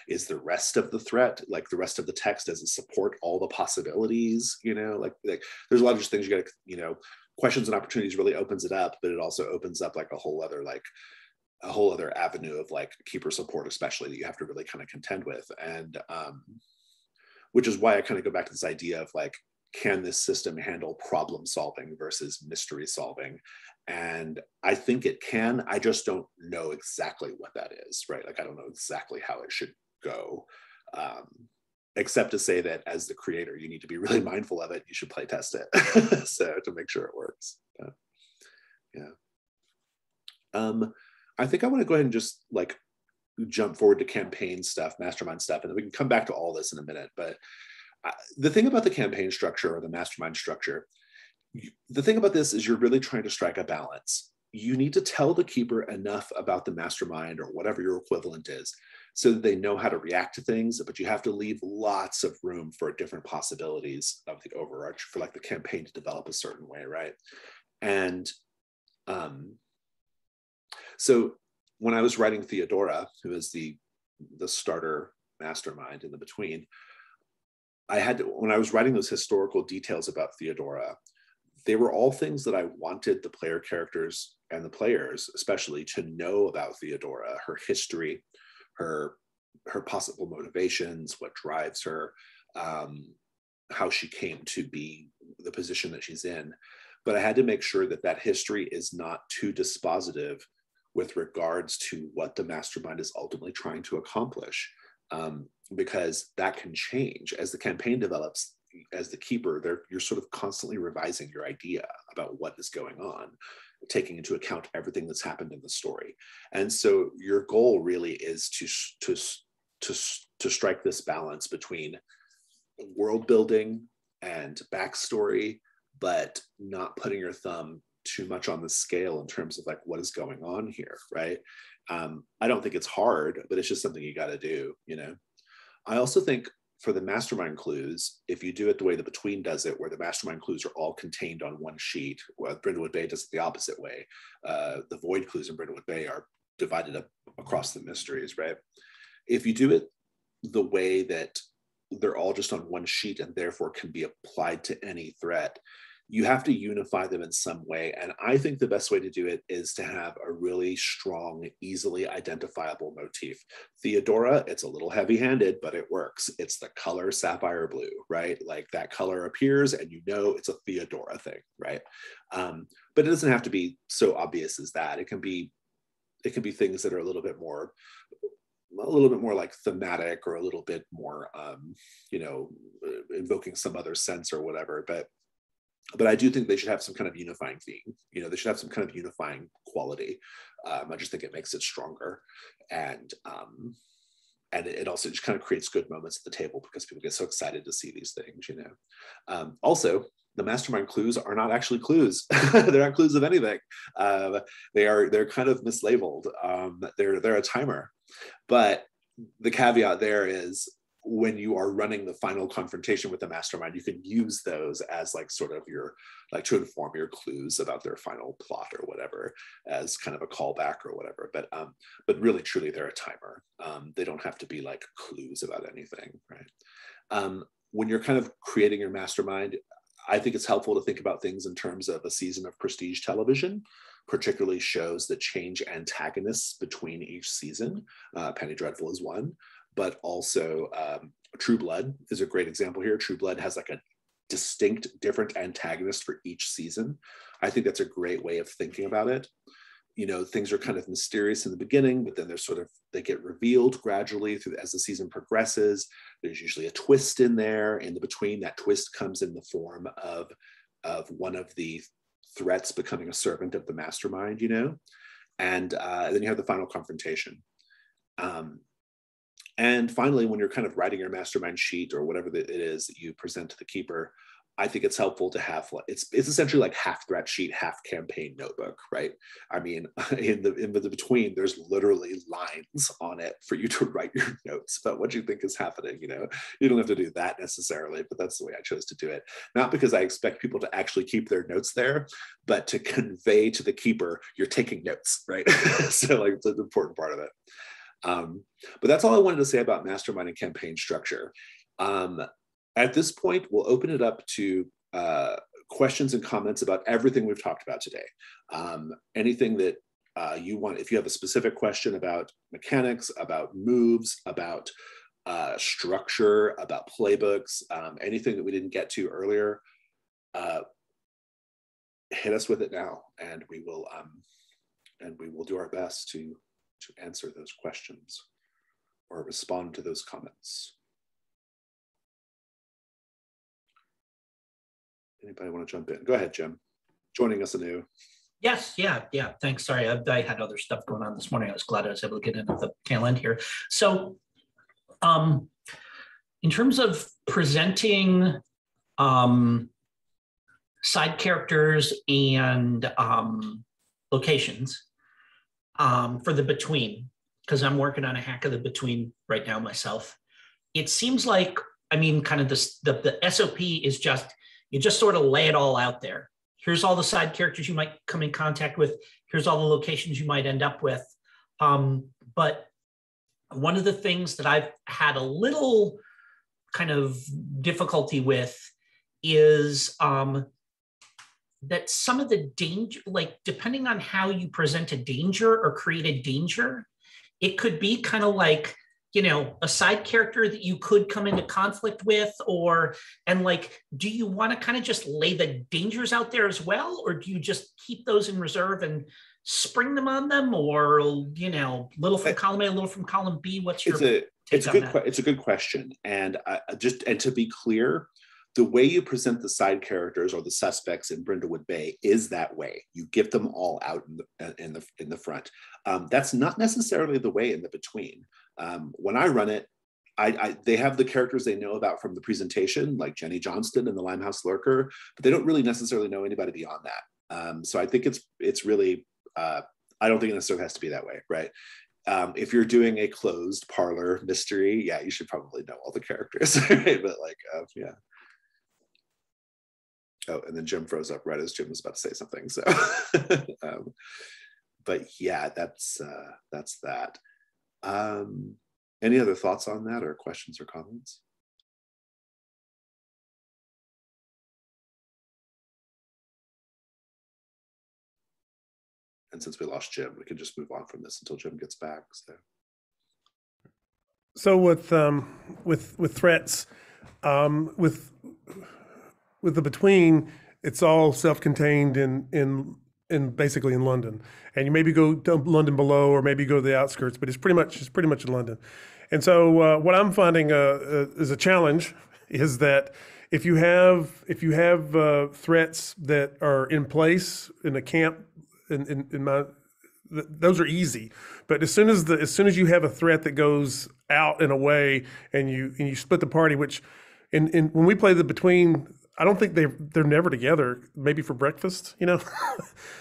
Is the rest of the threat, like the rest of the text, does it support all the possibilities? You know, like there's a lot of just things you got to, you know, questions and opportunities really opens it up, but it also opens up like a whole other avenue of like keeper support, especially, that you have to really kind of contend with. And which is why I kind of go back to this idea of like, can this system handle problem solving versus mystery solving? And I think it can. I just don't know exactly what that is, right? Like, I don't know exactly how it should go, except to say that as the creator, you need to be really mindful of it. You should play test it so to make sure it works. I think I want to go ahead and just like jump forward to campaign stuff, mastermind stuff, and then we can come back to all this in a minute. But the thing about the campaign structure or the mastermind structure, the thing about this is you're really trying to strike a balance. You need to tell the keeper enough about the mastermind or whatever your equivalent is so that they know how to react to things, but you have to leave lots of room for different possibilities of the overarch, for like the campaign to develop a certain way, right? And so when I was writing Theodora, who is the starter mastermind in the between, when I was writing those historical details about Theodora, they were all things that I wanted the player characters and the players especially to know about Theodora, her history, her possible motivations, what drives her, how she came to be the position that she's in. But I had to make sure that that history is not too dispositive with regards to what the mastermind is ultimately trying to accomplish. Because that can change as the campaign develops. As the keeper, you're sort of constantly revising your idea about what is going on, taking into account everything that's happened in the story. And so your goal really is to strike this balance between world building and backstory, but not putting your thumb too much on the scale in terms of like what is going on here, right? I don't think it's hard, but it's just something you got to do, you know. I also think for the mastermind clues, if you do it the way the Between does it, where the mastermind clues are all contained on one sheet, well, Brindlewood Bay does it the opposite way. The void clues in Brindlewood Bay are divided up across the mysteries, right? If you do it the way that they're all just on one sheet and therefore can be applied to any threat, you have to unify them in some way. And I think the best way to do it is to have a really strong, easily identifiable motif. Theodora, it's a little heavy-handed, but it works. It's the color sapphire blue, right? Like that color appears and you know it's a Theodora thing, right? But it doesn't have to be so obvious as that. It can be things that are a little bit more like thematic or a little bit more, you know, invoking some other sense or whatever. But I do think they should have some kind of unifying theme. You know, they should have some kind of unifying quality. I just think it makes it stronger. And it also just kind of creates good moments at the table because people get so excited to see these things, you know. Also, the mastermind clues are not actually clues. They're not clues of anything. They're kind of mislabeled. They're a timer. But the caveat there is, when you are running the final confrontation with the mastermind, you can use those as like sort of your, like to inform your clues about their final plot or whatever, as kind of a callback or whatever. But really, truly, they're a timer. They don't have to be like clues about anything, right? When you're kind of creating your mastermind, I think it's helpful to think about things in terms of a season of prestige television, particularly shows that change antagonists between each season. Penny Dreadful is one. But also True Blood is a great example here. True Blood has like a distinct, different antagonist for each season. I think that's a great way of thinking about it. You know, things are kind of mysterious in the beginning, but then they get revealed gradually as the season progresses. There's usually a twist in there. In the between, that twist comes in the form of one of the threats becoming a servant of the mastermind, you know? And then you have the final confrontation. And finally, when you're kind of writing your mastermind sheet or whatever it is that you present to the keeper, I think it's helpful to have, it's essentially like half threat sheet, half campaign notebook, right? I mean, in the between, there's literally lines on it for you to write your notes about what you think is happening. You know, you don't have to do that necessarily, but that's the way I chose to do it. Not because I expect people to actually keep their notes there, but to convey to the keeper, you're taking notes, right? So like, it's an important part of it. But that's all I wanted to say about mastermind and campaign structure. At this point, we'll open it up to questions and comments about everything we've talked about today. Anything that you want, if you have a specific question about mechanics, about moves, about structure, about playbooks, anything that we didn't get to earlier, hit us with it now, and we will do our best to answer those questions or respond to those comments. Anybody want to jump in? Go ahead, Jim. Joining us anew. Yes, yeah. Thanks. Sorry, I had other stuff going on this morning. I was glad I was able to get in at the tail end here. So, in terms of presenting side characters and locations for the between, because I'm working on a hack of the between right now myself, it seems like, I mean, kind of the SOP is just, you just sort of lay it all out there. Here's all the side characters you might come in contact with. Here's all the locations you might end up with. But one of the things that I've had a little kind of difficulty with is that some of the danger, like depending on how you present a danger or create a danger, it could be kind of like, you know, a side character that you could come into conflict with, and like, do you want to kind of just lay the dangers out there as well? Or do you just keep those in reserve and spring them on them? Or, you know, little from column A, little from column B? What's your it's a good question. And and to be clear, the way you present the side characters or the suspects in Brindlewood Bay is that way. You get them all out in the front. That's not necessarily the way in the between. When I run it, they have the characters they know about from the presentation, like Jenny Johnston and the Limehouse Lurker, but they don't really necessarily know anybody beyond that. So I think it's really, I don't think it necessarily has to be that way, right? If you're doing a closed parlor mystery, yeah, you should probably know all the characters, right? But like, yeah. Oh, and then Jim froze up right as Jim was about to say something. So, but yeah, that's that. Any other thoughts on that, or questions or comments? And since we lost Jim, we can just move on from this until Jim gets back. So with threats, with the between, it's all self-contained in basically in London, and you maybe go to London below, or maybe go to the outskirts, but it's pretty much in London. And so what I'm finding is a challenge is that if you have threats that are in place in a camp, those are easy. But as soon as you have a threat that goes out and away, and you split the party, which when we play the between, I don't think they're never together. Maybe for breakfast, you know.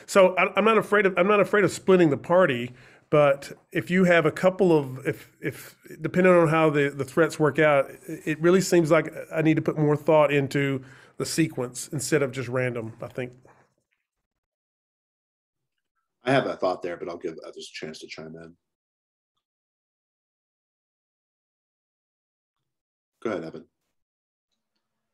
So I'm not afraid of splitting the party. But if you have a couple of, if depending on how the threats work out, it really seems like I need to put more thought into the sequence instead of just random, I think. I have that thought there, but I'll give others a chance to chime in. Go ahead, Evan.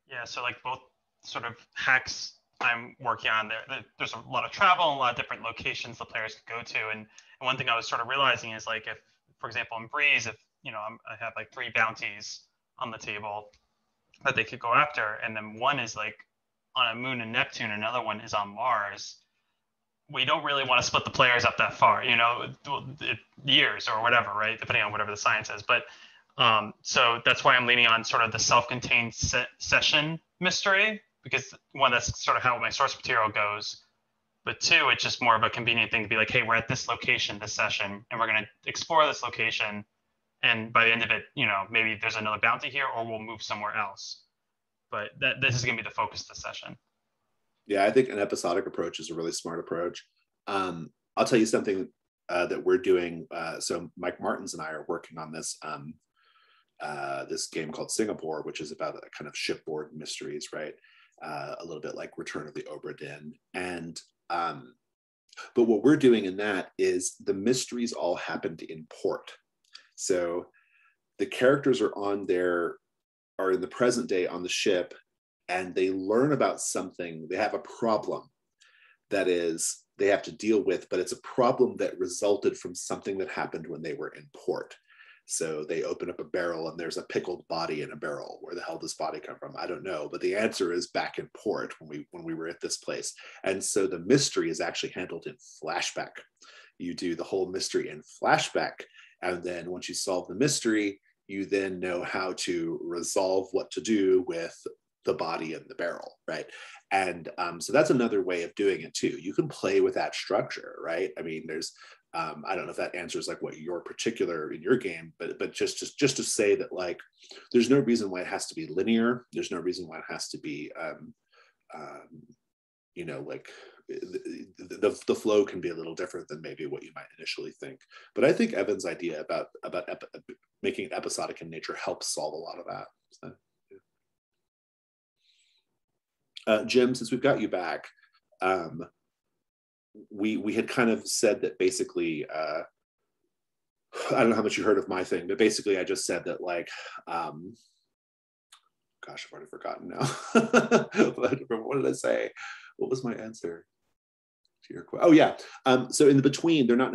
Yeah, so like both sort of hacks I'm working on, there's a lot of travel and a lot of different locations the players could go to. And one thing I was sort of realizing is, like, if, for example, in Breeze, if, you know, I have like 3 bounties on the table that they could go after, and then one is like on a moon in Neptune, another one is on Mars, we don't really want to split the players up that far, you know, years or whatever, right? Depending on whatever the science is. But so that's why I'm leaning on sort of the self-contained session mystery, because one, that's sort of how my source material goes. But 2, it's just more of a convenient thing to be like, hey, we're at this location, this session, and we're going to explore this location. And by the end of it, you know, maybe there's another bounty here, or we'll move somewhere else. but this is going to be the focus of the session. Yeah, I think an episodic approach is a really smart approach. I'll tell you something that we're doing. So Mike Martins and I are working on this this game called Singapore, which is about a kind of shipboard mysteries, right? A little bit like Return of the Obra Dinn. And but what we're doing in that is the mysteries all happened in port. So the characters are in the present day on the ship, and they learn about something. They have a problem that is they have to deal with, but it's a problem that resulted from something that happened when they were in port. So they open up a barrel and there's a pickled body in a barrel. Where the hell does body come from? I don't know, but the answer is back in port when we were at this place. And so the mystery is actually handled in flashback. You do the whole mystery in flashback, and then once you solve the mystery, you then know how to resolve what to do with the body in the barrel, right? And so that's another way of doing it too. You can play with that structure, right? I mean, there's I don't know if that answers like what your particular in your game, but just to say that like, there's no reason why it has to be linear. There's no reason why it has to be, you know, like the flow can be a little different than maybe what you might initially think. But I think Evan's idea about making it episodic in nature helps solve a lot of that. So, yeah. Jim, since we've got you back, we had kind of said that basically, I don't know how much you heard of my thing, but basically I just said that like, gosh, I've already forgotten now. What did I say? What was my answer to your question? Oh yeah. So in the between, that's not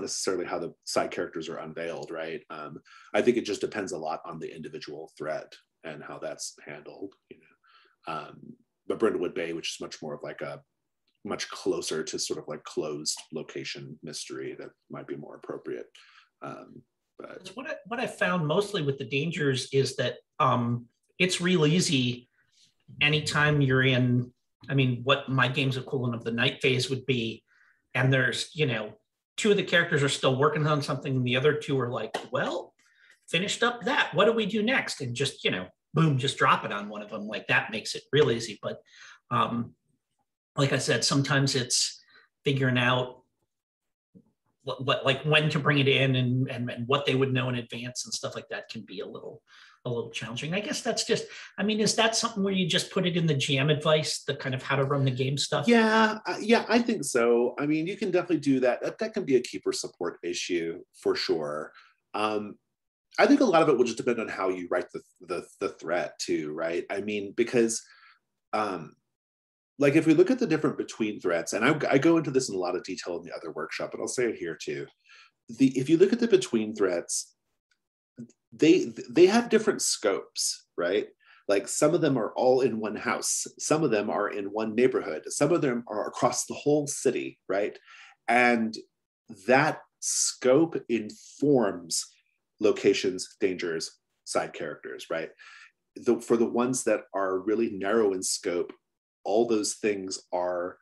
necessarily how the side characters are unveiled, right? I think it just depends a lot on the individual threat and how that's handled, you know. But Brindlewood Bay, which is much more of like a much closer to sort of like closed location mystery, that might be more appropriate. But what I found mostly with the dangers is that it's real easy anytime you're in, I mean, what my game's equivalent of the night phase would be, and there's, you know, two of the characters are still working on something and the other two are like, well, finished up that, what do we do next? And just, you know, boom, just drop it on one of them. Like that makes it real easy. But like I said, sometimes it's figuring out what like when to bring it in and what they would know in advance and stuff like that can be a little challenging. I guess that's just, I mean, is that something where you just put it in the GM advice, the kind of how to run the game stuff? Yeah, I think so. I mean, you can definitely do that. That can be a keeper support issue for sure. I think a lot of it will just depend on how you write the threat too, right? I mean, because like if we look at the different between threats, and I go into this in a lot of detail in the other workshop, but I'll say it here too. If you look at the between threats, they have different scopes, right? Like some of them are all in one house, some of them are in one neighborhood, some of them are across the whole city, right? And that scope informs locations, dangers, side characters, right? For the ones that are really narrow in scope, all those things are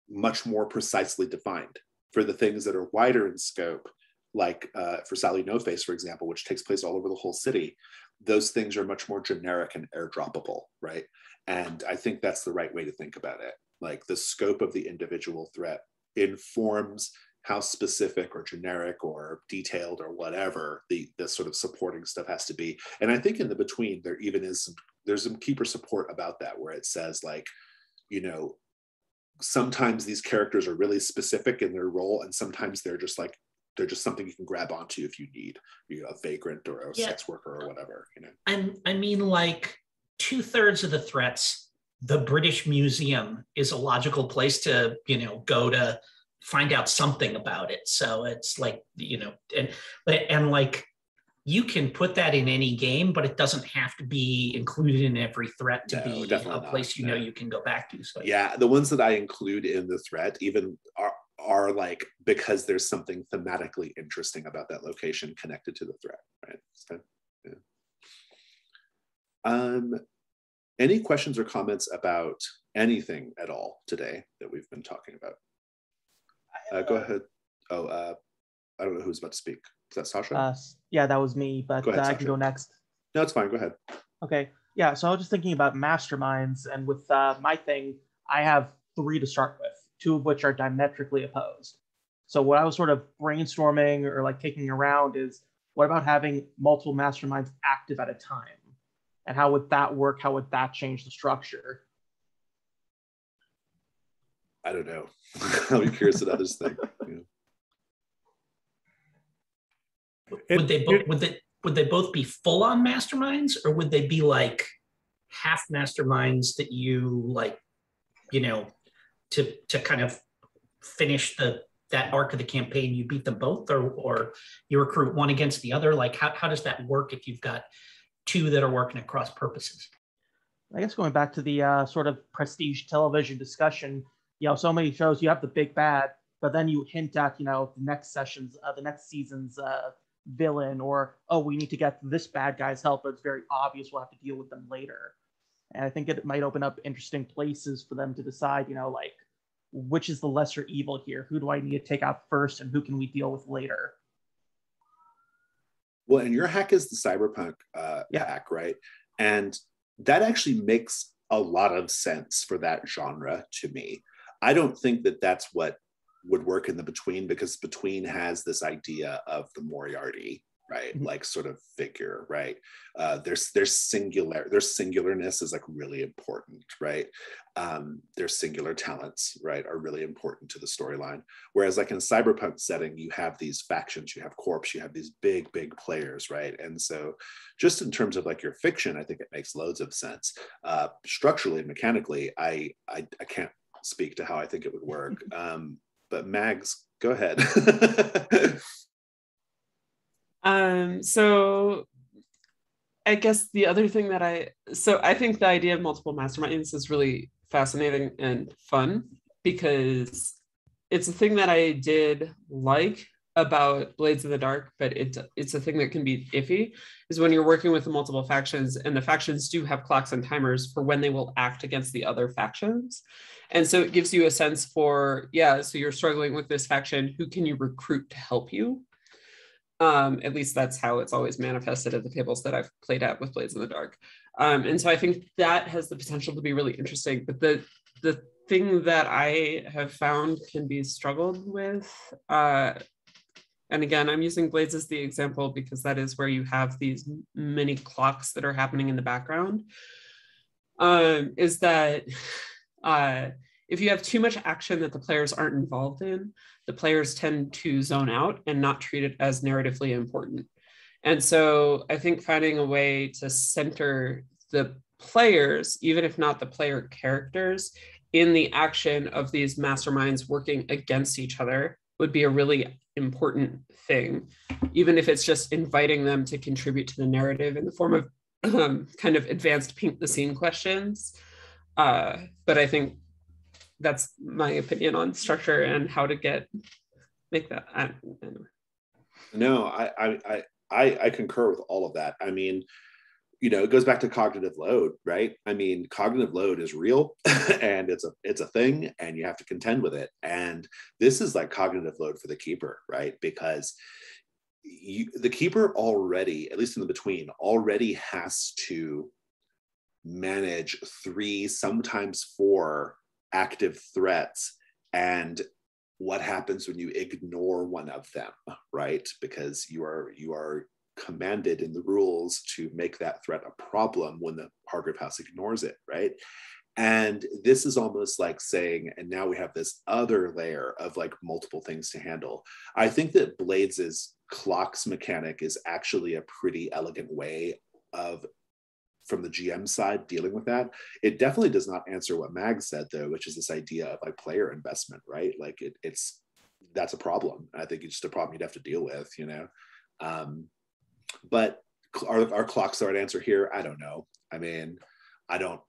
much more precisely defined. For the things that are wider in scope, like for Sally No Face, for example, which takes place all over the whole city, those things are much more generic and airdroppable, right? And I think that's the right way to think about it. Like the scope of the individual threat informs how specific or generic or detailed or whatever the sort of supporting stuff has to be. And I think in the between, there's some keeper support about that, where it says like, you know, sometimes these characters are really specific in their role, and sometimes they're just something you can grab onto if you need, you know, a vagrant or a sex worker or whatever, you know. I mean, like 2/3 of the threats, the British Museum is a logical place to, you know, go to find out something about it. So it's like, you know, and like you can put that in any game, but it doesn't have to be included in every threat to be a place you know you can go back to. So yeah, the ones that I include in the threat even are like because there's something thematically interesting about that location connected to the threat, right? So, yeah. Any questions or comments about anything at all today that we've been talking about? Go ahead. I don't know who's about to speak. Is that Sasha? Yeah, that was me, but Go ahead, I Sasha. can go next. No, it's fine. Go ahead. Okay. Yeah, so I was just thinking about masterminds, and with my thing, I have 3 to start with, 2 of which are diametrically opposed. So what I was sort of brainstorming or like kicking around is, what about having multiple masterminds active at a time? And how would that work? How would that change the structure? I don't know. I'll be curious what others think. Would they both be full on masterminds, or would they be like half masterminds that you like, you know, to kind of finish that arc of the campaign, you beat them both, or you recruit one against the other? Like how does that work if you've got 2 that are working at cross purposes? I guess going back to the sort of prestige television discussion, so many shows you have the big bad, but then you hint at, the next season's villain, or, oh, we need to get this bad guy's help, but it's very obvious we'll have to deal with them later. And I think it might open up interesting places for them to decide, like, which is the lesser evil here? Who do I need to take out first, and who can we deal with later? Well, and your hack is the cyberpunk hack, right? And that actually makes a lot of sense for that genre to me. I don't think that that's what would work in the Between, because Between has this idea of the Moriarty, right? Mm-hmm. Like sort of figure, right? There's singularness is like really important, right? Their singular talents, right, are really important to the storyline. Whereas like in a cyberpunk setting, you have these factions, you have corps, you have these big players, right? And so just in terms of like your fiction, I think it makes loads of sense. Structurally and mechanically, I can't speak to how I think it would work. But Mags, go ahead. So I guess the other thing that I think the idea of multiple masterminds is really fascinating and fun, because it's a thing that I did like about Blades in the Dark, but it's a thing that can be iffy, is when you're working with the multiple factions, and the factions do have clocks and timers for when they will act against the other factions. And so it gives you a sense for, so you're struggling with this faction, who can you recruit to help you? At least that's how it's always manifested at the tables that I've played at with Blades in the Dark. And so I think that has the potential to be really interesting. But the thing that I have found can be struggled with, and again, I'm using Blades as the example because that is where you have these mini clocks that are happening in the background, is that if you have too much action that the players aren't involved in, the players tend to zone out and not treat it as narratively important. And so I think finding a way to center the players, even if not the player characters, in the action of these masterminds working against each other would be a really important thing, even if it's just inviting them to contribute to the narrative in the form of kind of advanced paint the scene questions. But I think that's my opinion on structure and how to make that. Anyway. No, I concur with all of that. I mean, it goes back to cognitive load, right? I mean, cognitive load is real and it's a thing, and you have to contend with it. And this is like cognitive load for the keeper, right? Because the keeper already, at least in the Between, already has to manage 3, sometimes 4 active threats, and what happens when you ignore one of them, right? Because you are commanded in the rules to make that threat a problem when the Hargrave house ignores it, right? And this is almost like saying, and now we have this other layer of like multiple things to handle. I think that Blades' clocks mechanic is actually a pretty elegant way of, from the GM side, dealing with that. It definitely does not answer what Mag said though, which is this idea of like player investment, right? Like that's a problem. I think it's just a problem you'd have to deal with, but are clocks the right answer here? I don't know. I mean, I don't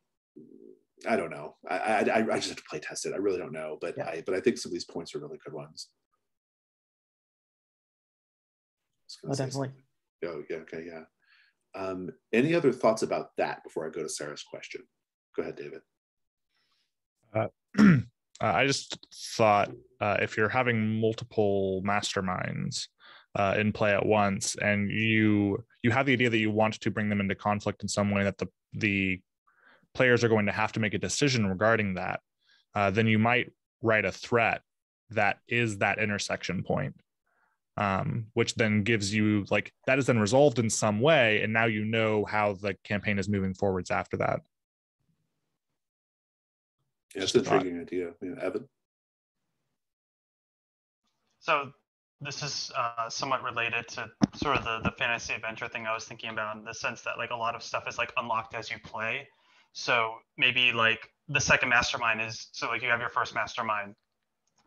know. I just have to play test it. I really don't know, but yeah. I think some of these points are really good ones. Definitely. Oh, yeah. Okay. Yeah. Any other thoughts about that before I go to Sarah's question? Go ahead, David. I just thought if you're having multiple masterminds in play at once, and you have the idea that you want to bring them into conflict in some way that the players are going to have to make a decision regarding that, then you might write a threat that is that intersection point, which then gives you like, that is then resolved in some way. And now you know how the campaign is moving forwards after that. Yeah, it's an intriguing idea. Yeah, Evan? So this is somewhat related to sort of the fantasy adventure thing I was thinking about, in the sense that like a lot of stuff is like unlocked as you play. So maybe like the second mastermind is, so like you have your first mastermind,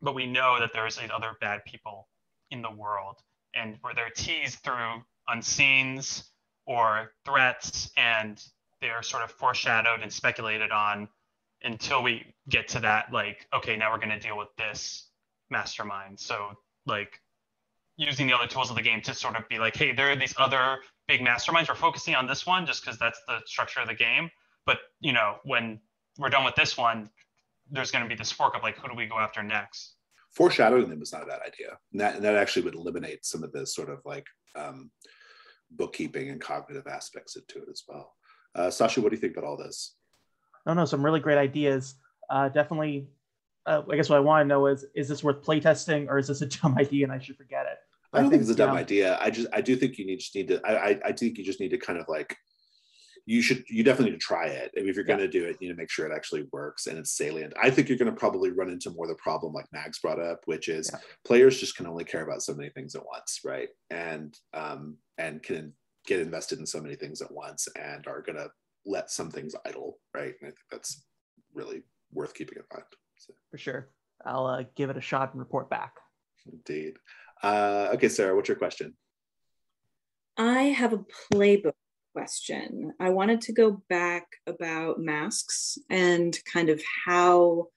but we know that there's like other bad people in the world, and where they're teased through unseens or threats, and they're sort of foreshadowed and speculated on until we get to that, like, okay, now we're going to deal with this mastermind. So like using the other tools of the game to sort of be like, hey, there are these other big masterminds. We're focusing on this one just because that's the structure of the game. But, you know, when we're done with this one, there's going to be this fork of like, who do we go after next? Foreshadowing them is not a bad idea. And that actually would eliminate some of the sort of like bookkeeping and cognitive aspects to it as well. Sasha, what do you think about all this? No, some really great ideas. Definitely, I guess what I want to know is this worth playtesting, or is this a dumb idea and I should forget it? I don't think it's a dumb idea. I do think you just need to, I think you just need to kind of like, you definitely need to try it. I mean, if you're going to do it, you need to make sure it actually works and it's salient. I think you're going to probably run into more of the problem like Mags brought up, which is players just can only care about so many things at once, right? And can get invested in so many things at once and are going to let some things idle, right? And I think that's really worth keeping in mind. So. For sure. I'll give it a shot and report back. Indeed. Okay, Sarah, what's your question? I have a playbook question. I wanted to go back about masks and kind of how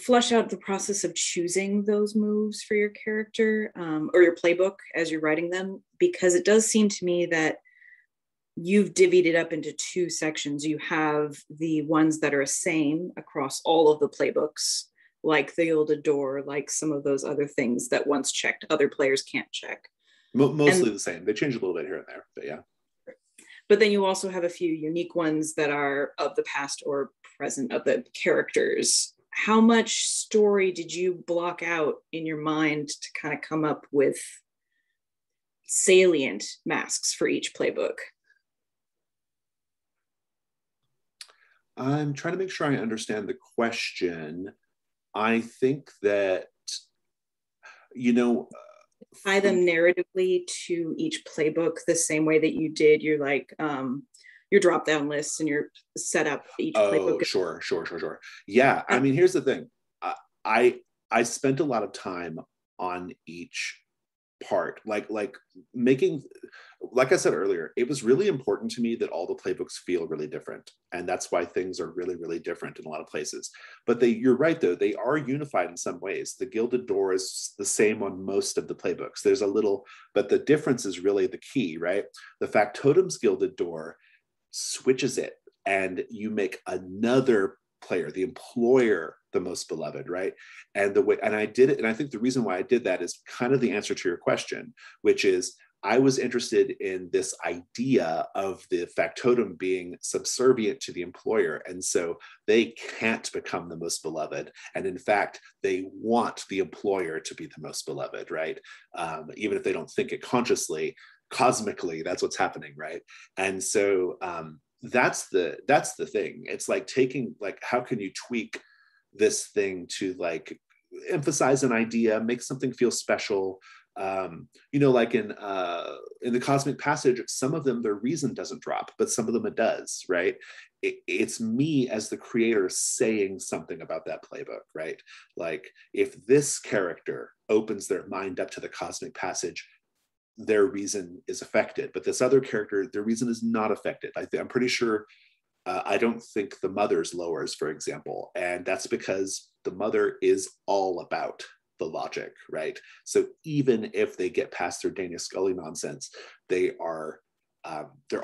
flesh out the process of choosing those moves for your character or your playbook as you're writing them, because it does seem to me that you've divvied it up into two sections. You have the ones that are the same across all of the playbooks, like the Gilded Door, like some of those other things that once checked, other players can't check. Mostly the same. They change a little bit here and there, but yeah. But then you also have a few unique ones that are of the past or present of the characters. How much story did you block out in your mind to kind of come up with salient masks for each playbook? I'm trying to make sure I understand the question. I think that, tie them narratively to each playbook the same way that you did your your drop down lists and your setup each playbook. Sure. Yeah, I mean, here's the thing. I spent a lot of time on each part, like I said earlier, it was really important to me that all the playbooks feel really different, and that's why things are really, really different in a lot of places. But you're right though, they are unified in some ways. The Gilded Door is the same on most of the playbooks. There's a little, but the difference is really the key, right? The Factotum's Gilded Door switches it, and you make another player, the employer, the most beloved, right? And I did it, and I think the reason why I did that is kind of the answer to your question, which is I was interested in this idea of the factotum being subservient to the employer, and so they can't become the most beloved, and in fact they want the employer to be the most beloved, right? Even if they don't think it consciously, cosmically, that's what's happening, right? And so that's the thing. It's like taking, like, how can you tweak this thing to like emphasize an idea, make something feel special. Like in the Cosmic Passage, some of them, their reason doesn't drop, but some of them it does, right? It's me as the creator saying something about that playbook, right? Like if this character opens their mind up to the Cosmic Passage, their reason is affected, but this other character, their reason is not affected. I'm pretty sure, I don't think the mother's lowers, for example, and that's because the mother is all about the logic, right? So even if they get past their Dana Scully nonsense, they're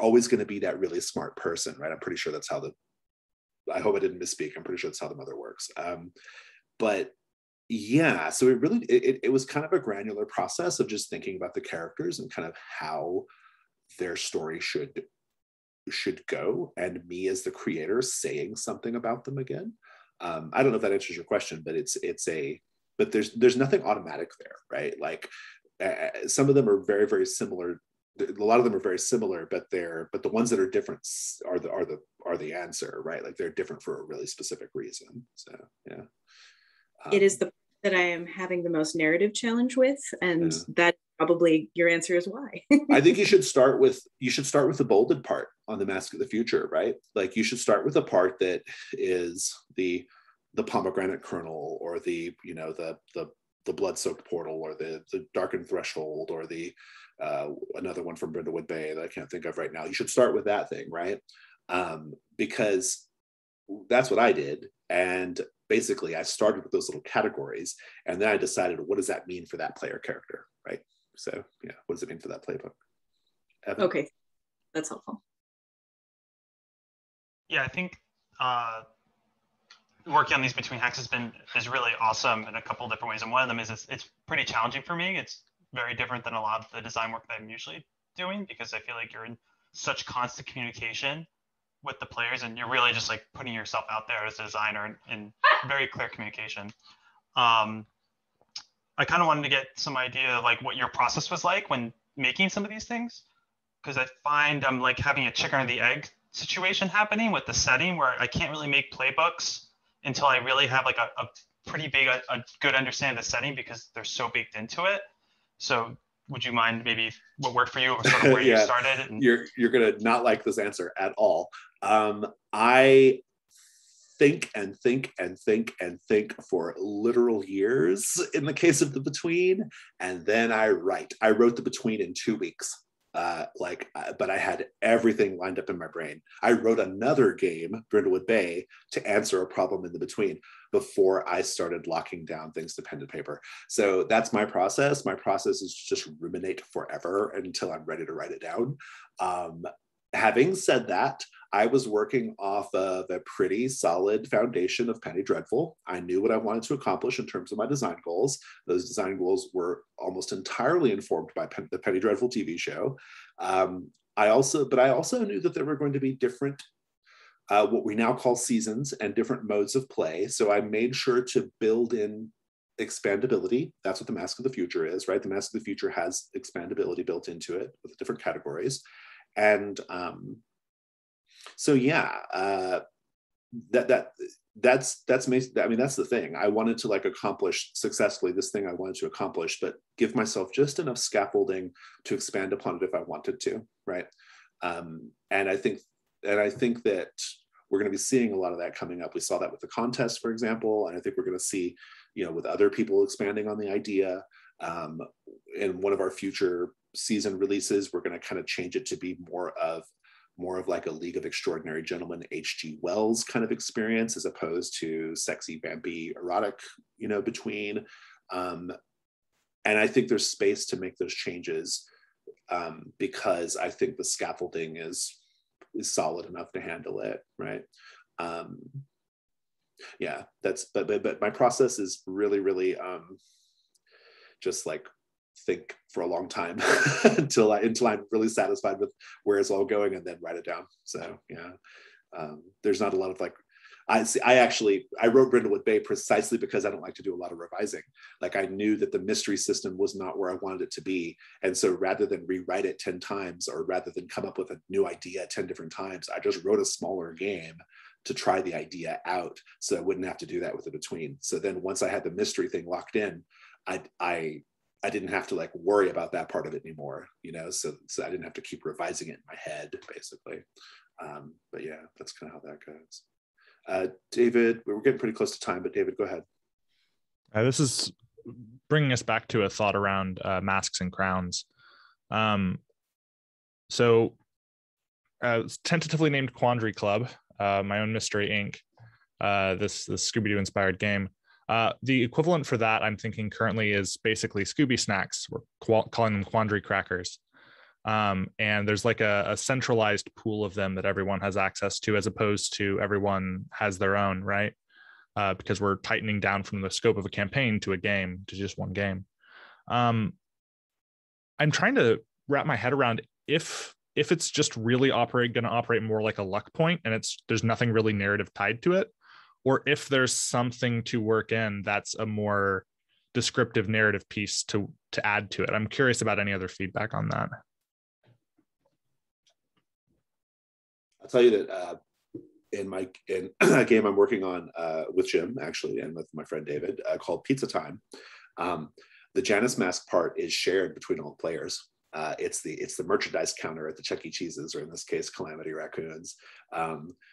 always going to be that really smart person, right? I'm pretty sure that's how I hope I didn't misspeak. I'm pretty sure that's how the mother works. But yeah, so it was kind of a granular process of just thinking about the characters and kind of how their story should should go, and me as the creator saying something about them again. I don't know if that answers your question, but but there's nothing automatic there, right? Like some of them are very, very similar. A lot of them are very similar, but the ones that are different are the answer, right? Like they're different for a really specific reason. So yeah. It is the that I am having the most narrative challenge with, and that probably your answer is why. I think you should start with the bolded part on the Mask of the Future, right? Like you should start with a part that is the pomegranate kernel, or the blood-soaked portal, or the darkened threshold, or the another one from Brindlewood Bay that I can't think of right now. You should start with that thing, right? Because that's what I did, and basically I started with those little categories, and then I decided, what does that mean for that player character, right? So yeah, what does it mean for that playbook? Evan? Okay, that's helpful. Yeah, I think working on these between hacks is really awesome in a couple of different ways, and one of them is it's pretty challenging for me. It's very different than a lot of the design work that I'm usually doing, because I feel like you're in such constant communication with the players, and you're really just like putting yourself out there as a designer in very clear communication. I kind of wanted to get some idea of like what your process was like when making some of these things, because I find I'm like having a chicken or the egg situation happening with the setting, where I can't really make playbooks until I really have like a pretty big, a good understanding of the setting, because they're so baked into it. So would you mind maybe what worked for you, or sort of where you started? You're gonna not like this answer at all. I think for literal years in the case of the Between, and then I wrote the Between in 2 weeks. But I had everything lined up in my brain. I wrote another game, Brindlewood Bay, to answer a problem in the Between before I started locking down things to pen to paper. So that's my process. My process is just ruminate forever until I'm ready to write it down. Having said that, I was working off of a pretty solid foundation of Penny Dreadful. I knew what I wanted to accomplish in terms of my design goals. Those design goals were almost entirely informed by the Penny Dreadful TV show. I also knew that there were going to be different, what we now call seasons, and different modes of play. So I made sure to build in expandability. That's what the Mask of the Future is, right? The Mask of the Future has expandability built into it with different categories. And so yeah, that's the thing. I wanted to like accomplish successfully this thing I wanted to accomplish, but give myself just enough scaffolding to expand upon it if I wanted to, right? And I think that we're going to be seeing a lot of that coming up. We saw that with the contest, for example, and I think we're going to see, with other people expanding on the idea. In one of our future season releases, we're going to kind of change it to be more of like a League of Extraordinary Gentlemen H.G. Wells kind of experience, as opposed to sexy, vampy, erotic, Between. And I think there's space to make those changes, because I think the scaffolding is solid enough to handle it, right? Yeah, but my process is really, really just like think for a long time until I'm really satisfied with where it's all going, and then write it down. So yeah, there's not a lot of like, I wrote Brindlewood Bay precisely because I don't like to do a lot of revising. Like I knew that the mystery system was not where I wanted it to be. And so rather than rewrite it 10 times, or rather than come up with a new idea 10 different times, I just wrote a smaller game to try the idea out, so I wouldn't have to do that with the Between. So then once I had the mystery thing locked in, I didn't have to like worry about that part of it anymore, so I didn't have to keep revising it in my head, basically. But yeah, that's kind of how that goes. David, we're getting pretty close to time, but David, go ahead. This is bringing us back to a thought around masks and crowns. So tentatively named Quandary Club, my own Mystery Inc., this Scooby-Doo inspired game. The equivalent for that, I'm thinking currently, is basically Scooby Snacks. We're calling them Quandary Crackers. And there's like a centralized pool of them that everyone has access to, as opposed to everyone has their own, right? Because we're tightening down from the scope of a campaign to a game, to just one game. I'm trying to wrap my head around if if it's just really going to operate more like a luck point and there's nothing really narrative tied to it, or if there's something to work in that's a more descriptive narrative piece to add to it. I'm curious about any other feedback on that. I'll tell you that in a game I'm working on with Jim, actually, and with my friend David, called Pizza Time, the Janus mask part is shared between all players. It's the merchandise counter at the Chuck E. Cheese's, or in this case, Calamity Raccoons.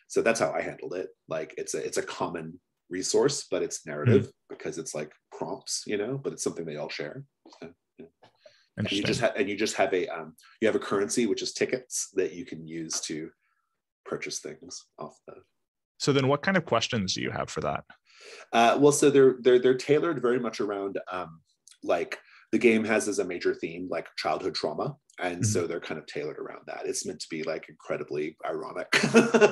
So that's how I handled it. Like it's a common resource, but it's narrative because it's like prompts, but it's something they all share. So, yeah. And you just have you have a currency, which is tickets that you can use to purchase things off the. So then what kind of questions do you have for that? Well, so they're tailored very much around like the game has as a major theme like childhood trauma, and so they're kind of tailored around that. It's meant to be like incredibly ironic,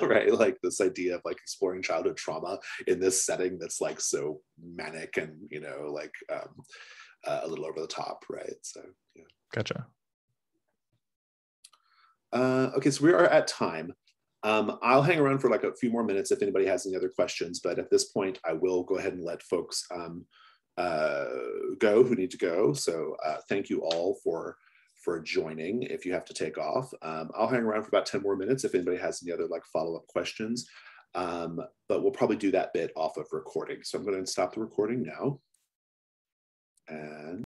right? Like this idea of like exploring childhood trauma in this setting that's like so manic and like a little over the top, right? So yeah. Gotcha. Okay, so we are at time. I'll hang around for like a few more minutes if anybody has any other questions, but at this point I will go ahead and let folks go who need to go. So thank you all for joining. If you have to take off, I'll hang around for about 10 more minutes if anybody has any other like follow-up questions, but we'll probably do that bit off of recording. So I'm going to stop the recording now. And